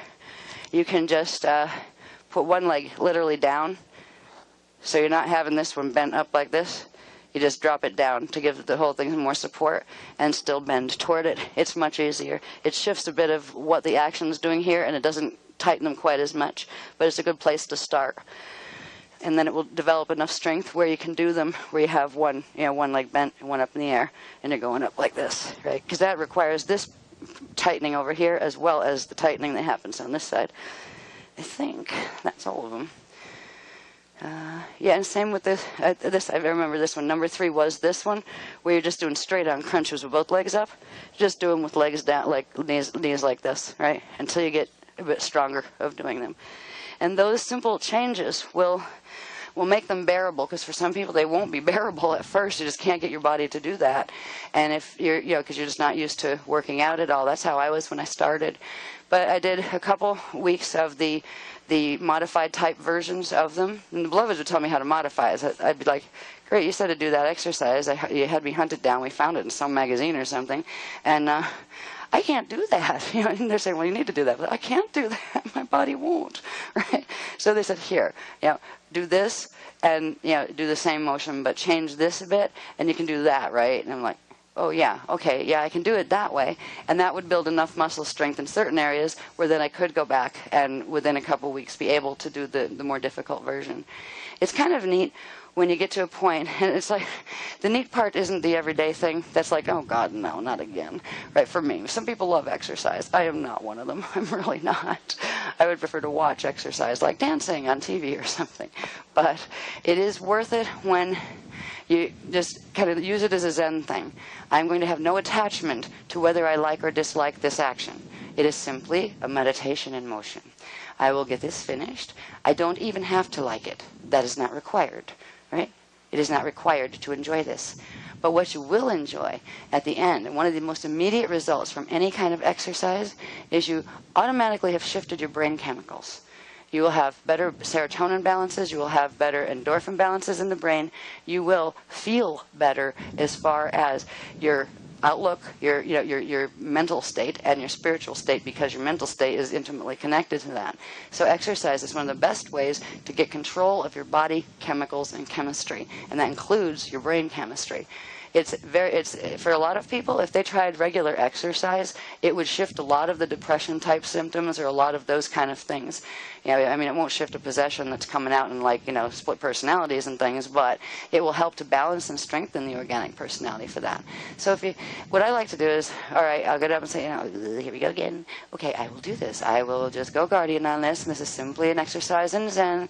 you can just put one leg literally down, so you're not having this one bent up like this. You just drop it down to give the whole thing more support and still bend toward it. It's much easier. It shifts a bit of what the action's doing here, and it doesn't tighten them quite as much, but it's a good place to start. And then it will develop enough strength where you can do them where you have one leg bent and one up in the air, and you're going up like this, right? Because that requires this tightening over here as well as the tightening that happens on this side. I think that's all of them. And same with this. I remember this one. Number 3 was this one, where you're just doing straight-on crunches with both legs up. Just do them with legs down, like knees like this, right? Until you get a bit stronger of doing them. And those simple changes will make them bearable, because for some people they won't be bearable at first. You just can't get your body to do that. And if you're, because you're just not used to working out at all. That's how I was when I started. But I did a couple weeks of the modified type versions of them. And the beloveds would tell me how to modify it. I'd be like, great, you said to do that exercise. You had me hunt it down. We found it in some magazine or something. And I can't do that. And they're saying, well, you need to do that. But I can't do that. My body won't. Right? So they said, here, do this and, do the same motion, but change this a bit, and you can do that, right? And I'm like, oh, yeah, okay, yeah, I can do it that way. And that would build enough muscle strength in certain areas where then I could go back and within a couple weeks be able to do the more difficult version. It's kind of neat when you get to a point, and it's like, the neat part isn't the everyday thing that's like, oh God, no, not again, right, for me. Some people love exercise. I am not one of them. I'm really not. I would prefer to watch exercise, like dancing on TV or something. But it is worth it when you just kind of use it as a Zen thing. I'm going to have no attachment to whether I like or dislike this action. It is simply a meditation in motion. I will get this finished. I don't even have to like it. That is not required. Right? It is not required to enjoy this. But what you will enjoy at the end, and one of the most immediate results from any kind of exercise, is you automatically have shifted your brain chemicals. You will have better serotonin balances. You will have better endorphin balances in the brain. You will feel better as far as your outlook, your mental state and your spiritual state, because your mental state is intimately connected to that. So exercise is one of the best ways to get control of your body chemicals and chemistry, and that includes your brain chemistry. It's for a lot of people, if they tried regular exercise, it would shift a lot of the depression type symptoms or a lot of those kind of things. It won't shift a possession that's coming out in split personalities and things, but it will help to balance and strengthen the organic personality for that. So what I like to do is, all right, I'll get up and say, here we go again. Okay, I will do this. I will just go guardian on this, and this is simply an exercise in Zen.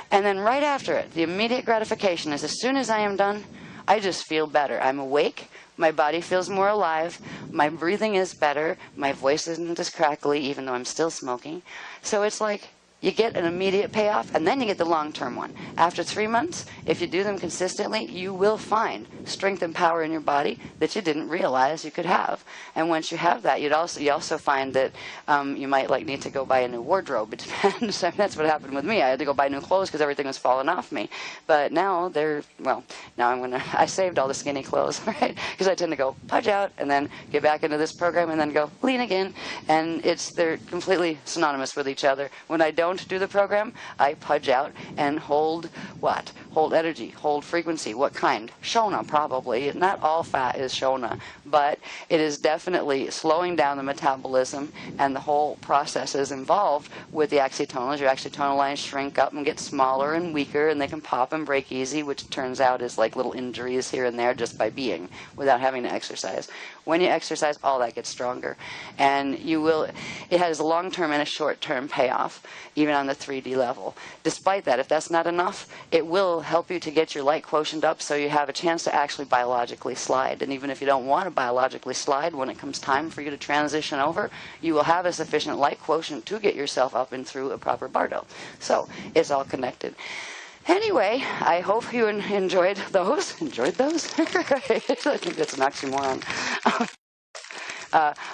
And then right after it, the immediate gratification is, as soon as I am done, I just feel better. I'm awake. My body feels more alive. My breathing is better. My voice isn't as crackly, even though I'm still smoking. So it's like you get an immediate payoff, and then you get the long-term one. After 3 months, if you do them consistently, you will find strength and power in your body that you didn't realize you could have. And once you have that, you also find that you might need to go buy a new wardrobe. It depends. That's what happened with me. I had to go buy new clothes because everything was falling off me. But now I saved all the skinny clothes, right? Because I tend to go pudge out and then get back into this program and then go lean again. And they're completely synonymous with each other. When I don't do the program, I pudge out and hold what? Hold energy, hold frequency. What kind? Shona, probably. Not all fat is Shona, but it is definitely slowing down the metabolism, and the whole process is involved with the acetones. Your acetonal lines shrink up and get smaller and weaker, and they can pop and break easy, which turns out is like little injuries here and there just by being, without having to exercise. When you exercise, all that gets stronger. And it has a long-term and a short-term payoff, even on the 3D level. Despite that, if that's not enough, it will help you to get your light quotient up so you have a chance to actually biologically slide. And even if you don't want to biologically slide, when it comes time for you to transition over, you will have a sufficient light quotient to get yourself up and through a proper bardo. So it's all connected. Anyway, I hope you enjoyed those. Enjoyed those? I think that's an oxymoron.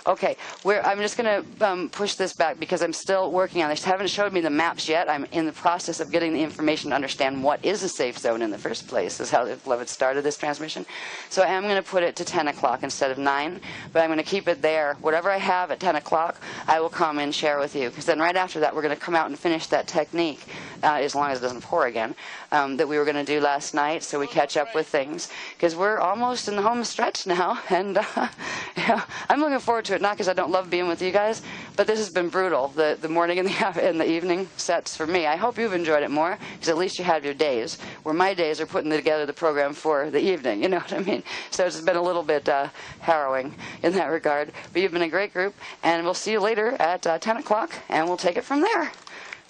Okay, I'm just going to push this back because I'm still working on this. Haven't showed me the maps yet. I'm in the process of getting the information to understand what is a safe zone in the first place. This is how Levitt started this transmission. So I am going to put it to 10 o'clock instead of 9, but I'm going to keep it there. Whatever I have at 10 o'clock, I will come and share with you, because then right after that, we're going to come out and finish that technique, as long as it doesn't pour again, that we were going to do last night, so we catch up with things, because we're almost in the home stretch now, and I'm looking forward to it, not because I don't love being with you guys, but this has been brutal, the morning and the evening sets for me. I hope you've enjoyed it more, because at least you have your days, where my days are putting together the program for the evening, you know what I mean? So it's been a little bit harrowing in that regard, but you've been a great group, and we'll see you later at 10 o'clock, and we'll take it from there.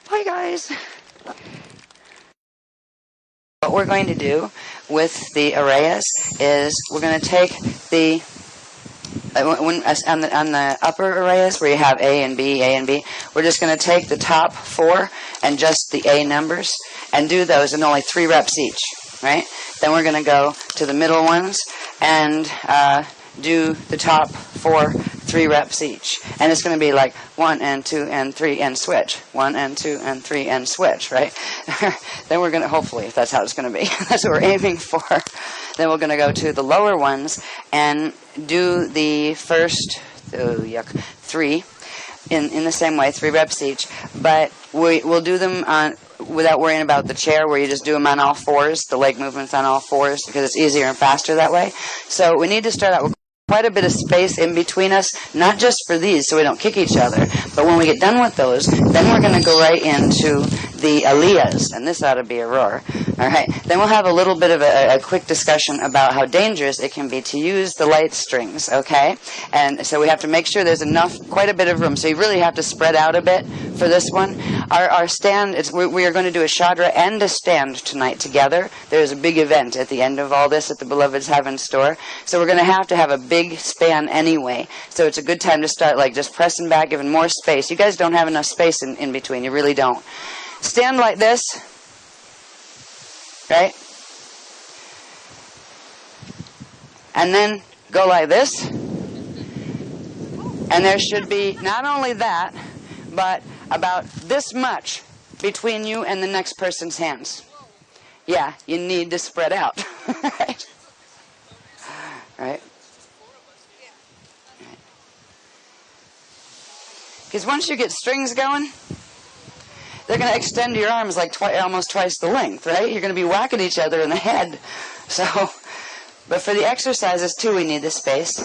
Bye, guys. What we're going to do with the arrayas is we're going to take the on the upper arrayas where you have A and B, we're just going to take the top 4 and just the A numbers and do those in only 3 reps each, right? Then we're going to go to the middle ones and do the top 4, 3 reps each. And it's going to be like 1 and 2 and 3 and switch. 1 and 2 and 3 and switch, right? Then we're going to, hopefully, if that's how it's going to be, that's what we're aiming for. Then we're going to go to the lower ones and do the first yuck, 3 in the same way, 3 reps each. But we'll do them on without worrying about the chair, where you just do them on all fours, the leg movements on all fours, because it's easier and faster that way. So we need to start out with quite a bit of space in between us, not just for these so we don't kick each other, but when we get done with those, then we're going to go right into the aliyahs, and this ought to be a roar. All right, then we'll have a little bit of a quick discussion about how dangerous it can be to use the light strings, okay? And so we have to make sure there's quite a bit of room, so you really have to spread out a bit for this one. Our stand, we are going to do a shadra and a stand tonight together. There's a big event at the end of all this at the Beloved's Heaven store, so we're going to have a big span anyway, so it's a good time to start like just pressing back, giving more space. You guys don't have enough space in between, you really don't. Stand like this, right? And then go like this. And there should be not only that, but about this much between you and the next person's hands. Yeah, you need to spread out. Right? Right? Because once you get strings going, they're going to extend your arms like almost twice the length, right? You're going to be whacking each other in the head. So, but for the exercises too, we need the space.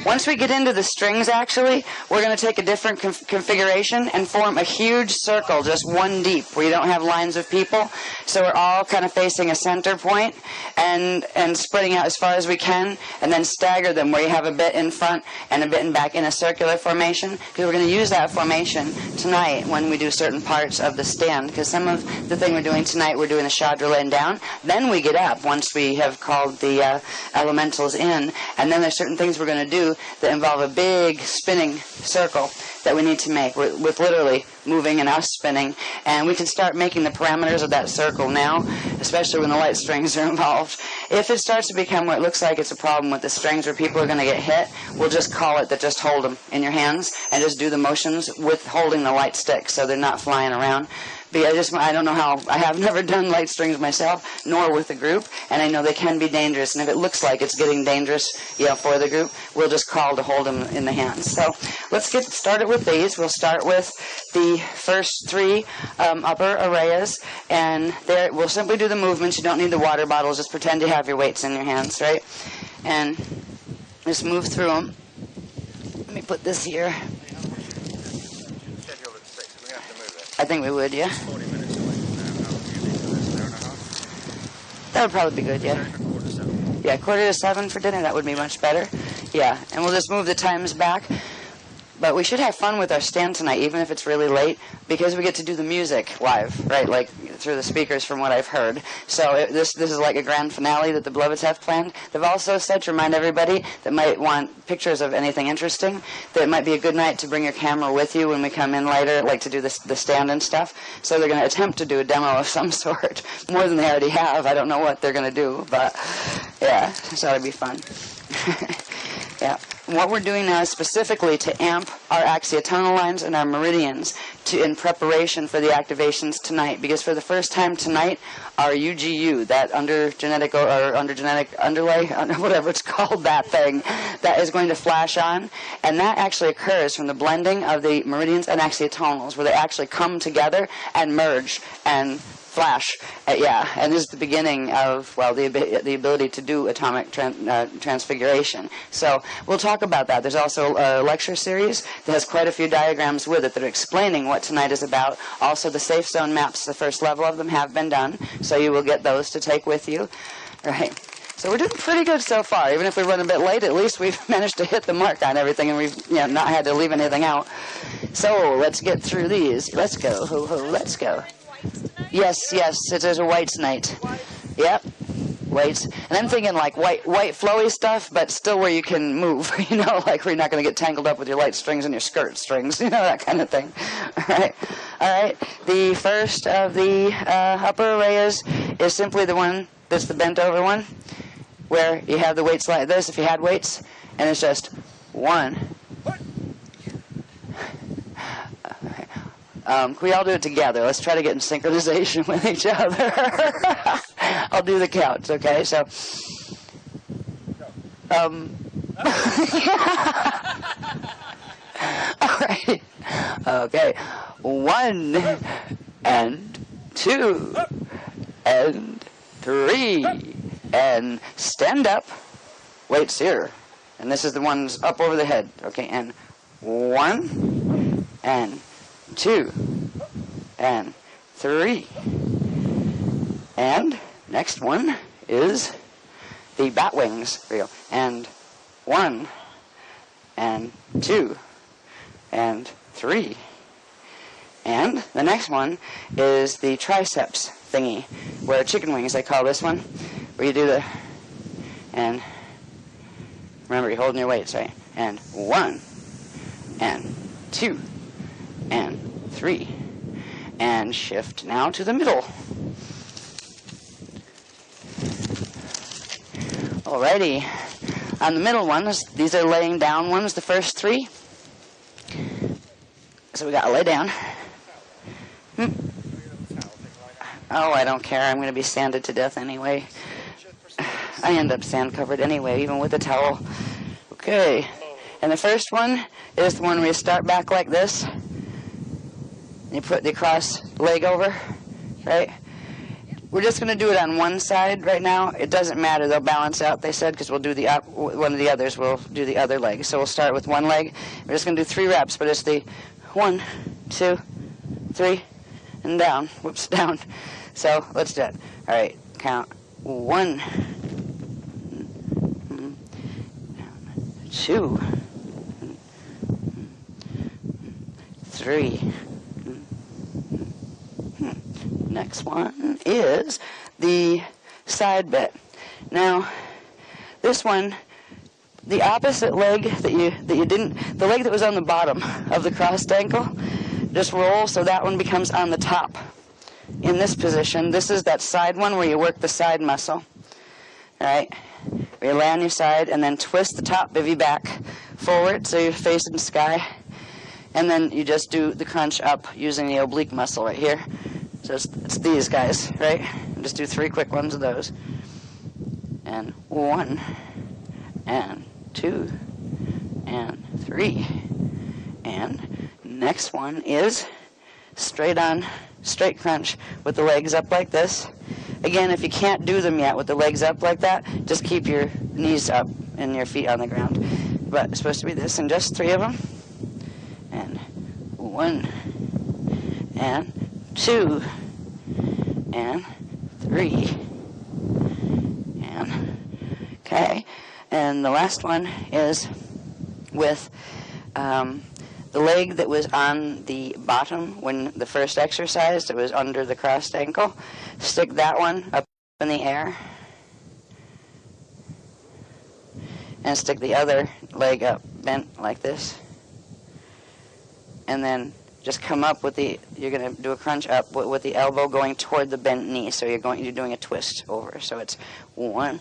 Once we get into the strings, actually, we're going to take a different configuration and form a huge circle, just one deep, where you don't have lines of people. So we're all kind of facing a center point and spreading out as far as we can, and then stagger them where you have a bit in front and a bit in back in a circular formation, because we're going to use that formation tonight when we do certain parts of the stand, because some of the thing we're doing tonight, we're doing the Shadra laying down. Then we get up once we have called the elementals in, and then there's certain things we're going to do that involve a big spinning circle that we need to make with literally moving and us spinning. And we can start making the parameters of that circle now, especially when the light strings are involved. If it starts to become what it looks like it's a problem with the strings where people are going to get hit, we'll just call it that just hold them in your hands and just do the motions with holding the light stick so they're not flying around. But I don't know how, I have never done light strings myself, nor with a group, and I know they can be dangerous, and if it looks like it's getting dangerous, for the group, we'll just call to hold them in the hands. So let's get started with these. We'll start with the first 3 upper arayas, and there we'll simply do the movements. You don't need the water bottles, just pretend you have your weights in your hands, right? And just move through them. Let me put this here. I think we would, yeah. 40 minutes away from now. How long do you need for this? An hour and a half? That would probably be good, yeah. 6:45. Yeah, 6:45 for dinner, that would be much better. Yeah, and we'll just move the times back. But we should have fun with our stand tonight, even if it's really late, because we get to do the music live, right, like through the speakers from what I've heard. So this is like a grand finale that the Beloveds have planned. They've also said to remind everybody that might want pictures of anything interesting, that it might be a good night to bring your camera with you when we come in later, like to do the stand and stuff. So they're going to attempt to do a demo of some sort, more than they already have. I don't know what they're going to do, but yeah, so that'll be fun. Yeah. What we're doing now is specifically to amp our axiotonal lines and our meridians in preparation for the activations tonight. Because for the first time tonight, our UGU, that undergenetic underlay, whatever it's called, that thing, that is going to flash on. And that actually occurs from the blending of the meridians and axiotonals, where they actually come together and merge and flash, and this is the beginning of, the ability to do atomic transfiguration. So we'll talk about that. There's also a lecture series that has quite a few diagrams with it that are explaining what tonight is about. Also, the safe zone maps, the first level of them have been done, so you will get those to take with you. Right. So we're doing pretty good so far. Even if we run a bit late, at least we've managed to hit the mark on everything, and we've not had to leave anything out. So let's get through these. Let's go. Ho, ho, let's go. Yes, there's a whites night. Yep, whites. And I'm thinking like white flowy stuff, but still where you can move, like where you're not going to get tangled up with your light strings and your skirt strings, that kind of thing. All right. The first of the upper arayas is simply the one that's the bent over one, where you have the weights like this, if you had weights, and it's just 1. Can we all do it together? Let's try to get in synchronization with each other. I'll do the counts, okay? So, Okay. Okay. 1 and 2 and 3 and stand up. Weights here. And this is the ones up over the head. Okay, and 1 and 2 and 3. And next one is the bat wings. Here we go. And 1 and 2 and 3. And the next one is the triceps thingy, where chicken wings, they call this one, where you do the, and remember, you're holding your weights, right? And 1 and 2 and 3. And shift now to the middle. Alrighty. On the middle ones, these are laying down ones, the first 3. So we got to lay down. Oh, I don't care. I'm going to be sanded to death anyway. I end up sand covered anyway, even with a towel. Okay. And the first one is the one where you start back like this. You put the cross leg over, right? We're just going to do it on one side right now. It doesn't matter. They'll balance out, they said, because we'll do one of the others. We'll do the other leg. So we'll start with one leg. We're just going to do 3 reps, but it's the 1, 2, 3, and down. Whoops, down. So let's do it. All right, count. 1, 2, 3. Next one is the side bit. Now, this one, the opposite leg that you didn't, the leg that was on the bottom of the crossed ankle, just roll so that one becomes on the top. In this position, this is that side one where you work the side muscle. All right, where you lay on your side and then twist the top bivvy back forward so you're facing the sky, and then you just do the crunch up using the oblique muscle right here. So it's these guys, right? And just do 3 quick ones of those. And 1, and 2, and 3. And next one is straight crunch with the legs up like this. Again, if you can't do them yet with the legs up like that, just keep your knees up and your feet on the ground. But it's supposed to be this, and just 3 of them. And 1, and 2, and 3, and okay. And the last one is with the leg that was on the bottom when the first exercise, it was under the crossed ankle. Stick that one up in the air, and stick the other leg up bent like this, and then just come up with you're going to do a crunch up with the elbow going toward the bent knee. So you're doing a twist over. So it's 1,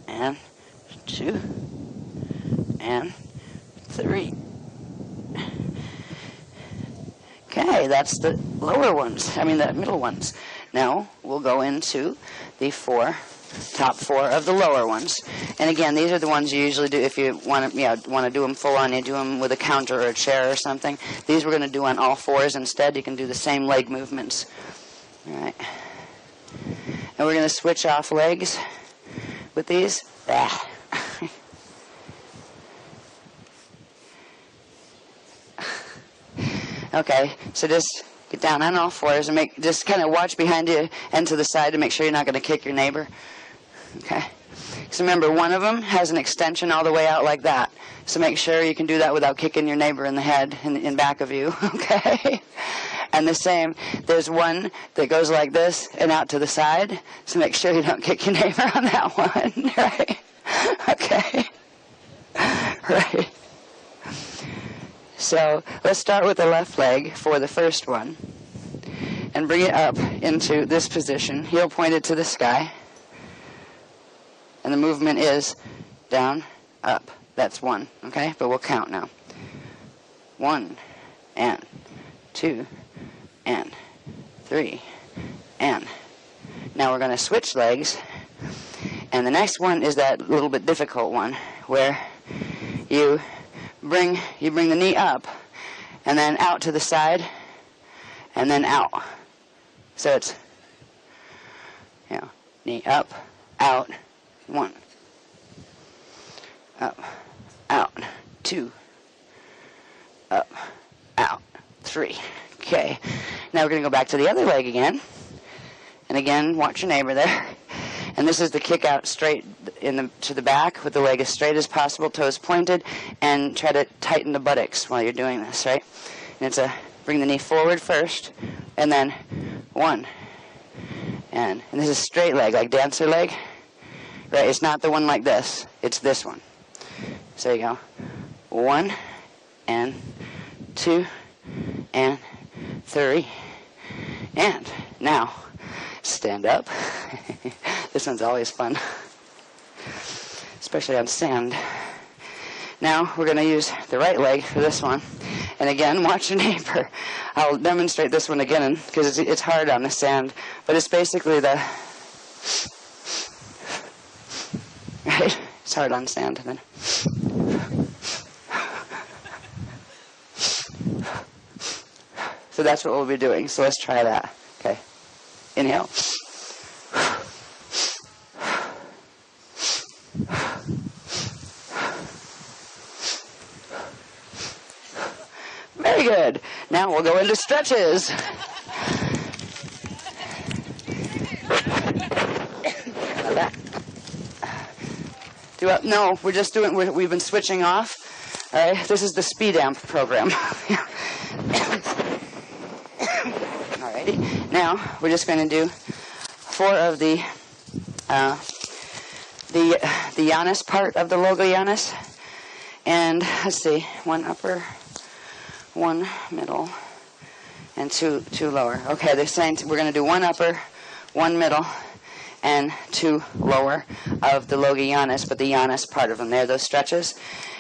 and 2, and 3. Okay, that's the lower ones. I mean the middle ones. Now we'll go into the top 4 of the lower ones. And again, these are the ones you usually do if you want to do them full on. You do them with a counter or a chair or something. These we're going to do on all 4s instead. You can do the same leg movements. All right. And we're going to switch off legs with these. Okay, so just get down on all 4s and just kind of watch behind you and to the side to make sure you're not going to kick your neighbor. Okay. So remember, one of them has an extension all the way out like that. So make sure you can do that without kicking your neighbor in the head in back of you. Okay. And the same, there's one that goes like this and out to the side. So make sure you don't kick your neighbor on that one. Right. Okay. Right. So let's start with the left leg for the first one and bring it up into this position, heel pointed to the sky. And the movement is down, up. That's 1, okay? But we'll count now. 1, and 2, and 3, and. Now we're going to switch legs. And the next one is that little bit difficult one where you you bring the knee up, and then out to the side, and then out. So it's, knee up, out, 1, up, out, 2, up, out, 3. Okay. Now we're going to go back to the other leg again. And again, watch your neighbor there. And this is the kick out straight to the back with the leg as straight as possible, toes pointed, and try to tighten the buttocks while you're doing this, right? And it's bring the knee forward first, and then 1. And this is straight leg, like dancer leg, right? It's not the one like this. It's this one. So you go 1, and 2, and 3, and now stand up. This one's always fun, especially on sand. Now we're going to use the right leg for this one. And again, watch your neighbor. I'll demonstrate this one again because it's hard on the sand, but it's basically the, right? It's hard on sand. And then so that's what we'll be doing. So let's try that. Okay. Inhale. Very good. Now we'll go into stretches. No, we're just doing, we've been switching off. All right, this is the speed amp program. Alrighty, now we're just going to do 4 of the Janus part of the Logo Janus. And let's see, 1 upper, 1 middle, and 2 lower. Okay, they're saying we're going to do 1 upper, 1 middle, and 2 lower of the Logo Janus, but the Janus part of them. There, those stretches.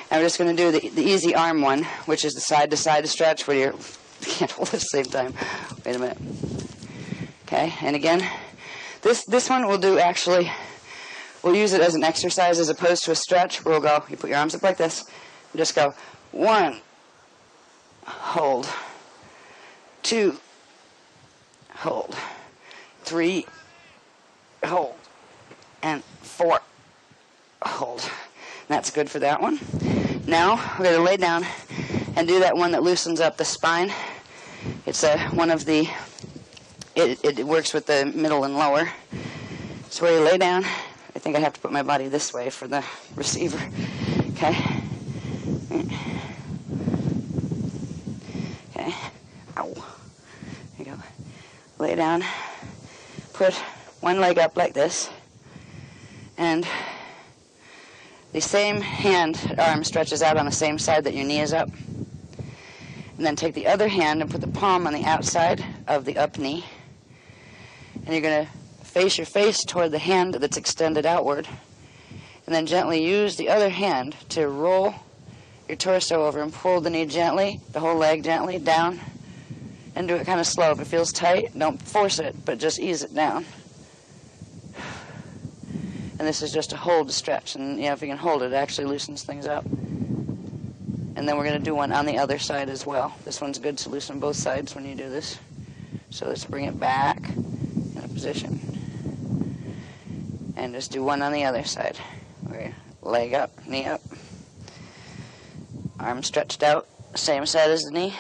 And we're just going to do the easy arm one, which is the side-to-side stretch where you can't hold at the same time. Wait a minute. Okay, and again, this one we'll do actually, we'll use it as an exercise as opposed to a stretch where we'll go, you put your arms up like this, and just go 1, hold, 2, hold, 3, hold, and 4, hold. And that's good for that one. Now we're going to lay down and do that one that loosens up the spine. It's one of the, it works with the middle and lower. So where you lay down, I think I have to put my body this way for the receiver. Okay. Okay. Ow. There you go. Lay down. Put one leg up like this. And the same arm stretches out on the same side that your knee is up. And then take the other hand and put the palm on the outside of the up knee. And you're going to face your face toward the hand that's extended outward. And then gently use the other hand to roll your torso over and pull the knee gently, the whole leg gently down. And do it kind of slow. If it feels tight, don't force it, but just ease it down. And this is just a hold stretch. And if you can hold it, it actually loosens things up. And then we're going to do one on the other side as well. This one's good to loosen both sides when you do this. So let's bring it back in a position. And just do one on the other side. Okay. Leg up, knee up. Arm stretched out, same side as the knee.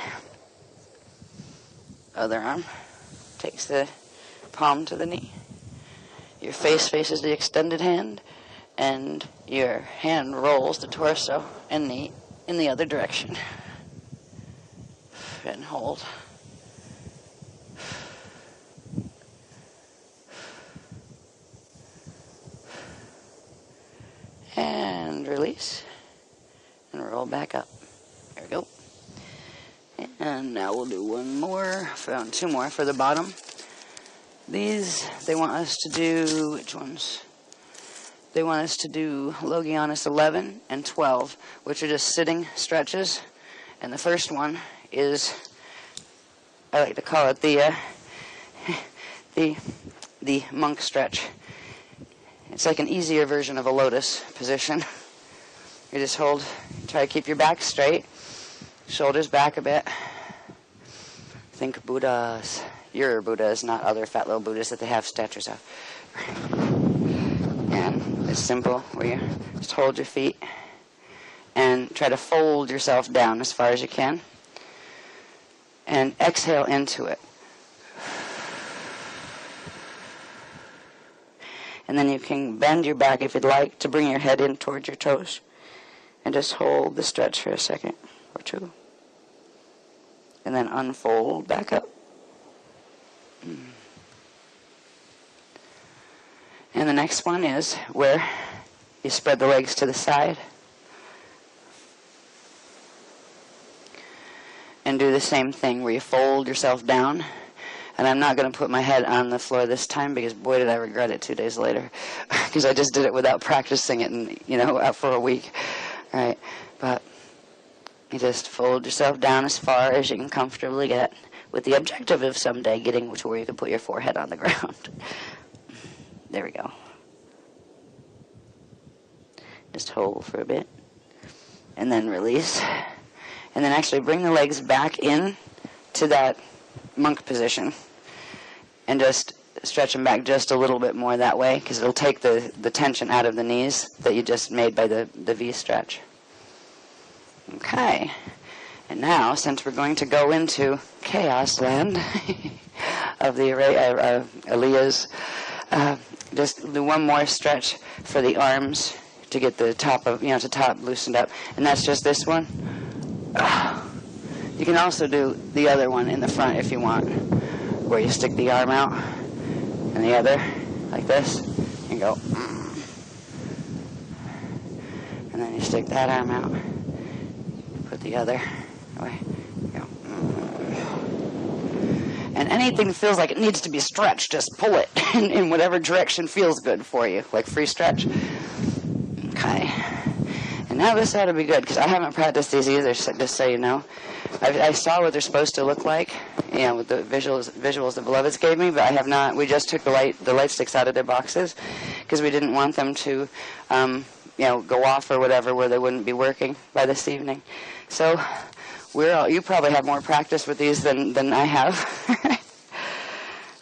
Other arm takes the palm to the knee. Your face faces the extended hand, and your hand rolls the torso and knee in the other direction. And hold. And release. And roll back up. There we go. And now we'll do one more. Found 2 more for the bottom. These, they want us to do, which ones? They want us to do Logo Janus 11 and 12, which are just sitting stretches. And the first one is, I like to call it the monk stretch. It's like an easier version of a lotus position. You just hold, try to keep your back straight, shoulders back a bit. Think Buddhas. Your Buddhas, not other fat little Buddhas that they have statues of. And it's simple, where you just hold your feet and try to fold yourself down as far as you can. And exhale into it. And then you can bend your back if you'd like to bring your head in towards your toes. And just hold the stretch for a second or two. And then unfold back up. And the next one is where you spread the legs to the side. And do the same thing where you fold yourself down. And I'm not going to put my head on the floor this time because boy did I regret it 2 days later. Because I just did it without practicing it and, out for a week. Right? But you just fold yourself down as far as you can comfortably get with the objective of someday getting to where you can put your forehead on the ground. There we go. Just hold for a bit. And then release. And then actually bring the legs back in to that monk position. And just stretch them back just a little bit more that way, because it'll take the tension out of the knees that you just made by the V stretch. Okay. And now, since we're going to go into chaos land of the Aliyahs, just do one more stretch for the arms to get the top of, the top loosened up. And that's just this one. You can also do the other one in the front if you want, where you stick the arm out and the other like this and go. And then you stick that arm out, put the other away, go. And anything that feels like it needs to be stretched, just pull it in whatever direction feels good for you, like free stretch. Okay. And now this ought to be good, because I haven't practiced these either, just so you know. I saw what they're supposed to look like, with the visuals the Beloveds gave me, but I have not. We just took the light sticks out of their boxes, because we didn't want them to, go off or whatever, where they wouldn't be working by this evening. So you probably have more practice with these than I have.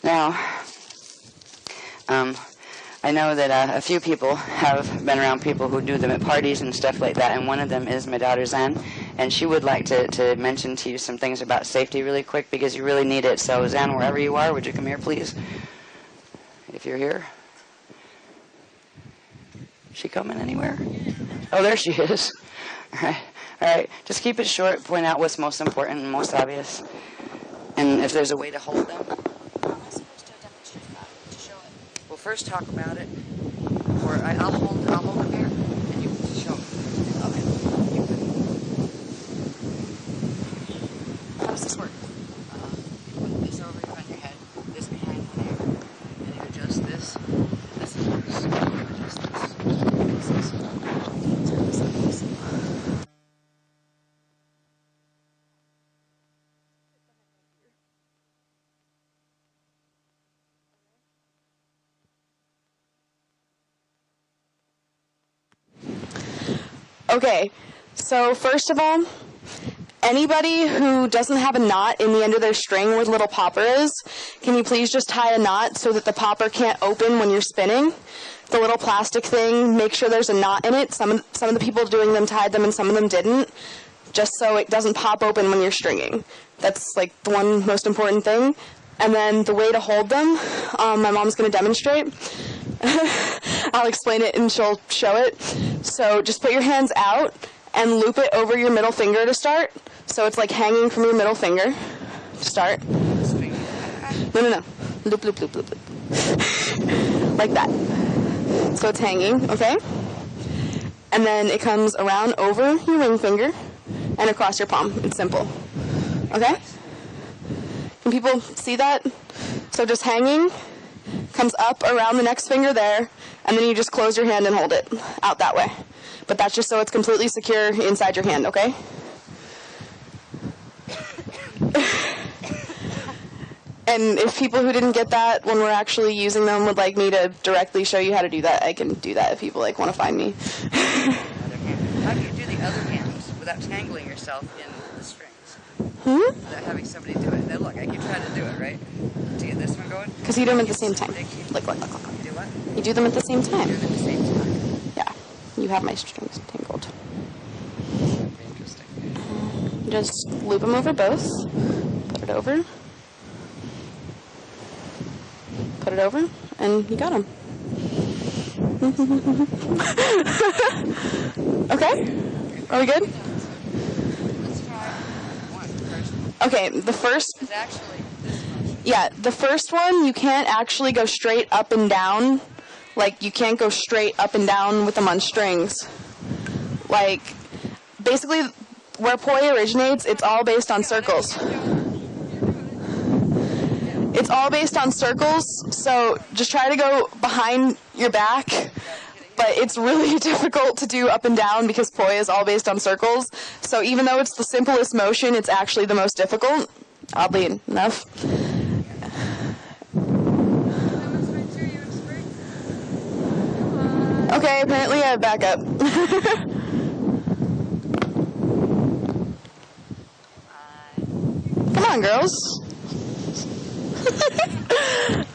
Now, I know that a few people have been around people who do them at parties and stuff like that, and one of them is my daughter Zan, and she would like to mention to you some things about safety really quick, because you really need it. So Zan, wherever you are, would you come here, please? If you're here. Is she coming anywhere? Oh, there she is. All right. Just keep it short. Point out what's most important and most obvious. And if there's a way to hold them. How am I supposed to demonstrate that? To show it? Well, first talk about it. Or I'll hold them here, and you can show them. Okay. How does this work? You put this over your head, this behind one ear, and you adjust this. This is worse. Adjust this. Okay, so first of all, anybody who doesn't have a knot in the end of their string where the little popper is, can you please just tie a knot so that the popper can't open when you're spinning? The little plastic thing, make sure there's a knot in it. Some of the people doing them tied them and some of them didn't, just so it doesn't pop open when you're stringing. That's like the one most important thing. And then the way to hold them, my mom's going to demonstrate. I'll explain it and she'll show it. So just put your hands out and loop it over your middle finger to start. So it's like hanging from your middle finger to start. No. Loop, loop, loop, loop, loop. Like that. So it's hanging, okay? And then it comes around over your ring finger and across your palm. It's simple. Okay? Can people see that? So just hanging, comes up around the next finger there, and then you just close your hand and hold it out that way. But that's just so it's completely secure inside your hand, okay? And if people who didn't get that when we're actually using them would like me to directly show you how to do that, I can do that if people want to find me. without tangling yourself in the strings. Hmm? Without having somebody do it. Now look, I keep trying to do it, right? To get this one going. Because you do them at the same time. Look. You do what? You do them at the same time. Do it at the same time. Yeah. You have my strings tangled. Interesting. Just loop them over both. Put it over. Put it over. And you got them. Okay? Are we good? Let's try one first. Okay, the first... It's actually this motion. Yeah, the first one, you can't actually go straight up and down. Like, you can't go straight up and down with them on strings. Like, basically, where poi originates, it's all based on circles. It's all based on circles, so just try to go behind your back. But it's really difficult to do up and down because poi is all based on circls. So even though it's the simplest motion, it's actually the most difficult, oddly enough. Okay, apparently I have backup. Come on, girls.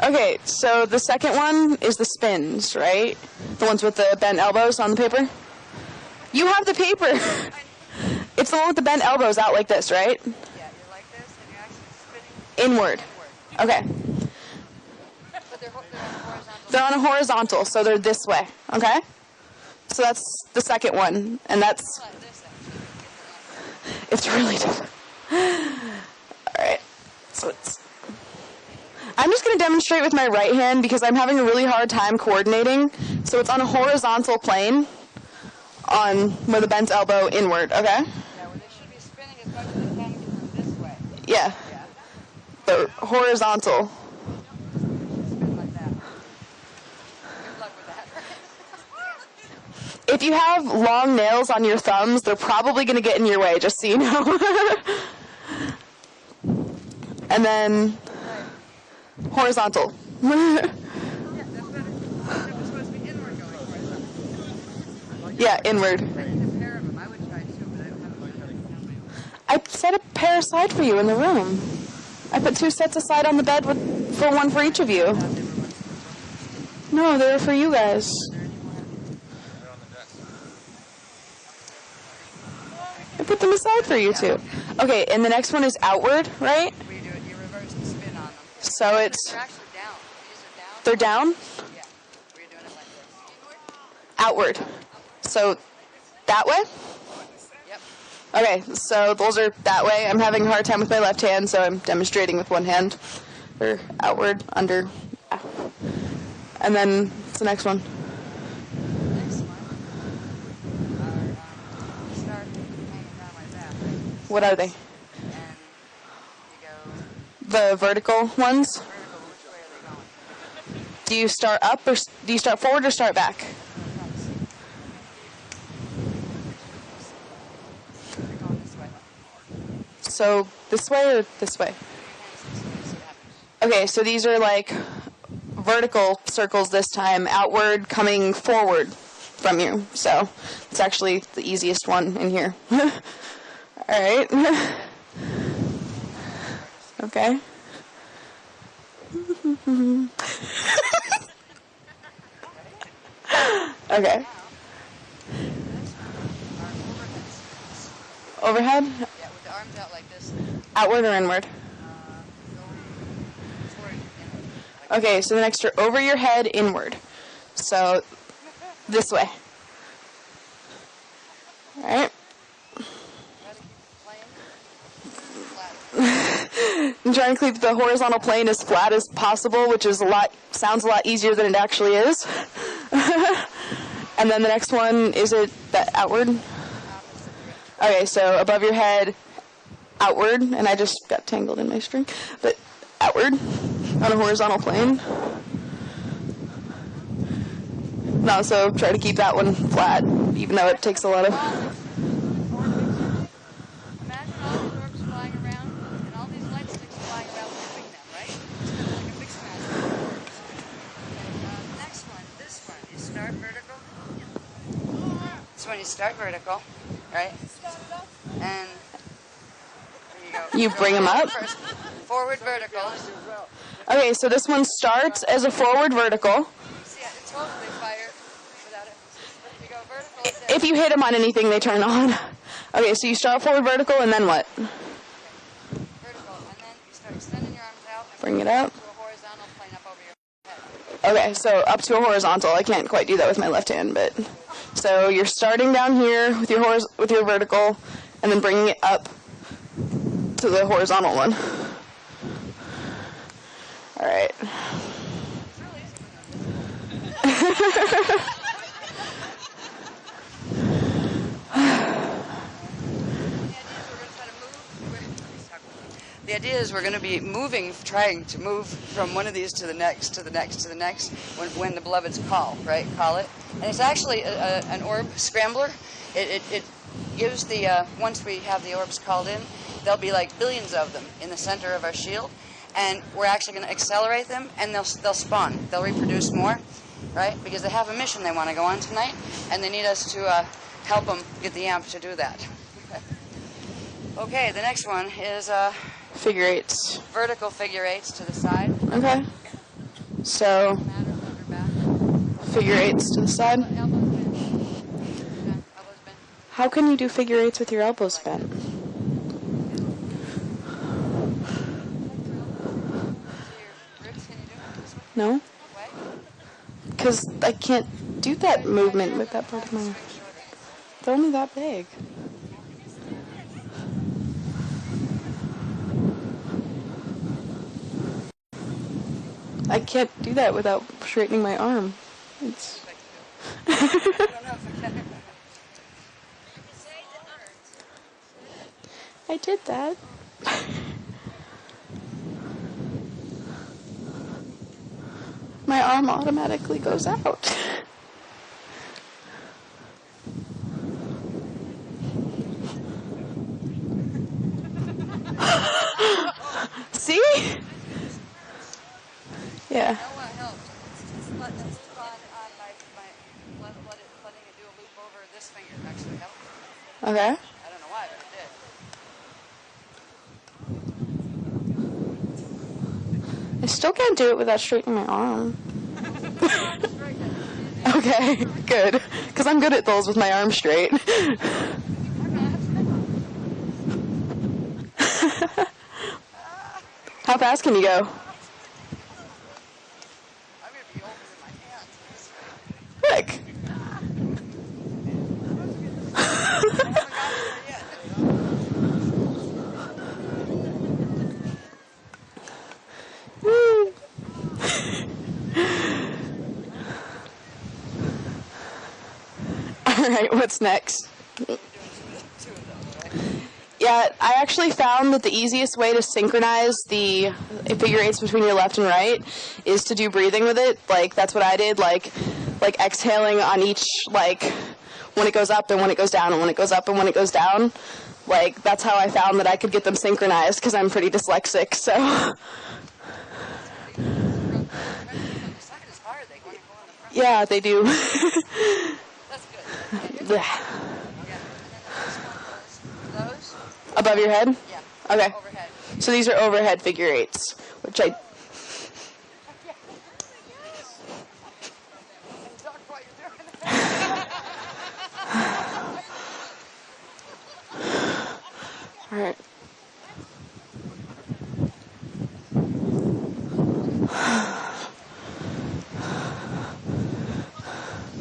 Okay, so the second one is the spins, right? The ones with the bent elbows on the paper? You have the paper! It's the one with the bent elbows out like this, right? Yeah, you're like this, and you're actually spinning Inward. Okay. But they're on horizontal. They're on a horizontal, so they're this way, okay? So that's the second one, and that's... Like this, actually. It's really different. Alright, so it's... I'm just going to demonstrate with my right hand because I'm having a really hard time coordinating. So it's on a horizontal plane on with a bent elbow inward, okay? Yeah, well, they should be spinning as much as they can from this way. Yeah. Yeah. But horizontal. Spin like that. Good luck with that. If you have long nails on your thumbs, they're probably going to get in your way, just so you know. And then horizontal. Yeah, inward. I set a pair aside for you in the room. I put 2 sets aside on the bed for one for each of you. No, they were for you guys. I put them aside for you two. Okay, and the next one is outward, right? Where you do it, you reverse the spin on them. So it's... They're actually down. These are down. They're down? Yeah. Where you're doing it like this. Outward. So, that way? Yep. Okay, so those are that way. I'm having a hard time with my left hand, so I'm demonstrating with one hand. Or outward, under. And then, what's the next one? Next one are start hanging down like that. What are they? And you go The vertical ones? vertical. Which way are they going? Do you start up, or do you start forward or start back? They're going this way. So, this way or this way? Your hands this way, see what happens. Okay, so these are like vertical circles this time, outward coming forward from you. So it's actually the easiest one in here. Alright. Okay. Okay. Overhead? Yeah, with the arms out like this. Outward or inward? Toward inward. Okay, so the next are over your head, inward. So, this way. Alright. Try to keep it plain. Flat. I'm trying to keep the horizontal plane as flat as possible, which is sounds a lot easier than it actually is. And then the next one, is it that outward? Okay, so above your head, outward, and I just got tangled in my string, but outward on a horizontal plane. No, so try to keep that one flat, even though it takes a lot of... Imagine all these orbs flying around and all these light sticks flying around moving them, right? It's kind of like a mixed match of orbs. Okay, next one, this one. You start vertical. This one you start vertical, right? And there you go. You bring 'em up? First, forward vertical. Okay, so this one starts as a forward vertical. See, it's totally fire without it. You go vertical. If you hit them on anything, they turn on. Okay, so you start forward vertical, and then what? Vertical, and then you start extending your arms out. And Bring it up. to a horizontal plane up over your head. Okay, so up to a horizontal. I can't quite do that with my left hand, but so you're starting down here with your vertical, and then bringing it up to the horizontal one. All right. The idea is we're going to be moving, trying to move from one of these to the next, to the next, to the next, when the beloveds call, right? Call it. And it's actually an orb scrambler. It gives the, once we have the orbs called in, there'll be like billions of them in the center of our shield. And we're actually going to accelerate them, and they'll spawn. They'll reproduce more, right? Because they have a mission they want to go on tonight, and they need us to help them get the amp to do that. Okay, the next one is Figure eights. vertical figure eights to the side. Okay. So figure eights to the side. Elbows bent. Elbows bent. How can you do figure eights with your elbows bent? So your ribs, can you do it this way? No, Way? because I can't do that movement with that part of my. Swing shorter. They're only that big. I can't do that without straightening my arm. It's. I don't know if I can. I did that. My arm automatically goes out. See? Yeah. No one helped. It's just letting it spawn on letting it do a loop over this finger actually helped. Okay. I don't know why, but it did. I still can't do it without straightening my arm. Okay, good. Because I'm good at those with my arm straight. How fast can you go? I'm gonna be older than my hands. Quick. I haven't gotten there yet. Woo. All right, what's next? Two of those, right? Yeah, I actually found that the easiest way to synchronize the figure eights between your left and right is to do breathing with it. Like, that's what I did, like exhaling on each, like, when it goes up and when it goes down and when it goes up and when it goes down. Like, that's how I found that I could get them synchronized because I'm pretty dyslexic, so. The side is hard. They want to go on the front. Yeah, they do. That's good. Yeah. Yeah. And then the next one was those. Above your head? Yeah. Okay. Overhead. So these are overhead figure eights, which I. And duck while you're doing it. All right.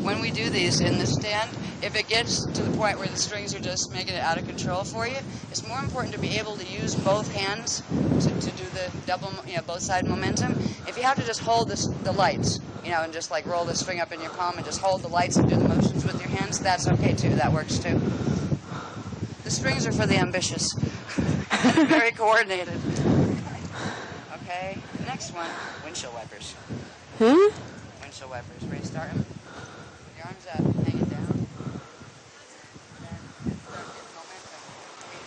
When we do these in the stand, if it gets to the point where the strings are just making it out of control for you, it's more important to be able to use both hands to do the double, both side momentum. If you have to just hold the lights, and just like roll the string up in your palm and just hold the lights and do the motions with your hands, that's okay too. That works too. The strings are for the ambitious. Very coordinated. Okay, next one, windshield wipers. Windshield wipers. Ready to start them? Your arms up, hang it down. Then start getting momentum.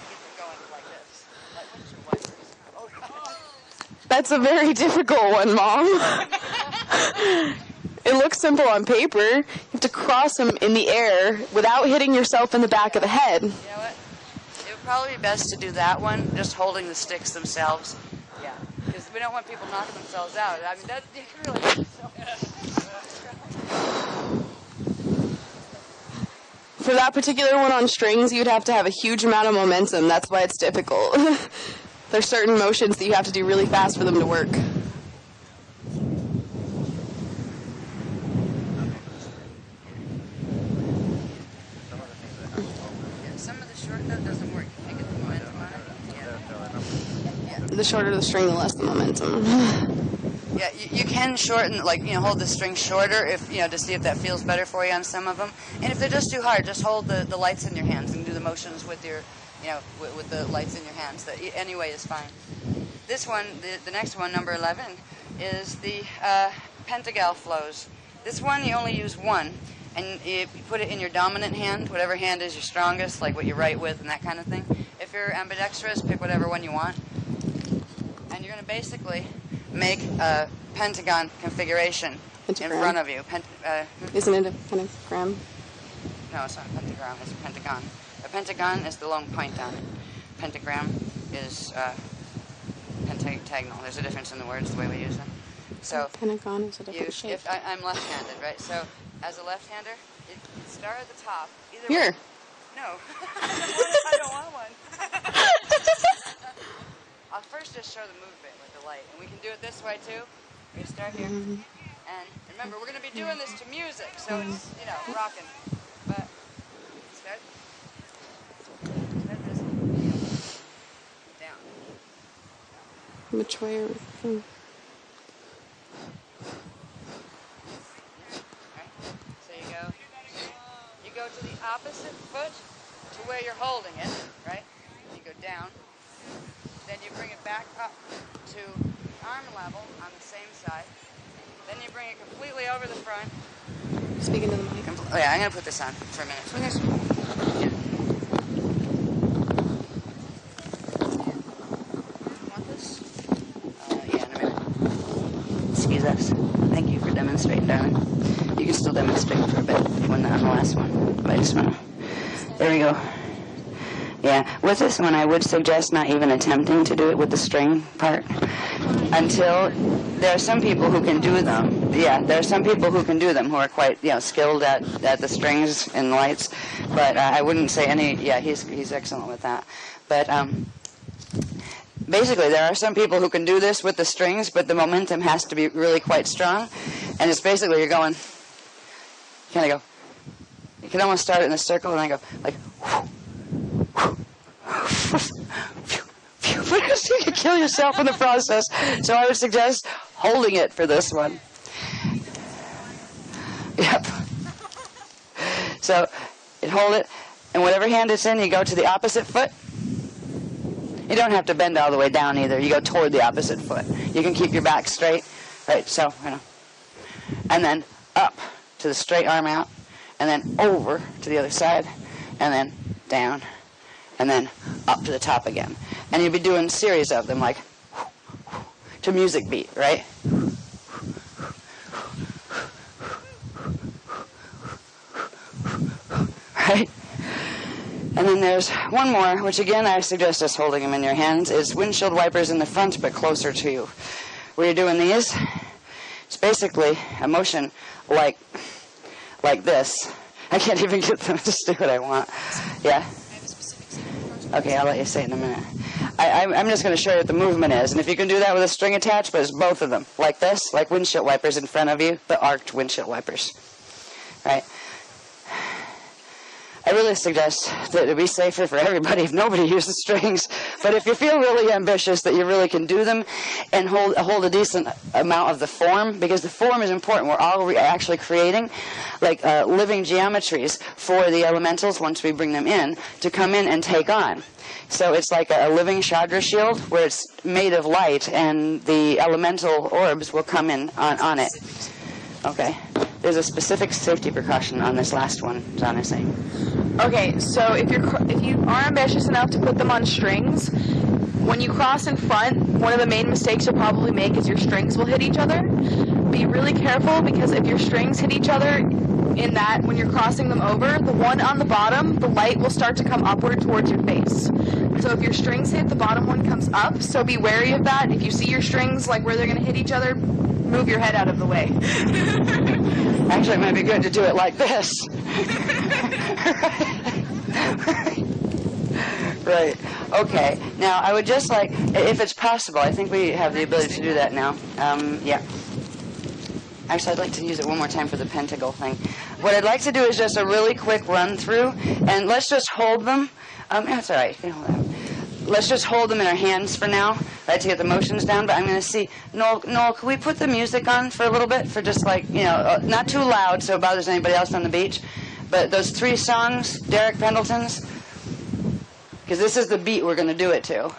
Get them going like this. Like windshield wipers. Oh, God. That's a very difficult one, Mom. It looks simple on paper. You have to cross them in the air without hitting yourself in the back of the head. You know what? probably be best to do that one, just holding the sticks themselves. Yeah, because we don't want people knocking themselves out. I mean, that you can really. For that particular one on strings, you'd have to have a huge amount of momentum. That's why it's difficult. There's certain motions that you have to do really fast for them to work. Some of the short note doesn't work. You can't get the momentum on it. Yeah. The shorter the string, the less the momentum. Yeah, you can shorten, like, hold the string shorter if, to see if that feels better for you on some of them. And if they're just too hard, just hold the lights in your hands and do the motions with your, with the lights in your hands. That any way is fine. This one, the next one, number 11, is the Pentagal flows. This one, you only use one, and you put it in your dominant hand, whatever hand is your strongest, like what you write with and that kind of thing. If you're ambidextrous, pick whatever one you want. And you're going to basically make a pentagon configuration in front of you. Isn't it a pentagram? No, it's not a pentagram, it's a pentagon. A pentagon is the long point on it. Pentagram is pentagonal. There's a difference in the words, the way we use them. So pentagon is a different shape. I'm left-handed, right? So as a left-hander, you start at the top. Either Here. way. No. I don't want one. I'll first just show the movement with the light. And we can do it this way too. We start here. And remember, we're going to be doing this to music, so it's, rocking. But start this. Down. Which way are we? Right? So you go to the opposite foot to where you're holding it, right? You go down. Then you bring it back up to arm level on the same side. Then you bring it completely over the front. Speaking to the mic. Oh yeah, I'm going to put this on for a minute. Yeah. Want this? Yeah, in a minute. Excuse us. Thank you for demonstrating, darling. You can still demonstrate for a bit when on the last one. But I just want to... There we go. Yeah, with this one, I would suggest not even attempting to do it with the string part until there are some people who can do them. Yeah, there are some people who can do them who are quite, skilled at the strings and lights. But I wouldn't say any. Yeah, he's excellent with that. But basically, there are some people who can do this with the strings, but the momentum has to be really quite strong. And it's basically you're going. Kind of go. You can almost start it in a circle and then go like. Because you can kill yourself in the process. So I would suggest holding it for this one. Yep. So you hold it, and whatever hand it's in, you go to the opposite foot. You don't have to bend all the way down either. You go toward the opposite foot. You can keep your back straight. Right, so, and then up to the straight arm out, and then over to the other side, and then down, and then up to the top again. And you'll be doing a series of them, like, to music beat, right? Right? And then there's one more, which again I suggest just holding them in your hands, is windshield wipers in the front but closer to you. Where you're doing these, it's basically a motion like this. I can't even get them to do what I want. Yeah? Okay, I'll let you say it in a minute. I'm just going to show you what the movement is. And if you can do that with a string attached, but it's both of them. Like this, like windshield wipers in front of you, the arced windshield wipers. Right? I really suggest that it would be safer for everybody if nobody uses strings. But if you feel really ambitious that you really can do them and hold a decent amount of the form, because the form is important. We're all actually creating like living geometries for the elementals once we bring them in to come in and take on. So it's like a living Chandra shield where it's made of light and the elemental orbs will come in on it. Okay. There's a specific safety precaution on this last one, John is saying. Okay, so if you are ambitious enough to put them on strings, when you cross in front, one of the main mistakes you'll probably make is your strings will hit each other. be really careful because if your strings hit each other in that, when you're crossing them over, the one on the bottom, the light will start to come upward towards your face. So if your strings hit, the bottom one comes up, so be wary of that. If you see your strings like where they're going to hit each other, move your head out of the way. Actually, it might be good to do it like this. Right. Okay. Now, I would just like, if it's possible, I think we have the ability to do that now. Yeah. Actually, I'd like to use it one more time for the pentacle thing. What I'd like to do is just a really quick run through, and let's just hold them. That's all right. You can hold them. Let's just hold them in our hands for now, right, to get the motions down. But I'm going to see, Noel, can we put the music on for a little bit, for just like, not too loud so it bothers anybody else on the beach, but those 3 songs, Derek Pendleton's, because this is the beat we're going to do it to.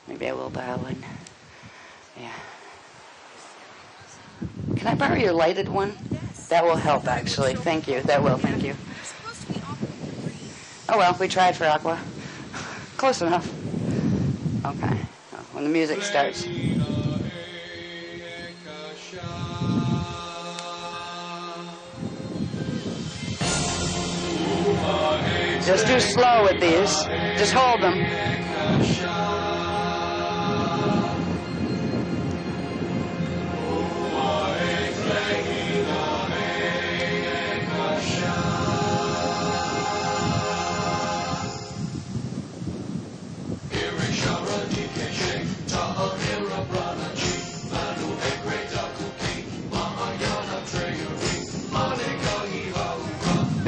Maybe I will violin. Yeah. Can I borrow your lighted one? That will help, actually. Thank you. That will. Thank you. Oh, well, we tried for Aqua. Close enough. Okay. When the music starts. Just do slow with these. Just hold them.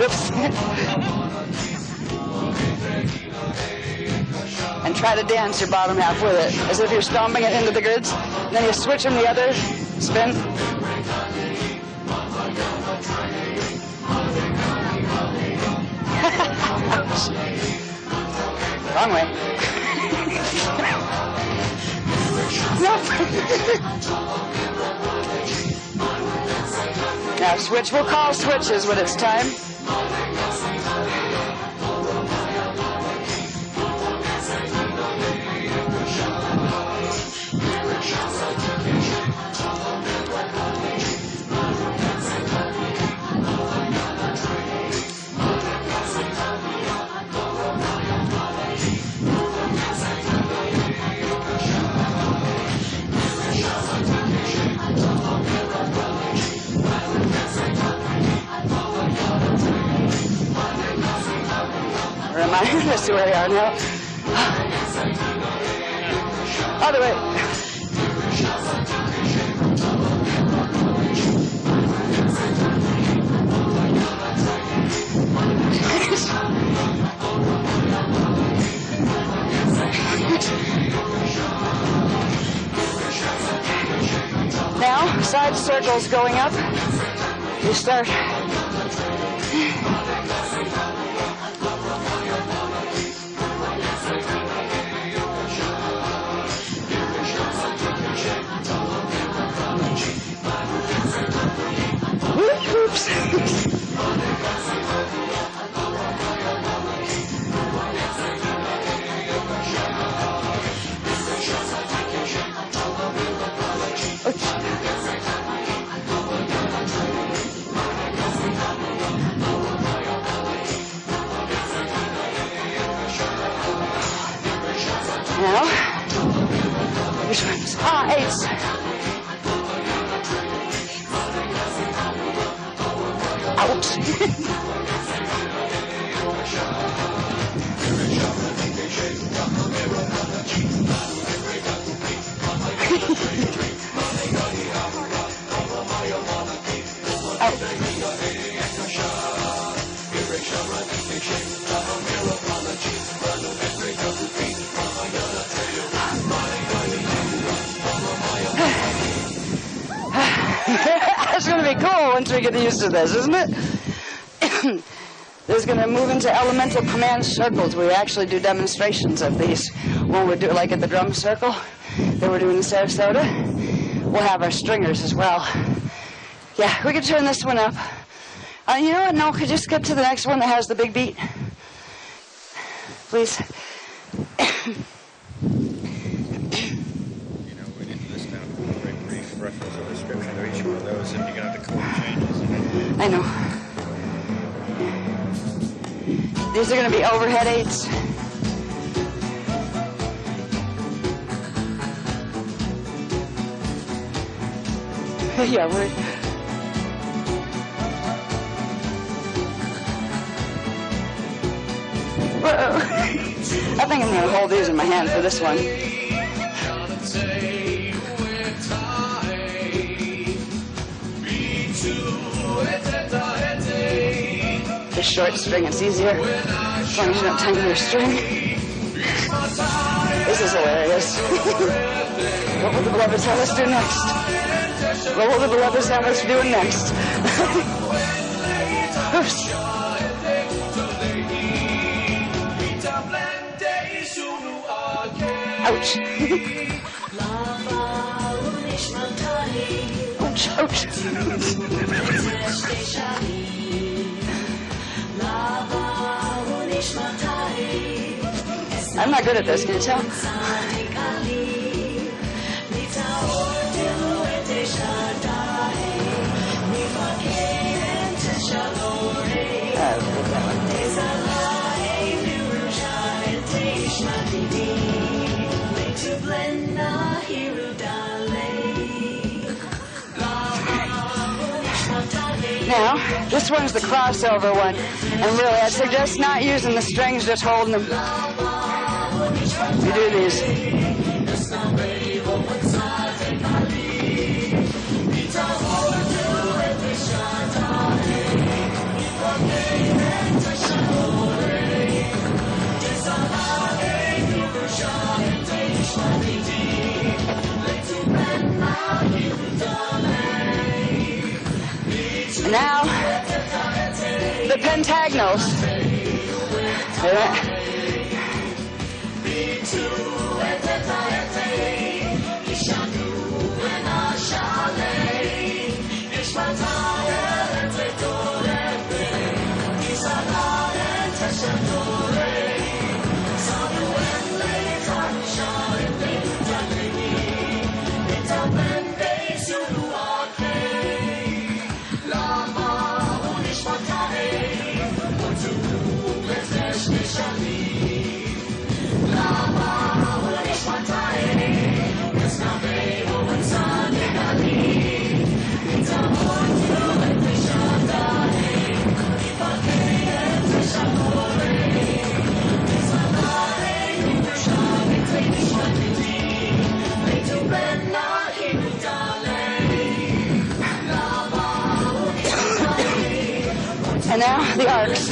Oops. And try to dance your bottom half with it, as if you're stomping it into the grids. Then you switch them the other, spin. Wrong way. Now switch, we'll call switches when it's time. Let's see where we are now. Other way. Now, side circles going up. You start. Oops. Now, which ones? Eights. Ouch. That's going to be cool once we get used to this, isn't it? This is going to move into elemental command circles. We actually do demonstrations of these when we do, like at the drum circle that we're doing in Sarasota. We'll have our stringers as well. Yeah, we can turn this one up. You know what? No, could you skip to the next one that has the big beat? Please. reference or description to each one of those, and you're going to have to chord changes. I know. These are going to be overhead 8s. Yeah, we're... Whoa. I think I'm going to hold these in my hand for this one. The short string, it's easier as long as you don't tangle your string. This is hilarious. What will the beloveds have us do next? What will the beloveds have us doing next? Oops. Ouch. Ouch, ouch. I'm not good at this, can you tell? Now, this one's the crossover one, and really I suggest not using the strings, just holding them. You do these. And now, the pentagonals. And now the arcs.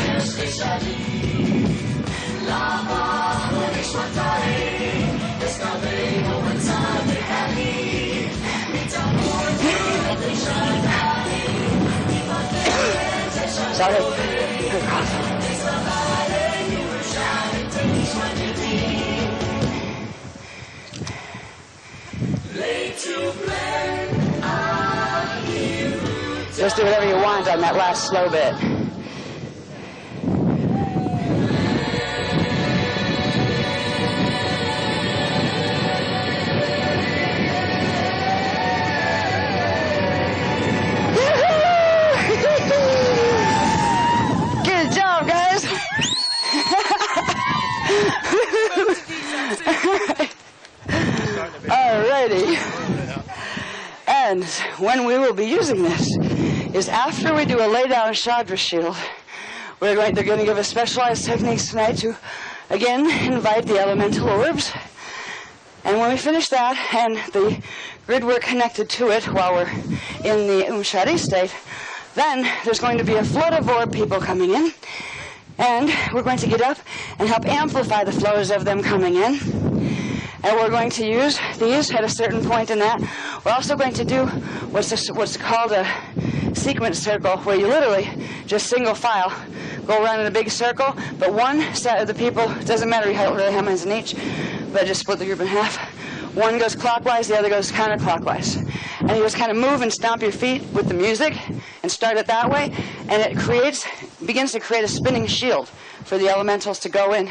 Sorry. Just do whatever you want on that last slow bit. Good job, guys. Alrighty. And when we will be using this is after we do a lay down Chandra shield. They're going to give us specialized techniques tonight to again invite the elemental orbs. And when we finish that and the grid work connected to it while we're in the Shadi state, then there's going to be a flood of orb people coming in, and we're going to get up and help amplify the flows of them coming in. And we're going to use these at a certain point in that. We're also going to do what's called a sequence circle, where you literally just single file go around in a big circle, but one set of the people, it doesn't matter really how many's in each, but just split the group in half. One goes clockwise, the other goes counterclockwise. And you just kind of move and stomp your feet with the music and start it that way, and it begins to create a spinning shield for the elementals to go in.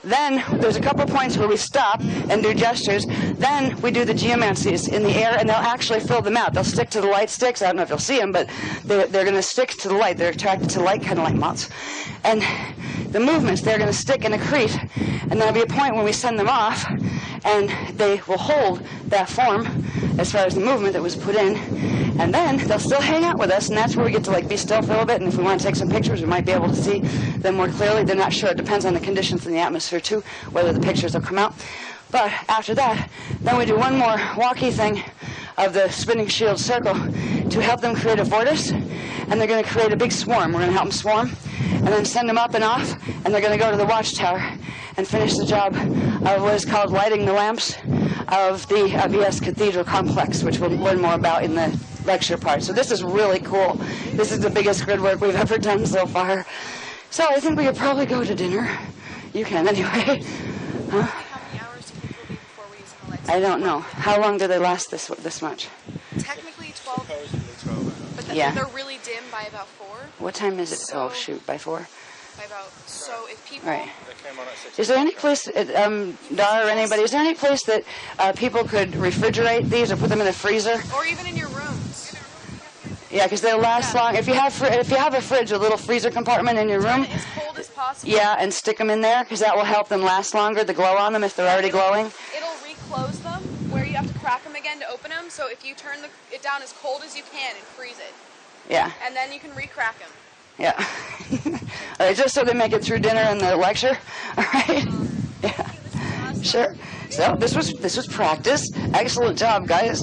Then there's a couple points where we stop and do gestures. Then we do the geomancies in the air, and they'll actually fill them out. They'll stick to the light sticks. I don't know if you'll see them, but they're going to stick to the light. They're attracted to light, kind of like moths. And the movements, they're going to stick and accrete. And there'll be a point when we send them off, and they will hold that form as far as the movement that was put in. And then they'll still hang out with us, and that's where we get to like be still for a little bit. And if we want to take some pictures, we might be able to see them more clearly. They're not sure. It depends on the conditions in the atmosphere too, whether the pictures will come out. But after that, then we do one more walkie thing of the spinning shield circle to help them create a vortex, and they're going to create a big swarm. We're going to help them swarm, and then send them up and off, and they're going to go to the watchtower and finish the job of what is called lighting the lamps of the VS Cathedral complex, which we'll learn more about in the lecture part. So this is really cool. This is the biggest grid work we've ever done so far. So I think we could probably go to dinner. You can anyway. Huh? How many hours do you think will be before we use the lights? I don't know. How long do they last this much? Technically 12, Supposedly 12 hours. but Yeah. they're really dim by about 4. What time is it? So- Oh, shoot, by 4? By about, so if people, Right. They came on at 6 Is there any place, Dar or anybody, is there any place that people could refrigerate these or put them in a freezer? or even in your rooms, Yeah, because they'll last long. If you have a fridge, a little freezer compartment in your room, as cold as possible. yeah, and stick them in there, because that will help them last longer, the glow on them if they're already glowing. It'll reclose them where you have to crack them again to open them. So if you turn it down as cold as you can and freeze it, Yeah, and then you can re-crack them. yeah. All right, just so they make it through dinner and the lecture. All right. Yeah. Sure. So this was practice. Excellent job, guys.